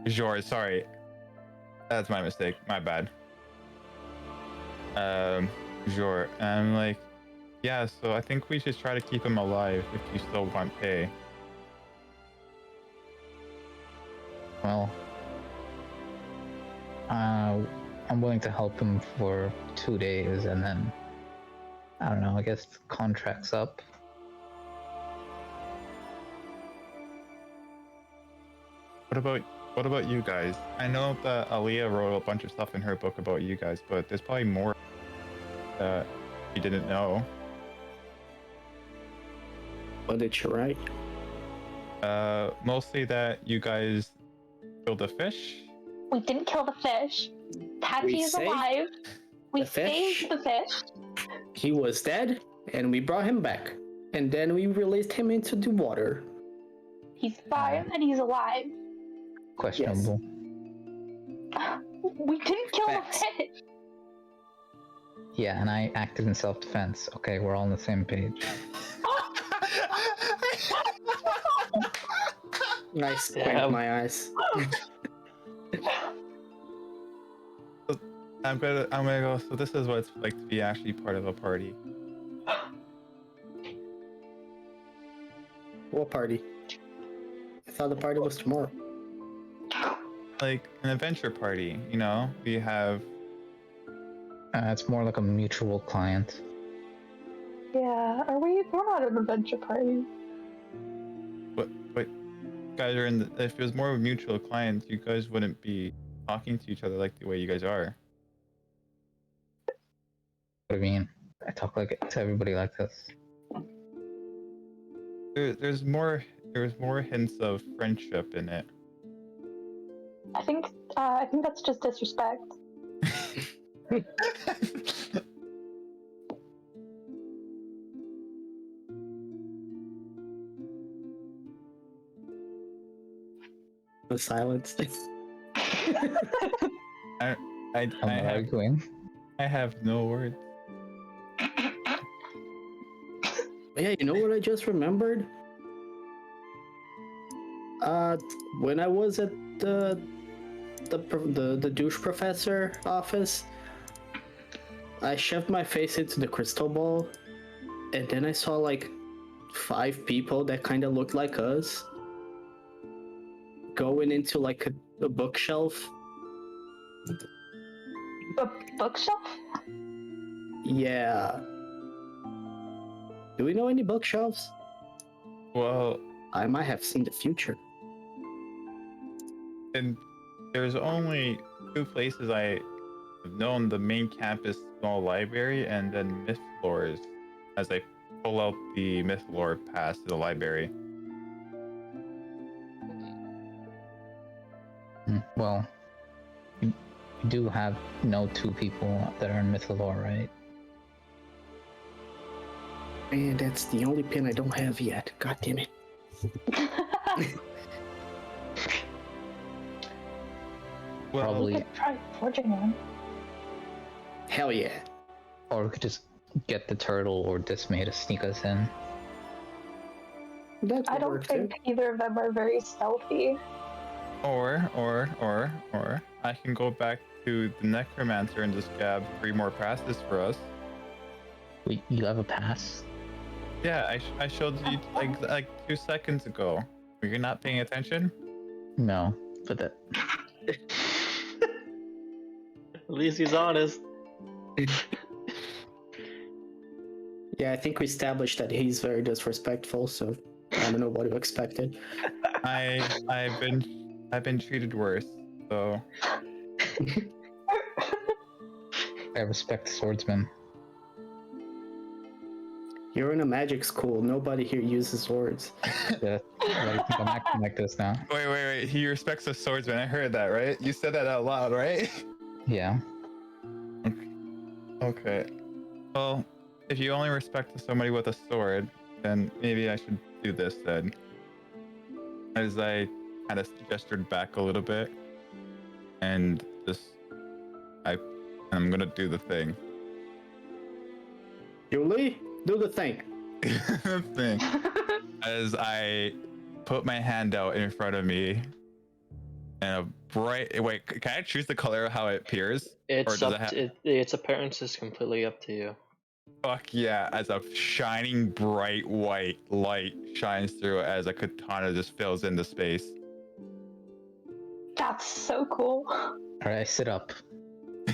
Jor, sorry, that's my mistake. My bad. Jor, I'm like, yeah. So I think we should try to keep him alive if you still want pay. Well, I'm willing to help him for 2 days, and then I don't know. I guess the contract's up. What about you guys? I know that Aaliyah wrote a bunch of stuff in her book about you guys, but there's probably more that you didn't know. What did you write? Mostly that you guys killed a fish. We didn't kill the fish. Patchy We is saved alive. We the fish. saved the fish. He was dead, and we brought him back. And then we released him into the water. He's fine and he's alive. Questionable. We didn't kill Facts. the fish. Yeah, and I acted in self-defense. Okay, we're all on the same page. I squint my eyes. I'm gonna go. So this is what it's like to be actually part of a party. What party? I thought the party was tomorrow. Like an adventure party, you know? We have It's more like a mutual client. Yeah, we're not an adventure party. what guys are in the, if it was more of a mutual client, you guys wouldn't be talking to each other like the way you guys are. What do you mean? I talk like to everybody like this. there's more hints of friendship in it. I think that's just disrespect. The silence. I I'm not arguing. I have no words. Yeah, you know what I just remembered? When I was at the douche professor office, I shoved my face into the crystal ball, and then I saw like 5 people that kind of looked like us going into like a bookshelf. A bookshelf? Yeah. Do we know any bookshelves? Well, I might have seen the future. and there's only 2 places I have known: the main campus small library and then myth floors, as I pull out the myth lore pass to the library. Well, you do know 2 people that are in Mythalore, right? Man, that's the only pin I don't have yet. God damn it. Well, Probably, We could try forging one. Hell yeah. or we could just get the turtle or Dismay to sneak us in. That I would don't work think too. either of them are very stealthy. or I can go back to the necromancer and just grab 3 more passes for us. Wait, you have a pass? Yeah, I showed you like 2 seconds ago. Were you not paying attention? No, but that. At least he's honest. Yeah, I think we established that he's very disrespectful, so I don't know what you expected. I've been treated worse, so I respect swordsmen. You're in a magic school. Nobody here uses swords. Yeah, why do you think I'm acting like this now? wait. He respects the swordsman. I heard that, right? You said that out loud, right? Yeah. Okay. Well, if you only respect somebody with a sword, then maybe I should do this then. As I kind of gestured back a little bit, and I'm gonna do the thing. Julie, do the thing. thing. As I put my hand out in front of me, and a bright. Wait, can I choose the color of how it appears? It's does up. Its appearance is completely up to you. Fuck yeah! As a shining bright white light shines through, as a katana just fills into space. That's so cool. Alright, I sit up.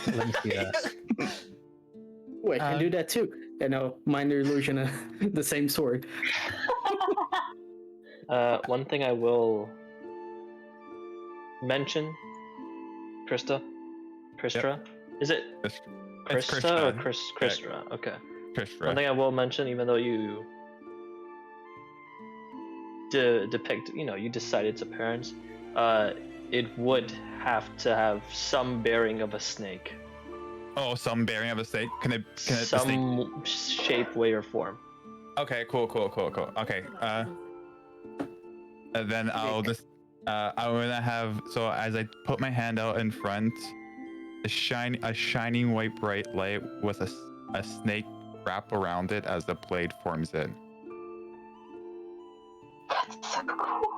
Let me see that. Wait, I can do that too. You know, minor illusion of the same sword. One thing I will mention, Krista? Is it It's Krista or Krista. Kristra? Okay. Krishra. One thing I will mention, even though you depict, you decide its appearance, it would have to have some bearing of a snake. Oh, some bearing of a snake. Can it Some shape, way, or form. Okay, cool. Okay, and then I'll just I'm gonna have, so as I put my hand out in front, a shining white bright light with a snake wrap around it as the blade forms in. That's so cool.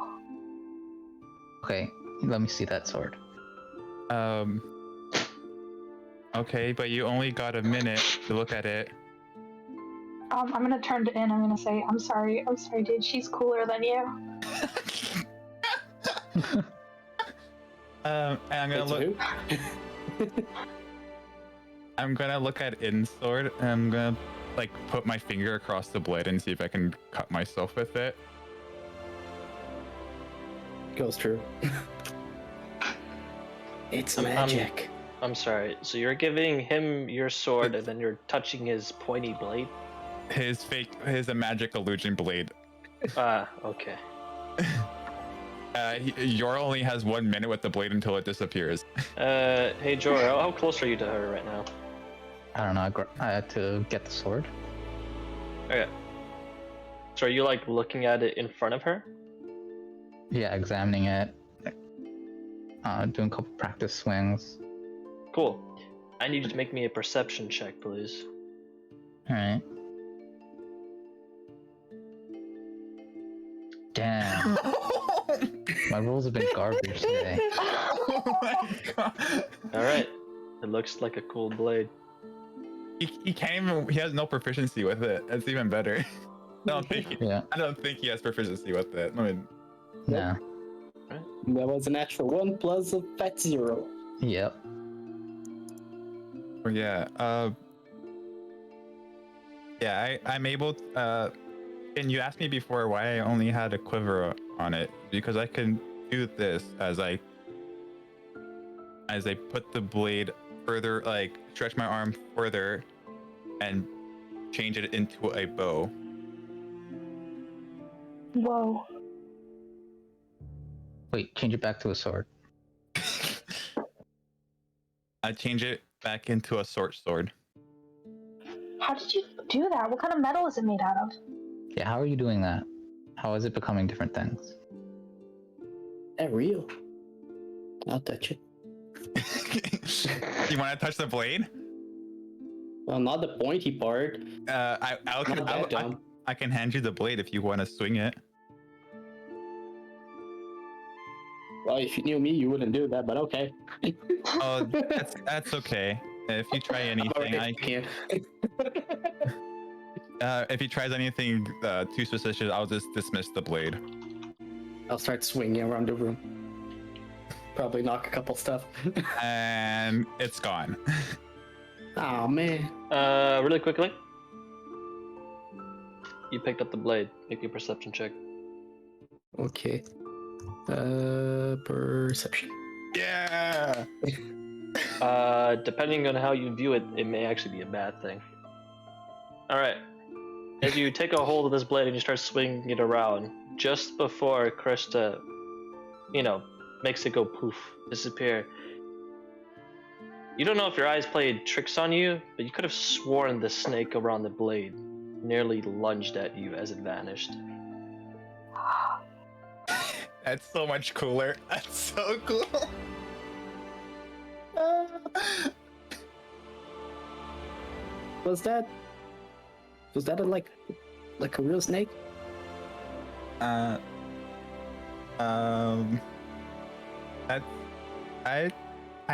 Okay, let me see that sword. Okay, but you only got a minute to look at it. I'm gonna turn to In. I'm gonna say, I'm sorry, dude. She's cooler than you. And I'm gonna look. I'm gonna look at In's sword, and I'm gonna put my finger across the blade and see if I can cut myself with it. Goes true. It's magic. I'm sorry. So you're giving him your sword, and then you're touching his pointy blade. His a magic illusion blade. Okay. Yor only has 1 minute with the blade until it disappears. Hey, Jor, how close are you to her right now? I don't know. I had to get the sword. Okay. So are you like looking at it in front of her? Yeah, examining it. Doing a couple practice swings. Cool. I need you to make me a perception check, please. Alright. Damn. My rolls have been garbage today. Oh my god. All right. It looks like a cool blade. He can't even, he has no proficiency with it. That's even better. Yeah. I don't think he has proficiency with it. I mean, Nah. That was an actual 1 plus a fat 0. Yep. yeah. I'm able to, and you asked me before why I only had a quiver on it, because I can do this as I put the blade further, like stretch my arm further and change it into a bow. Whoa. Wait, change it back to a sword. I change it back into a short sword. How did you do that? What kind of metal is it made out of? Yeah, how are you doing that? How is it becoming different things? That real. I'll touch it. You want to touch the blade? Well, not the pointy part. I can hand you the blade if you want to swing it. Well, if you knew me, you wouldn't do that, but okay. Oh, that's okay. If you try anything, I can't. If he tries anything too suspicious, I'll just dismiss the blade. I'll start swinging around the room. Probably knock a couple stuff. And it's gone. Oh man. Really quickly. You picked up the blade. Make a perception check. Okay. Perception. Yeah. Depending on how you view it, it may actually be a bad thing. All right. As you take a hold of this blade and you start swinging it around, just before Krista, makes it go poof, disappear. You don't know if your eyes played tricks on you, but you could have sworn the snake around the blade nearly lunged at you as it vanished. That's so much cooler. That's so cool. Was that like a real snake? I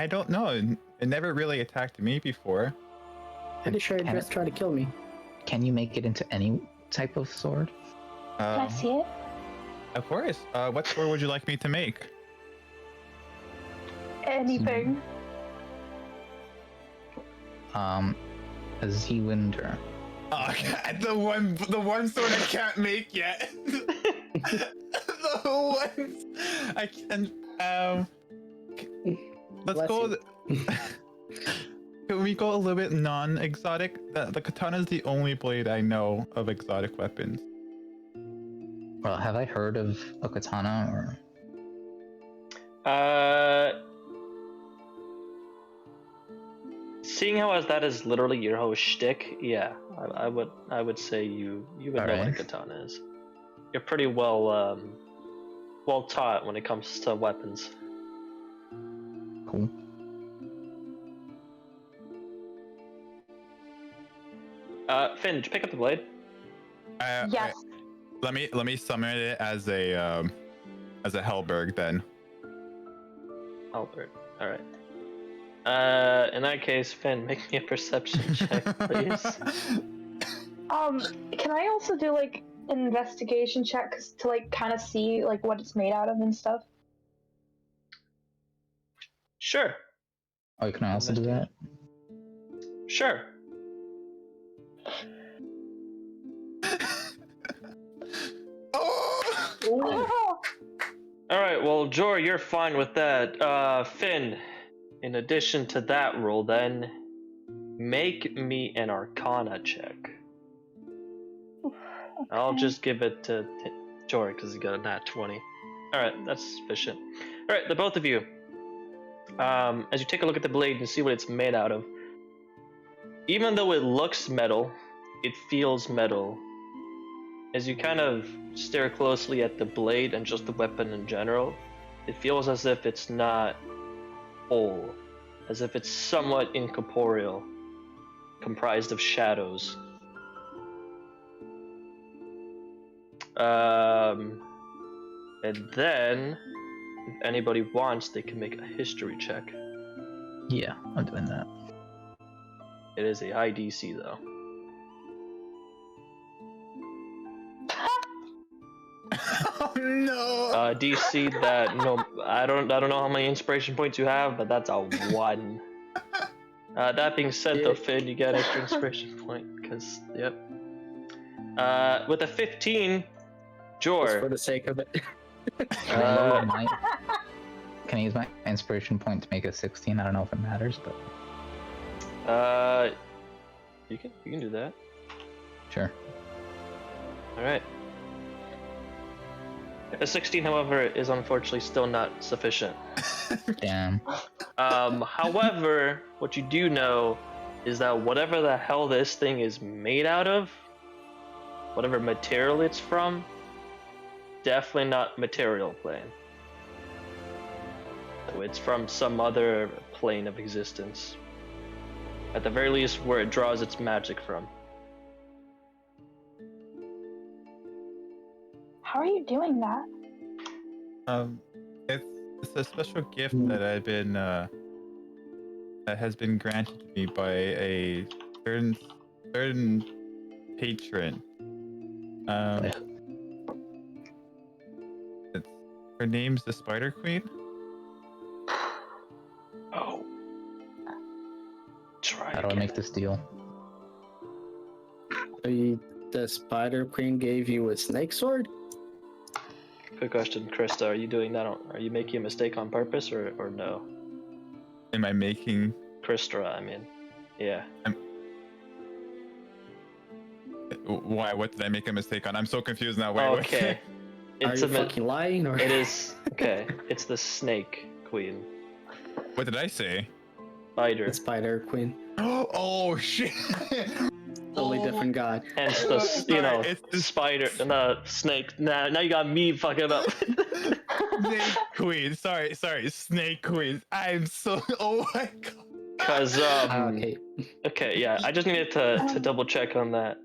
don't know. It never really attacked me before. Pretty sure it just tried to kill me. Can you make it into any type of sword? Can I see it? Of course. What sword would you like me to make? Anything. A Z-Winder. Oh god, the one sword I can't make yet. The ones I can. Let's Bless go. you. Can we go a little bit non-exotic? The katana is the only blade I know of exotic weapons. Well, have I heard of a katana or? Seeing how as that is literally your whole shtick, yeah, I would say you would know what a katana is. You're pretty well taught when it comes to weapons. Cool. Finn, did you pick up the blade? Yes. Let me summon it as a Hellberg then. Albert. All right. In that case, Finn, make me a perception check, please. Can I also do like an investigation check to like kind of see like what it's made out of and stuff? Sure. Oh, can I also do that? Sure. Oh! All right. Well, Jor, you're fine with that. Finn, in addition to that roll, then make me an Arcana check. I'll just give it to Jory because he got a nat 20. All right, that's sufficient. All right, the both of you. As you take a look at the blade and see what it's made out of, even though it looks metal, it feels metal. As you kind of stare closely at the blade and just the weapon in general, it feels as if it's not whole, as if it's somewhat incorporeal, comprised of shadows. And then, if anybody wants, they can make a history check. Yeah, I'm doing that. It is a high DC though. Oh no! DC that I don't know how many inspiration points you have, but that's a 1. That being said, though, Finn, you get an extra inspiration point because yep. With a 15, Just for Jor. the sake of it. Can I use my inspiration point to make it 16? I don't know if it matters, but You can do that. sure. All right. A 16, however, is unfortunately still not sufficient. Damn. However, what you do know is that whatever the hell this thing is made out of, whatever material it's from, definitely not material plane. So it's from some other plane of existence. At the very least, where it draws its magic from. How are you doing that? It's a special gift that I've been that has been granted to me by a certain patron. Her name's the Spider Queen. Oh. Try How do I make this deal? The Spider Queen gave you a snake sword? Good question, Krista. Are you doing that? Are you making a mistake on purpose or no? Am I making? Krista, I mean. Yeah. Why? What did I make a mistake on? I'm so confused now. Wait, Okay. Are you fucking lying? Or? It is. Okay. It's the Snake Queen. What did I say? Spider. The Spider Queen. Oh shit! Totally different god. Hence the it's the spider and the snake. Now you got me fucking up. Snake Queen. Sorry, Snake Queen. I'm so. Oh my god. Cause Okay. Okay, yeah. I just needed to double check on that.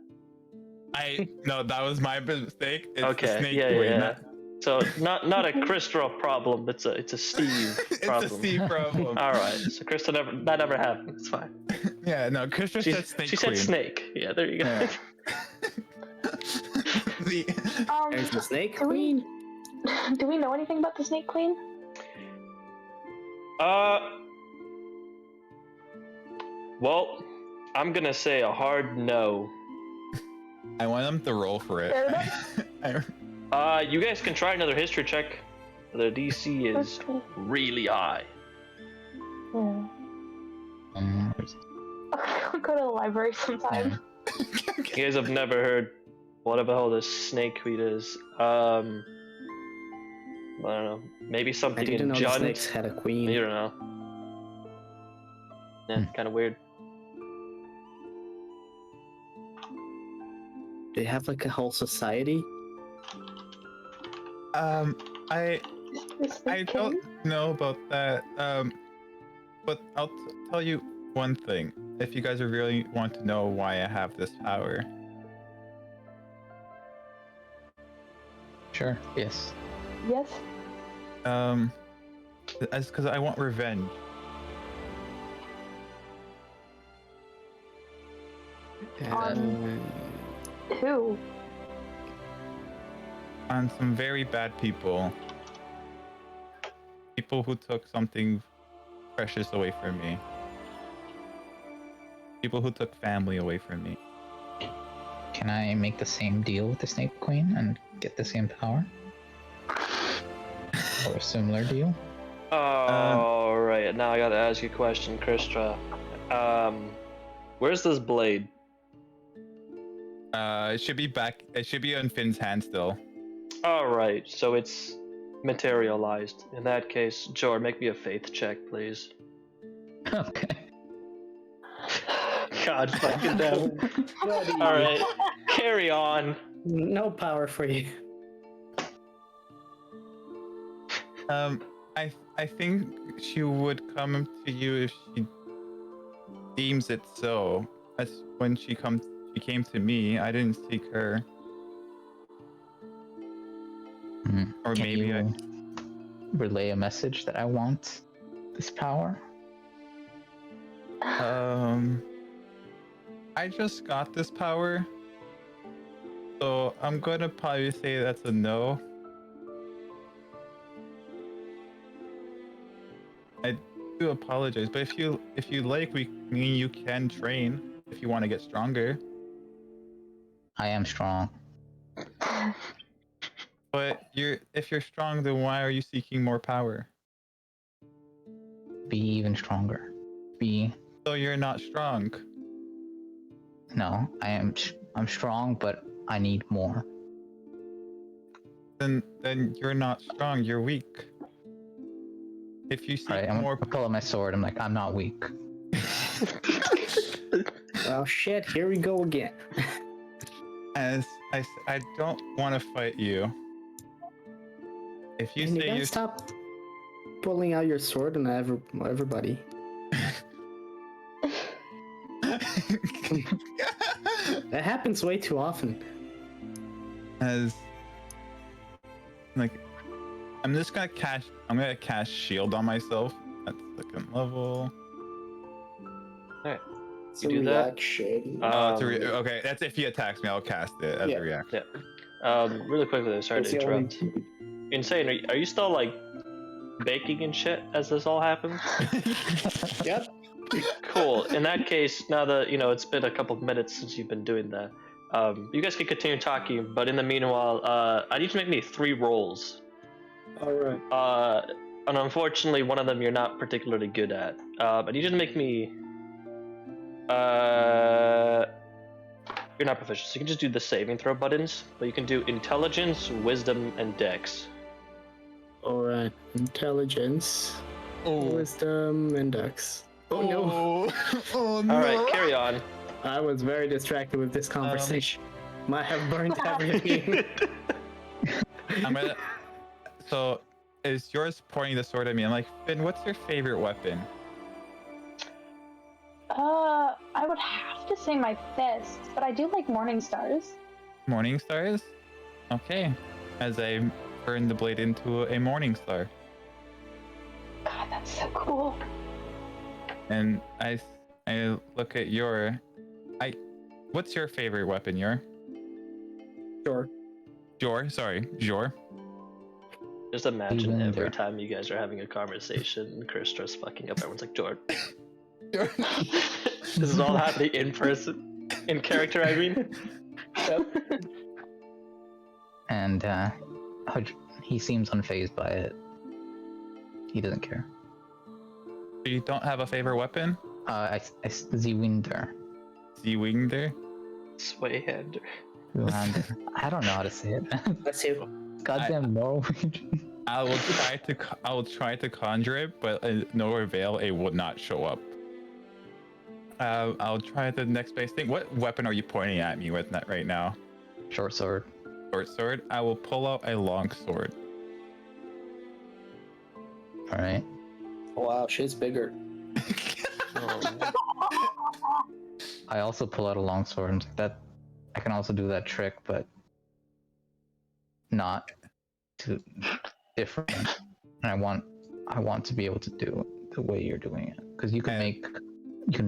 No, that was my mistake. It's Okay. the Snake Yeah, Queen. yeah. So not a Krista problem. It's a Steve problem. It's a Steve problem. All right. So Krista that never happened. It's fine. Yeah, no. Krista said Snake She Queen. said snake. Yeah, there you go. Yeah. There's the Snake do we- Queen. Do we know anything about the Snake Queen? Well, I'm gonna say a hard no. I want them to roll for it. You guys can try another history check. The DC is Okay. really high. I'll go to the library sometime. You guys have never heard whatever the hell this Snake Queen is. I don't know. Maybe I something didn't in know the Jund. snakes had a queen. You don't know. Yeah, kind of weird. They have like a whole society. I The Snake don't King? know about that. But I'll tell you one thing. If you guys really want to know why I have this power. Sure. Yes. Yes. As because I want revenge. Who? On some very bad people. People who took something precious away from me. People who took family away from me. Can I make the same deal with the Snake Queen and get the same power? Or a similar deal? All right. Now I gotta ask you a question, Kristra. Where's this blade? It should be back. It should be on Finn's hand still. All right, so it's materialized. In that case, Jor, make me a faith check, please. Okay. God fucking damn. All right, carry on. No power for you. I think she would come to you if she deems it so. That's when she came to me. I didn't seek her. Or Can maybe you relay a message that I want this power? I just got this power, so I'm gonna probably say that's a no. I do apologize, but if you like, you can train if you want to get stronger. I am strong. But if you're strong, then why are you seeking more power? Be even stronger. So you're not strong. No, I'm strong, but I need more. Then you're not strong. You're weak. If you seek Alright, I'm more, gonna pull out my sword. I'm like, I'm not weak. Well, shit, here we go again. as I don't want to fight you. If you And you say gotta you're stop pulling out your sword on everybody. That happens way too often. as like I'm gonna cast shield on myself at second level. Alright. It's You a do that? reaction. Okay, that's if he attacks me, I'll cast it as Yeah. a reaction. Really quickly, sorry That's to the only- interrupt. Insane, are you still like baking and shit as this all happens? Yep. Cool. In that case, now that it's been a couple of minutes since you've been doing that, you guys can continue talking. But in the meanwhile, I need to make me 3 rolls. All right. And unfortunately, one of them you're not particularly good at. I need you to make me. You're not proficient, so you can just do the saving throw buttons. But you can do intelligence, wisdom, and dex. All right. Intelligence, wisdom, and dex. Oh no! Oh no! All right, carry on. I was very distracted with this conversation. Might have burned everything. I'm gonna. So, is yours pointing the sword at me? I'm like, Finn, what's your favorite weapon? I would have to say my fist, but I do like morning stars. Morning stars? Okay. As I turn the blade into a morning star. God, that's so cool. And I look at what's your favorite weapon, Yor? Sure. Jor. Just imagine every there. time you guys are having a conversation, Chris starts fucking up. Everyone's like, Jordan. Jor. This is all happening in person, in character. I mean. Yep. And he seems unfazed by it. He doesn't care. You don't have a favorite weapon? Zwingder. Zwingder? Swayhander. I don't know how to say it. Let's see. Goddamn Norwegian. I will try to conjure it, but no avail. It would not show up. I'll try the next base thing. What weapon are you pointing at me with right now? Short sword. Short sword. I will pull out a long sword. All right. Wow, shit's bigger. I also pull out a long sword. And that I can also do that trick, but not too different. And I want to be able to do it the way you're doing it, because you can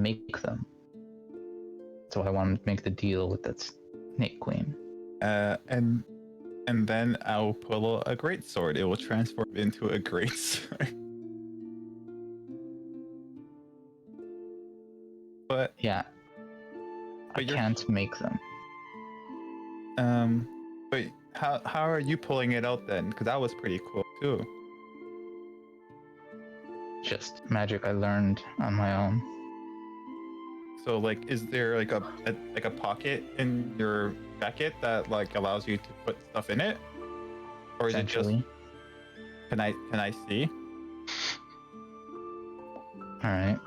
make them. So I want to make the deal with that snake queen. And then I'll pull a great sword. It will transform into a great sword. But yeah, I can't make them. But how are you pulling it out then? Because that was pretty cool too. Just magic I learned on my own. So like, is there like a pocket in your jacket that like allows you to put stuff in it, or is it just? Essentially. Can I see? All right.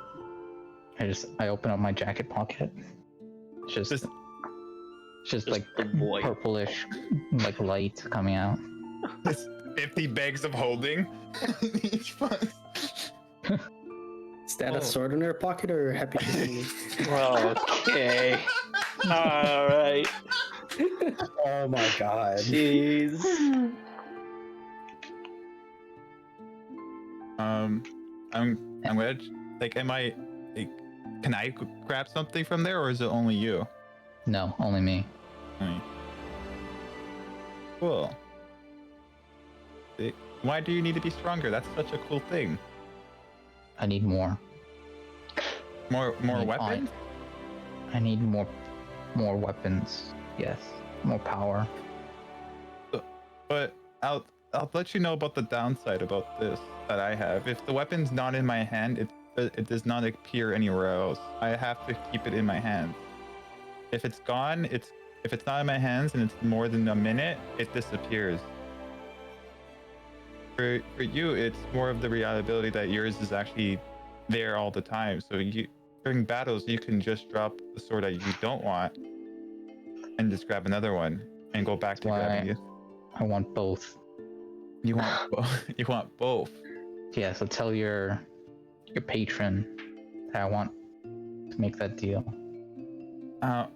I open up my jacket pocket. It's just like the void. purplish, like light coming out. It's 50 bags of holding. Each one. Is that a sword in her pocket or happy to see me? Okay. All right. Oh my god. Jeez. I'm gonna like, am I like, can I grab something from there, or is it only you? No, only me. Cool. Why do you need to be stronger? That's such a cool thing. I need more. More need weapons? I need more weapons. Yes, more power. But I'll let you know about the downside about this that I have. If the weapon's not in my hand, it does not appear anywhere else. I have to keep it in my hand. If it's gone, if it's not in my hands and it's more than a minute, it disappears. For you, it's more of the reliability that yours is actually there all the time. So during battles, you can just drop the sword that you don't want and just grab another one and go back to grabbing it. I want both. You want both? You want both? Yeah, so tell your patron that I want to make that deal. I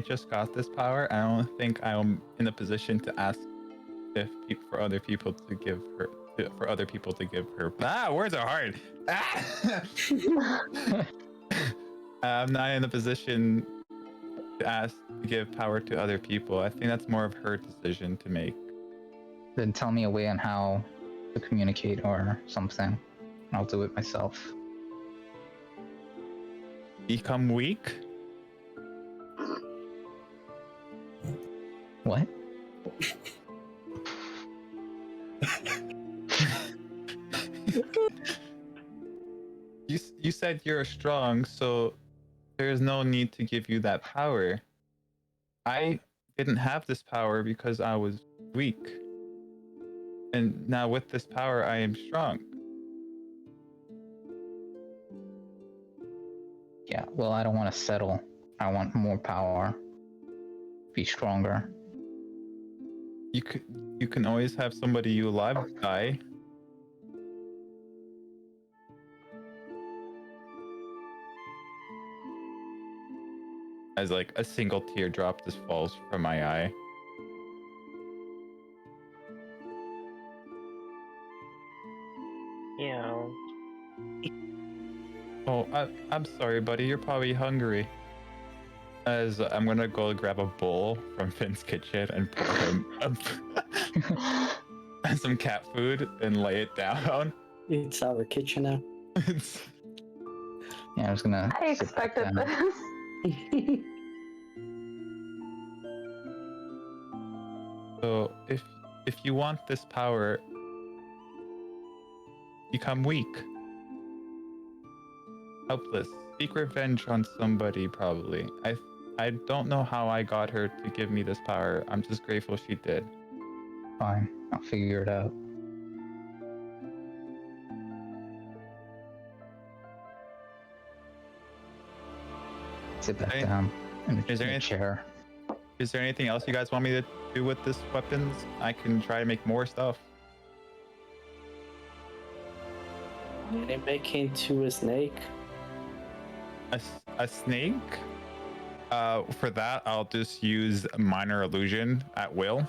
just got this power. I don't think I'm in a position to ask for other people to give her. Words are hard. I'm not in a position to ask to give power to other people. I think that's more of her decision to make. Then tell me a way on how to communicate or something. I'll do it myself. Become weak? What? You said you're strong, so there's no need to give you that power. I didn't have this power because I was weak. And now with this power, I am strong. Yeah, well, I don't want to settle. I want more power. Be stronger. You can always have somebody you love die. As like a single teardrop just falls from my eye. Yeah. Oh, I'm sorry, buddy. You're probably hungry. As I'm gonna go grab a bowl from Finn's kitchen and put him and some cat food and lay it down. It's our kitchen now. Yeah, I was gonna. I expected this. So if you want this power, become weak, helpless, seek revenge on somebody. Probably. I don't know how I got her to give me this power. I'm just grateful she did. Fine, I'll figure it out. Sit back down in the chair. Is there anything else you guys want me to do with this weapons? I can try to make more stuff. Can it make into a snake? A snake? For that, I'll just use minor illusion at will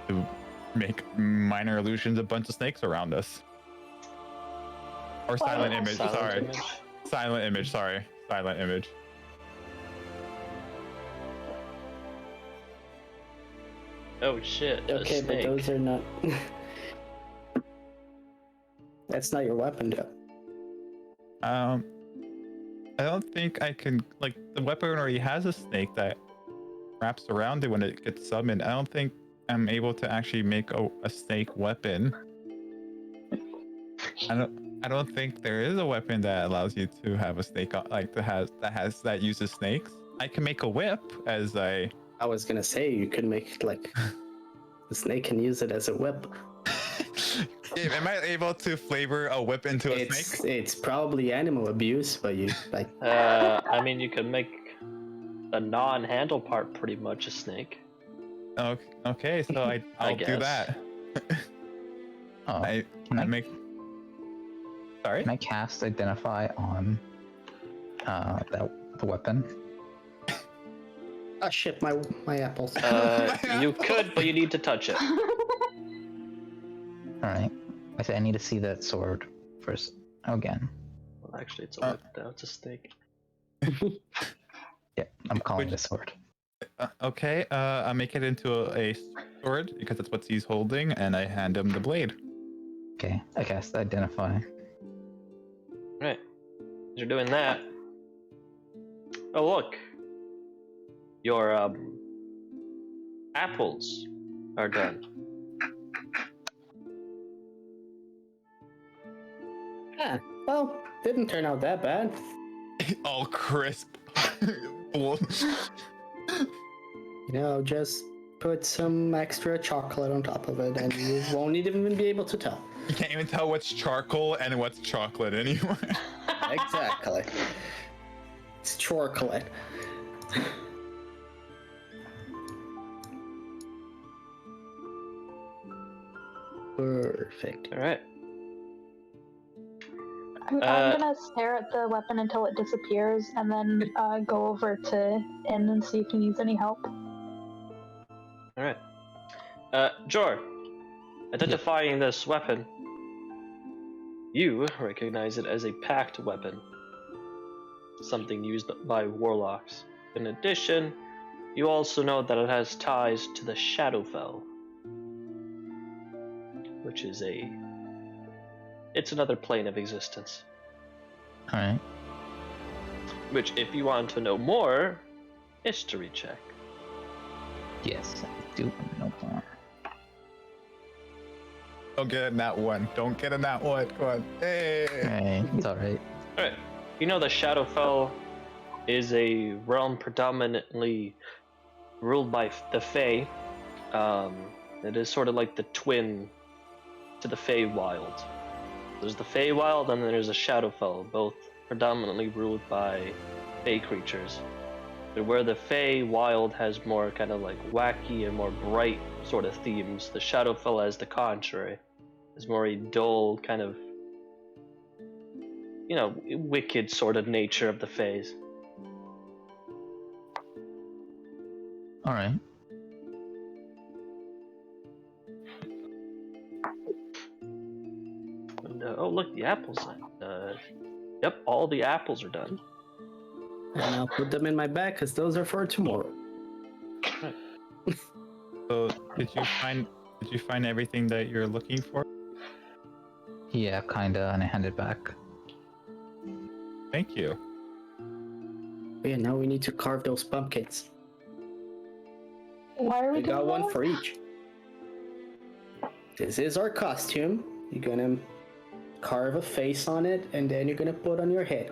to make minor illusions a bunch of snakes around us. Or silent image. Silent image. Silent image. Oh shit. Okay, but those are not. That's not your weapon, though. I don't think I can. Like, the weapon already has a snake that wraps around it when it gets summoned. I don't think I'm able to actually make a snake weapon. I I don't think there is a weapon that allows you to have a snake like that uses snakes. I can make a whip as I was gonna say you could make like the snake can use it as a whip. Am I able to flavor a whip into a snake? It's probably animal abuse, but you like. I mean, you can make a non-handle part pretty much a snake. Okay, so I'll do guess. that. Oh, I make. Sorry. Can I cast Identify on the weapon? Oh shit, my apples. You could, but you need to touch it. All right. I said I need to see that sword first again. Well, actually, it's a whip now. It's a snake. Yeah, I'm calling the sword. Okay, I make it into a sword because that's what he's holding, and I hand him the blade. Okay, I cast Identify. Right. As you're doing that. Oh look. Your apples are done. Yeah, well, didn't turn out that bad. All crisp. Just put some extra chocolate on top of it, and you won't even be able to tell. You can't even tell what's charcoal and what's chocolate anymore. Exactly. It's chocolate. Perfect. All right. I'm gonna stare at the weapon until it disappears, and then go over to In and see if he needs any help. All right. Jor, identifying this weapon, you recognize it as a pact weapon, something used by warlocks. In addition, you also know that it has ties to the Shadowfell, which is it's another plane of existence. Alright. Which, if you want to know more, history check. Yes, I do know more. Don't get in that one. Don't get in that one. Come on. Hey. Alright, it's alright. Alright. You know the Shadowfell is a realm predominantly ruled by the Fae. It is sort of like the twin to the Feywild. There's the Feywild and then there's a Shadowfell, both predominantly ruled by Fey creatures. But where the Feywild has more kind of like wacky and more bright sort of themes, the Shadowfell has the contrary. It's more a dull kind of, wicked sort of nature of the Fays. Alright. And, oh look, the apples. Yep, all the apples are done. And I'll put them in my bag because those are for tomorrow. So, did you find everything that you're looking for? Yeah, kinda, and I hand it back. Thank you. Yeah, now we need to carve those pumpkins. Why are we We doing got one that? for each. This is our costume. You're gonna carve a face on it, and then you're gonna put on your head.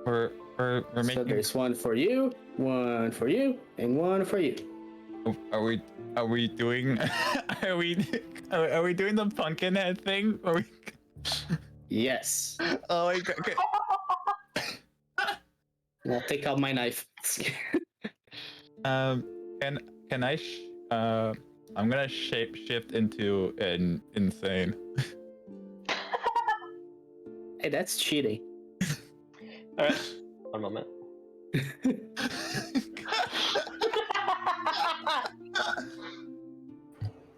We're So making. there's one for you, and one for you. Are we doing? Are we doing the pumpkin head thing? Are we? Yes. Oh my god. Okay. I'll take out my knife. Can I? I'm gonna shape shift into an insane. Hey, that's cheating. All right, one moment.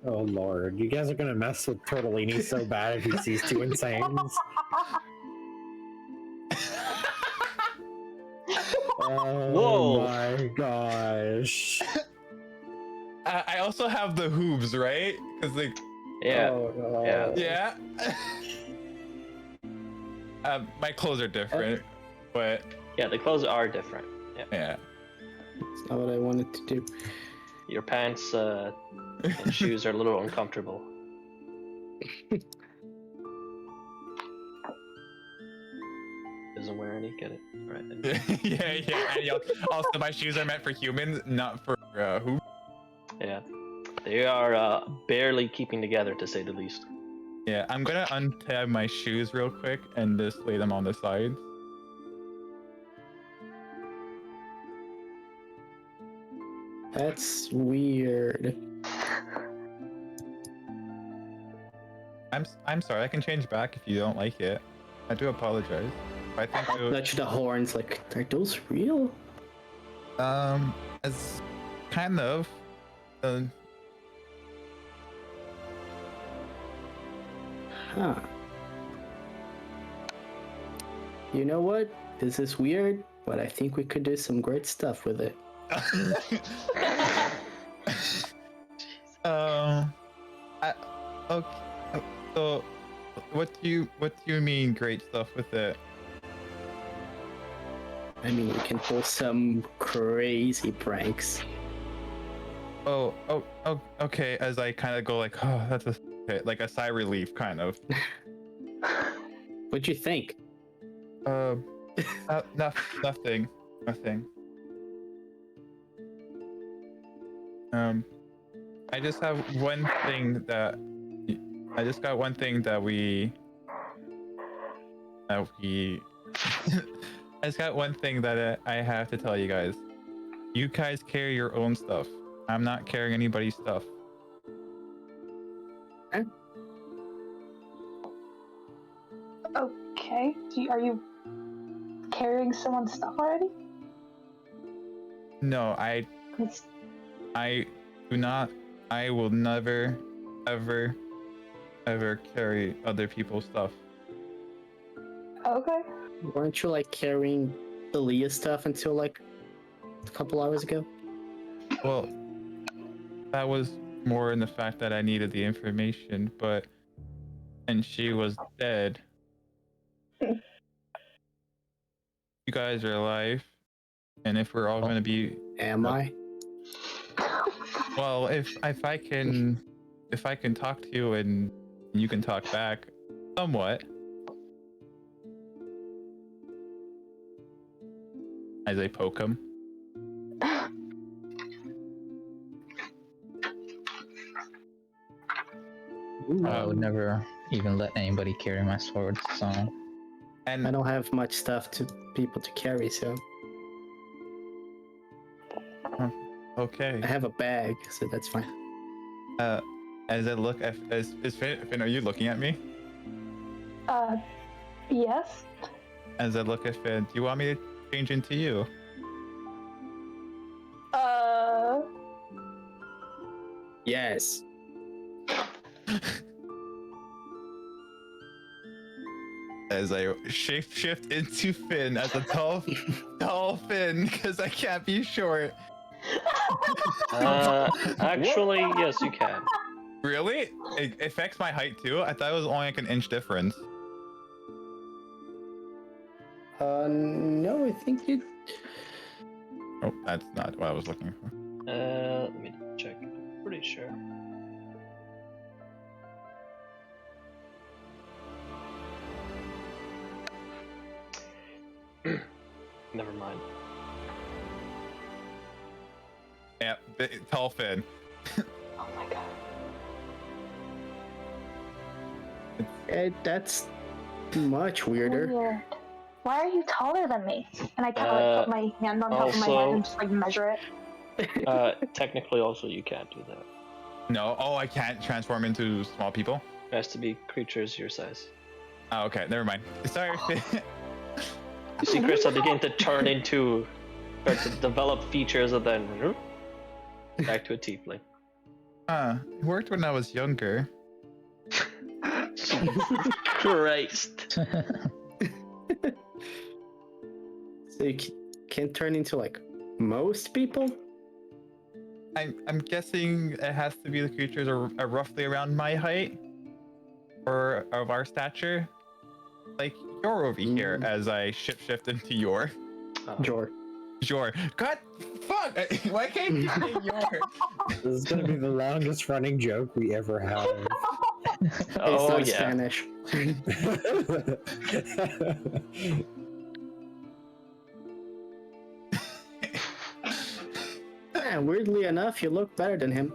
Oh lord, you guys are gonna mess with Tortellini so bad if he sees two insanes. Oh Whoa. my gosh. I also have the hooves, right? Because like. Yeah. Oh, no. Yeah. Yeah. My clothes are different, but Yeah, the clothes are different. yeah. That's not what I wanted to do. Your pants and shoes are a little uncomfortable. doesn't wear any. Get it? All right. yeah. And also, my shoes are meant for humans, not for who? Yeah, they are barely keeping together, to say the least. Yeah, I'm gonna untab my shoes real quick and just lay them on the sides. That's weird. I'm sorry. I can change back if you don't like it. I do apologize. I think it was, Touch the horns. Like, are those real? as kind of. Huh. You know what? This is weird, but I think we could do some great stuff with it. Okay. So, what do you mean great stuff with it? I mean, we can pull some crazy pranks. Oh, okay. As I kind of go like, oh, that's like a sigh of relief, kind of. What'd you think? Nothing. I just have one thing that I just got one thing that we I just got one thing that I have to tell you guys. You guys carry your own stuff. I'm not carrying anybody's stuff. Okay. Are you carrying someone's stuff already? No, It's- I do not. I will never, ever carry other people's stuff. Okay. Weren't you like carrying Aaliyah's stuff until like a couple hours ago? Well, that was more in the fact that I needed the information, and she was dead. You guys are alive, and if we're all going to be, Am I? well, if I can talk to you and you can talk back, somewhat. As I poke him. I would never even let anybody carry my sword, so. And I don't have much stuff to people to carry, so okay. I have a bag, so that's fine. As I look at is Finn, are you looking at me? Yes. As I look at Finn, do you want me to change into you? Yes. As I shift into Finn as a tall Finn, because I can't be short. Actually, yes, you can. Really? It affects my height too? I thought it was only like an inch difference. No, I think you. Oh, that's not what I was looking for. Let me check. Pretty sure. Never mind. Yeah, tall Finn. Oh my god. That's much weirder. Weird. Why are you taller than me? And I kind of like put my hand on top of my head and just like measure it. Technically, also, you can't do that. No, oh, I can't transform into small people? It has to be creatures your size. Oh, okay, never mind. Sorry, Finn. You see Chris begin to start to develop features and then back to a tiefling. It worked when I was younger. Christ. So you can turn into like most people? I'm guessing it has to be the creatures are roughly around my height or of our stature. Like you're over here as I shift into your. Jor. God, fuck! Why can't you say your? This is gonna be the longest running joke we ever have. Oh It's yeah. not Spanish. And weirdly enough, you look better than him.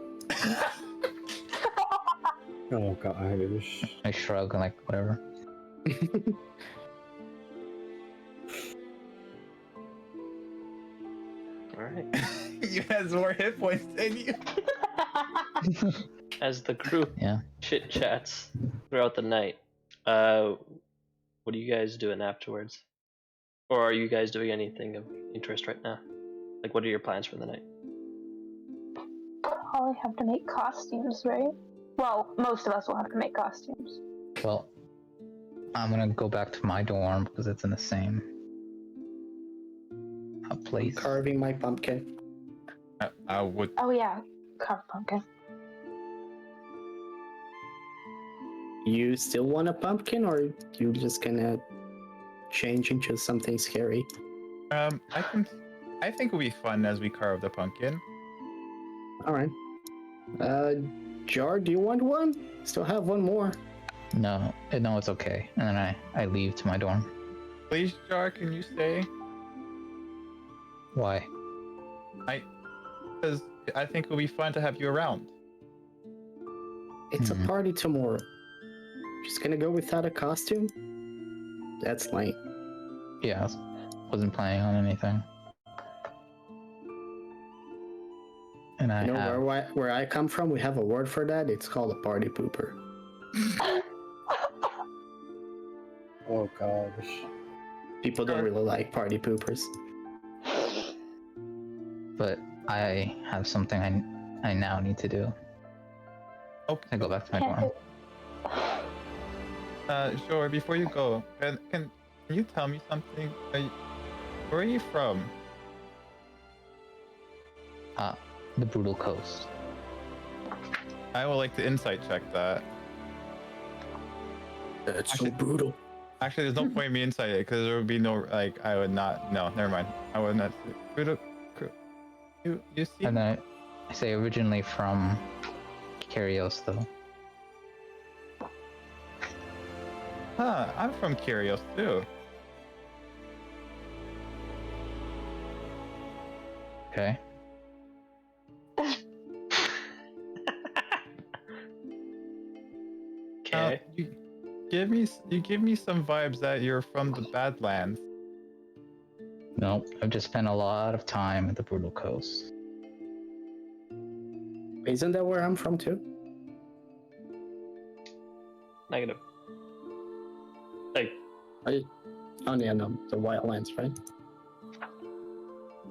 Oh gosh. I shrug like whatever. All right. You has more hit points than you. As the group Yeah. chit chats throughout the night, what are you guys doing afterwards? Or are you guys doing anything of interest right now? Like, what are your plans for the night? Probably have to make costumes, right? Well, most of us will have to make costumes. Well, I'm gonna go back to my dorm because it's in the same place. Carving my pumpkin. I would. Oh yeah, carved pumpkin. You still want a pumpkin, or you just gonna change into something scary? I think it'll be fun as we carve the pumpkin. All right. Jar, do you want one? Still have one more. No, it's okay. And then I leave to my dorm. Please, Jar, can you stay? Why? Because I think it'll be fun to have you around. It's a party tomorrow. Just gonna go without a costume? That's lame. Yeah, wasn't planning on anything. And I You know have... where I come from, we have a word for that. It's called a party pooper. Oh gosh. People don't really like party poopers. But I have something I now need to do. Okay. I go back to my dorm. Sure. Before you go, can you tell me something? Where are you from? The Brutal Coast. I would like to insight check that. That's Actually- so brutal. Actually, there's no point in me insight it because there would be no I would not. No, never mind. I would not. You see? And then I say originally from Kyrios, though. Huh? I'm from Kyrios too. Okay. Okay. You give me some vibes that you're from the Badlands. No, I've just spent a lot of time at the Brutal Coast. Isn't that where I'm from too? Negative. Like, Oh yeah, no, the Wildlands, right?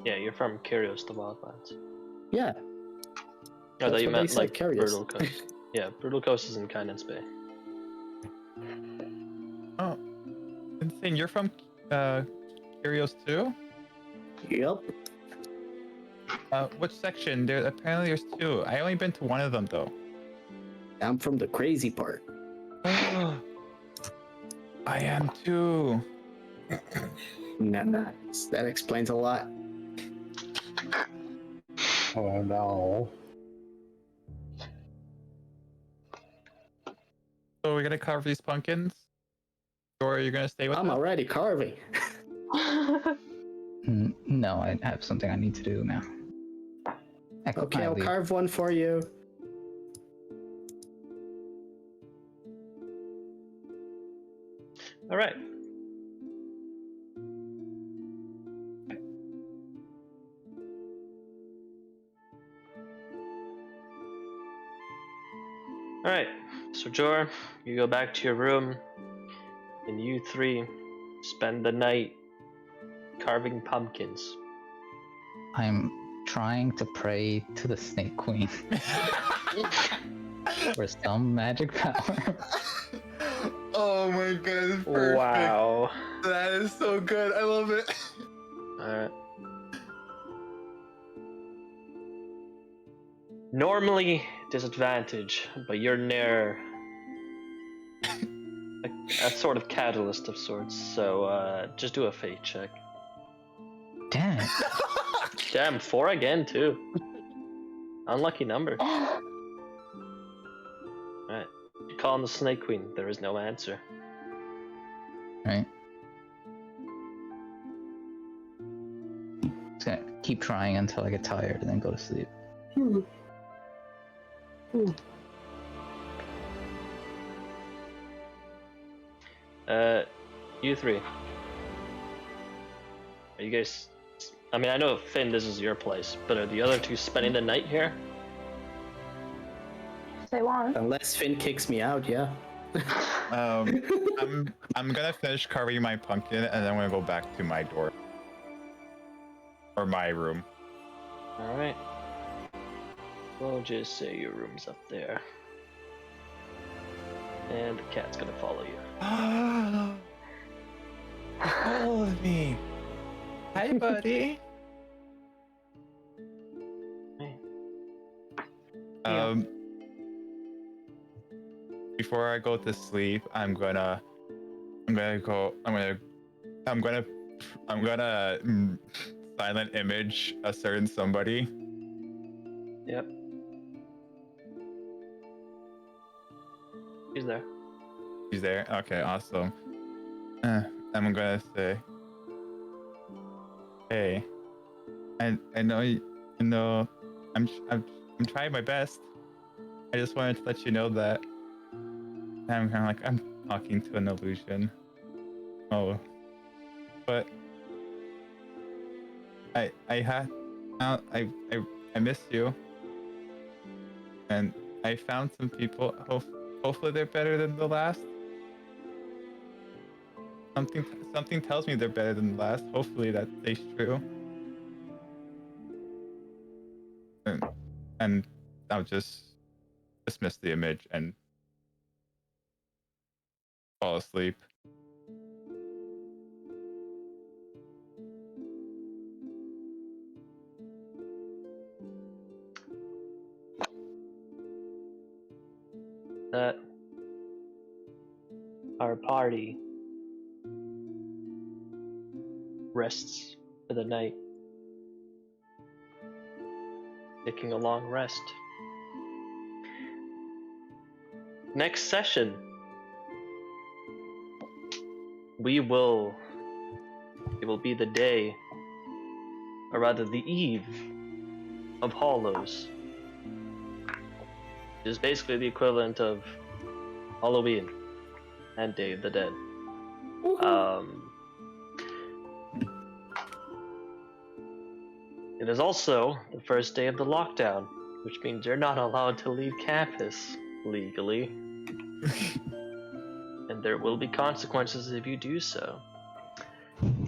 yeah, you're from Kyrios, the Wildlands. Yeah. I thought That's you what they meant said, like Kyrios. Brutal Coast. Yeah, Brutal Coast is in Kynes Bay. Oh, insane! You're from Kyrios too? Yep. Which section? There's two. I only been to one of them though. I'm from the crazy part. I am too. Nice. That explains a lot. Oh no. So we're gonna carve these pumpkins, or are you gonna stay with I'm us? already carving. No, I have something I need to do now. Okay, I'll leave. carve one for you. All right. All right. So Jor, you go back to your room, and you three spend the night carving pumpkins. I'm trying to pray to the Snake Queen for some magic power. Oh my god, perfect. Wow. That is so good. I love it. All right. Normally disadvantage, but you're near a sort of catalyst of sorts. So just do a fate check. Damn it. Damn, 4 again too. Unlucky number. Alright. You call on the Snake Queen. There is no answer. Right. Just gonna keep trying until I get tired and then go to sleep. You three. Are you guys? I mean, I know Finn, this is your place, but are the other two spending the night here? If they want. Unless Finn kicks me out, yeah. I'm gonna finish carving my pumpkin and then I'm gonna go back to my door. Or my room. Alright. We'll just say your room's up there. And the cat's gonna follow you. He followed me. Hi, buddy. Before I go to sleep, I'm gonna silent image a certain somebody. Yep. He's there. He's there. Okay, awesome. I'm gonna say, hey, I know, I'm trying my best. I just wanted to let you know that I'm kind of like I'm talking to an illusion. Oh, but I miss you, and I found some people. Hopefully they're better than the last. Something tells me they're better than the last. Hopefully that stays true. And I'll just dismiss the image and fall asleep. That our party rests for the night, taking a long rest. Next session, it will be the day, or rather the eve, of Hollows. It is basically the equivalent of Halloween and Day of the Dead. It is also the first day of the lockdown, which means you're not allowed to leave campus legally. And there will be consequences if you do so.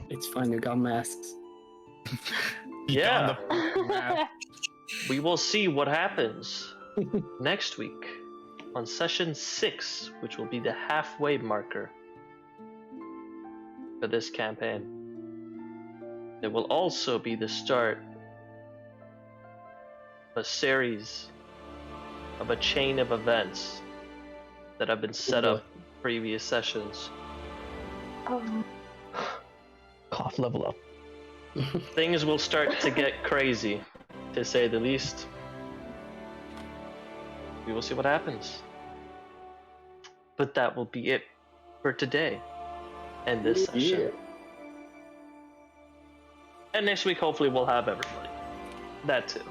It's fine, we got masks. Yeah. We will see what happens next week on session 6, which will be the halfway marker for this campaign. It will also be the start of a series of a chain of events that have been set up in previous sessions. Cough level up. Things will start to get crazy, to say the least. We will see what happens. But that will be it for today and this session. Yeah. And next week, hopefully, we'll have everybody. That too.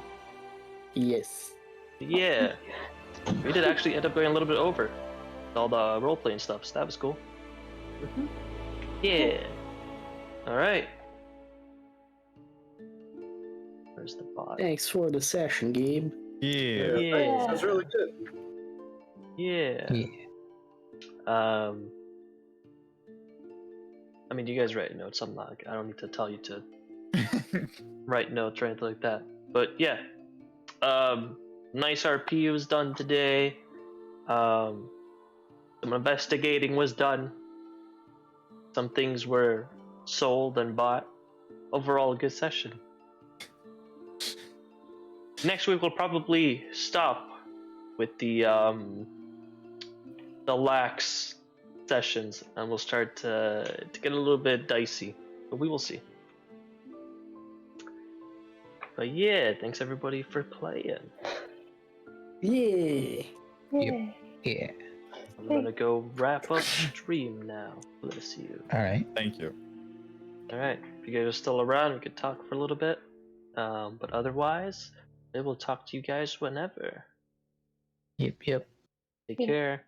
Yes. Yeah. We did actually end up going a little bit over with all the role-playing stuff, so that was cool. Yeah. Alright. Where's the bot? Thanks for the session, Gabe. Yeah. Yeah. Sounds really good. Yeah. I mean, you guys write notes. I don't need to tell you to write notes or anything like that. But yeah. Nice RP was done today. Some investigating was done. Some things were sold and bought. Overall, a good session. Next week we'll probably stop with the lax sessions, and we'll start to get a little bit dicey, but we will see. But yeah, thanks everybody for playing. Yeah. Yep. Yeah. I'm gonna go wrap up stream now. Bless you. All right. Thank you. Alright, if you guys are still around, we could talk for a little bit. But otherwise, I will talk to you guys whenever. Yep. Take care.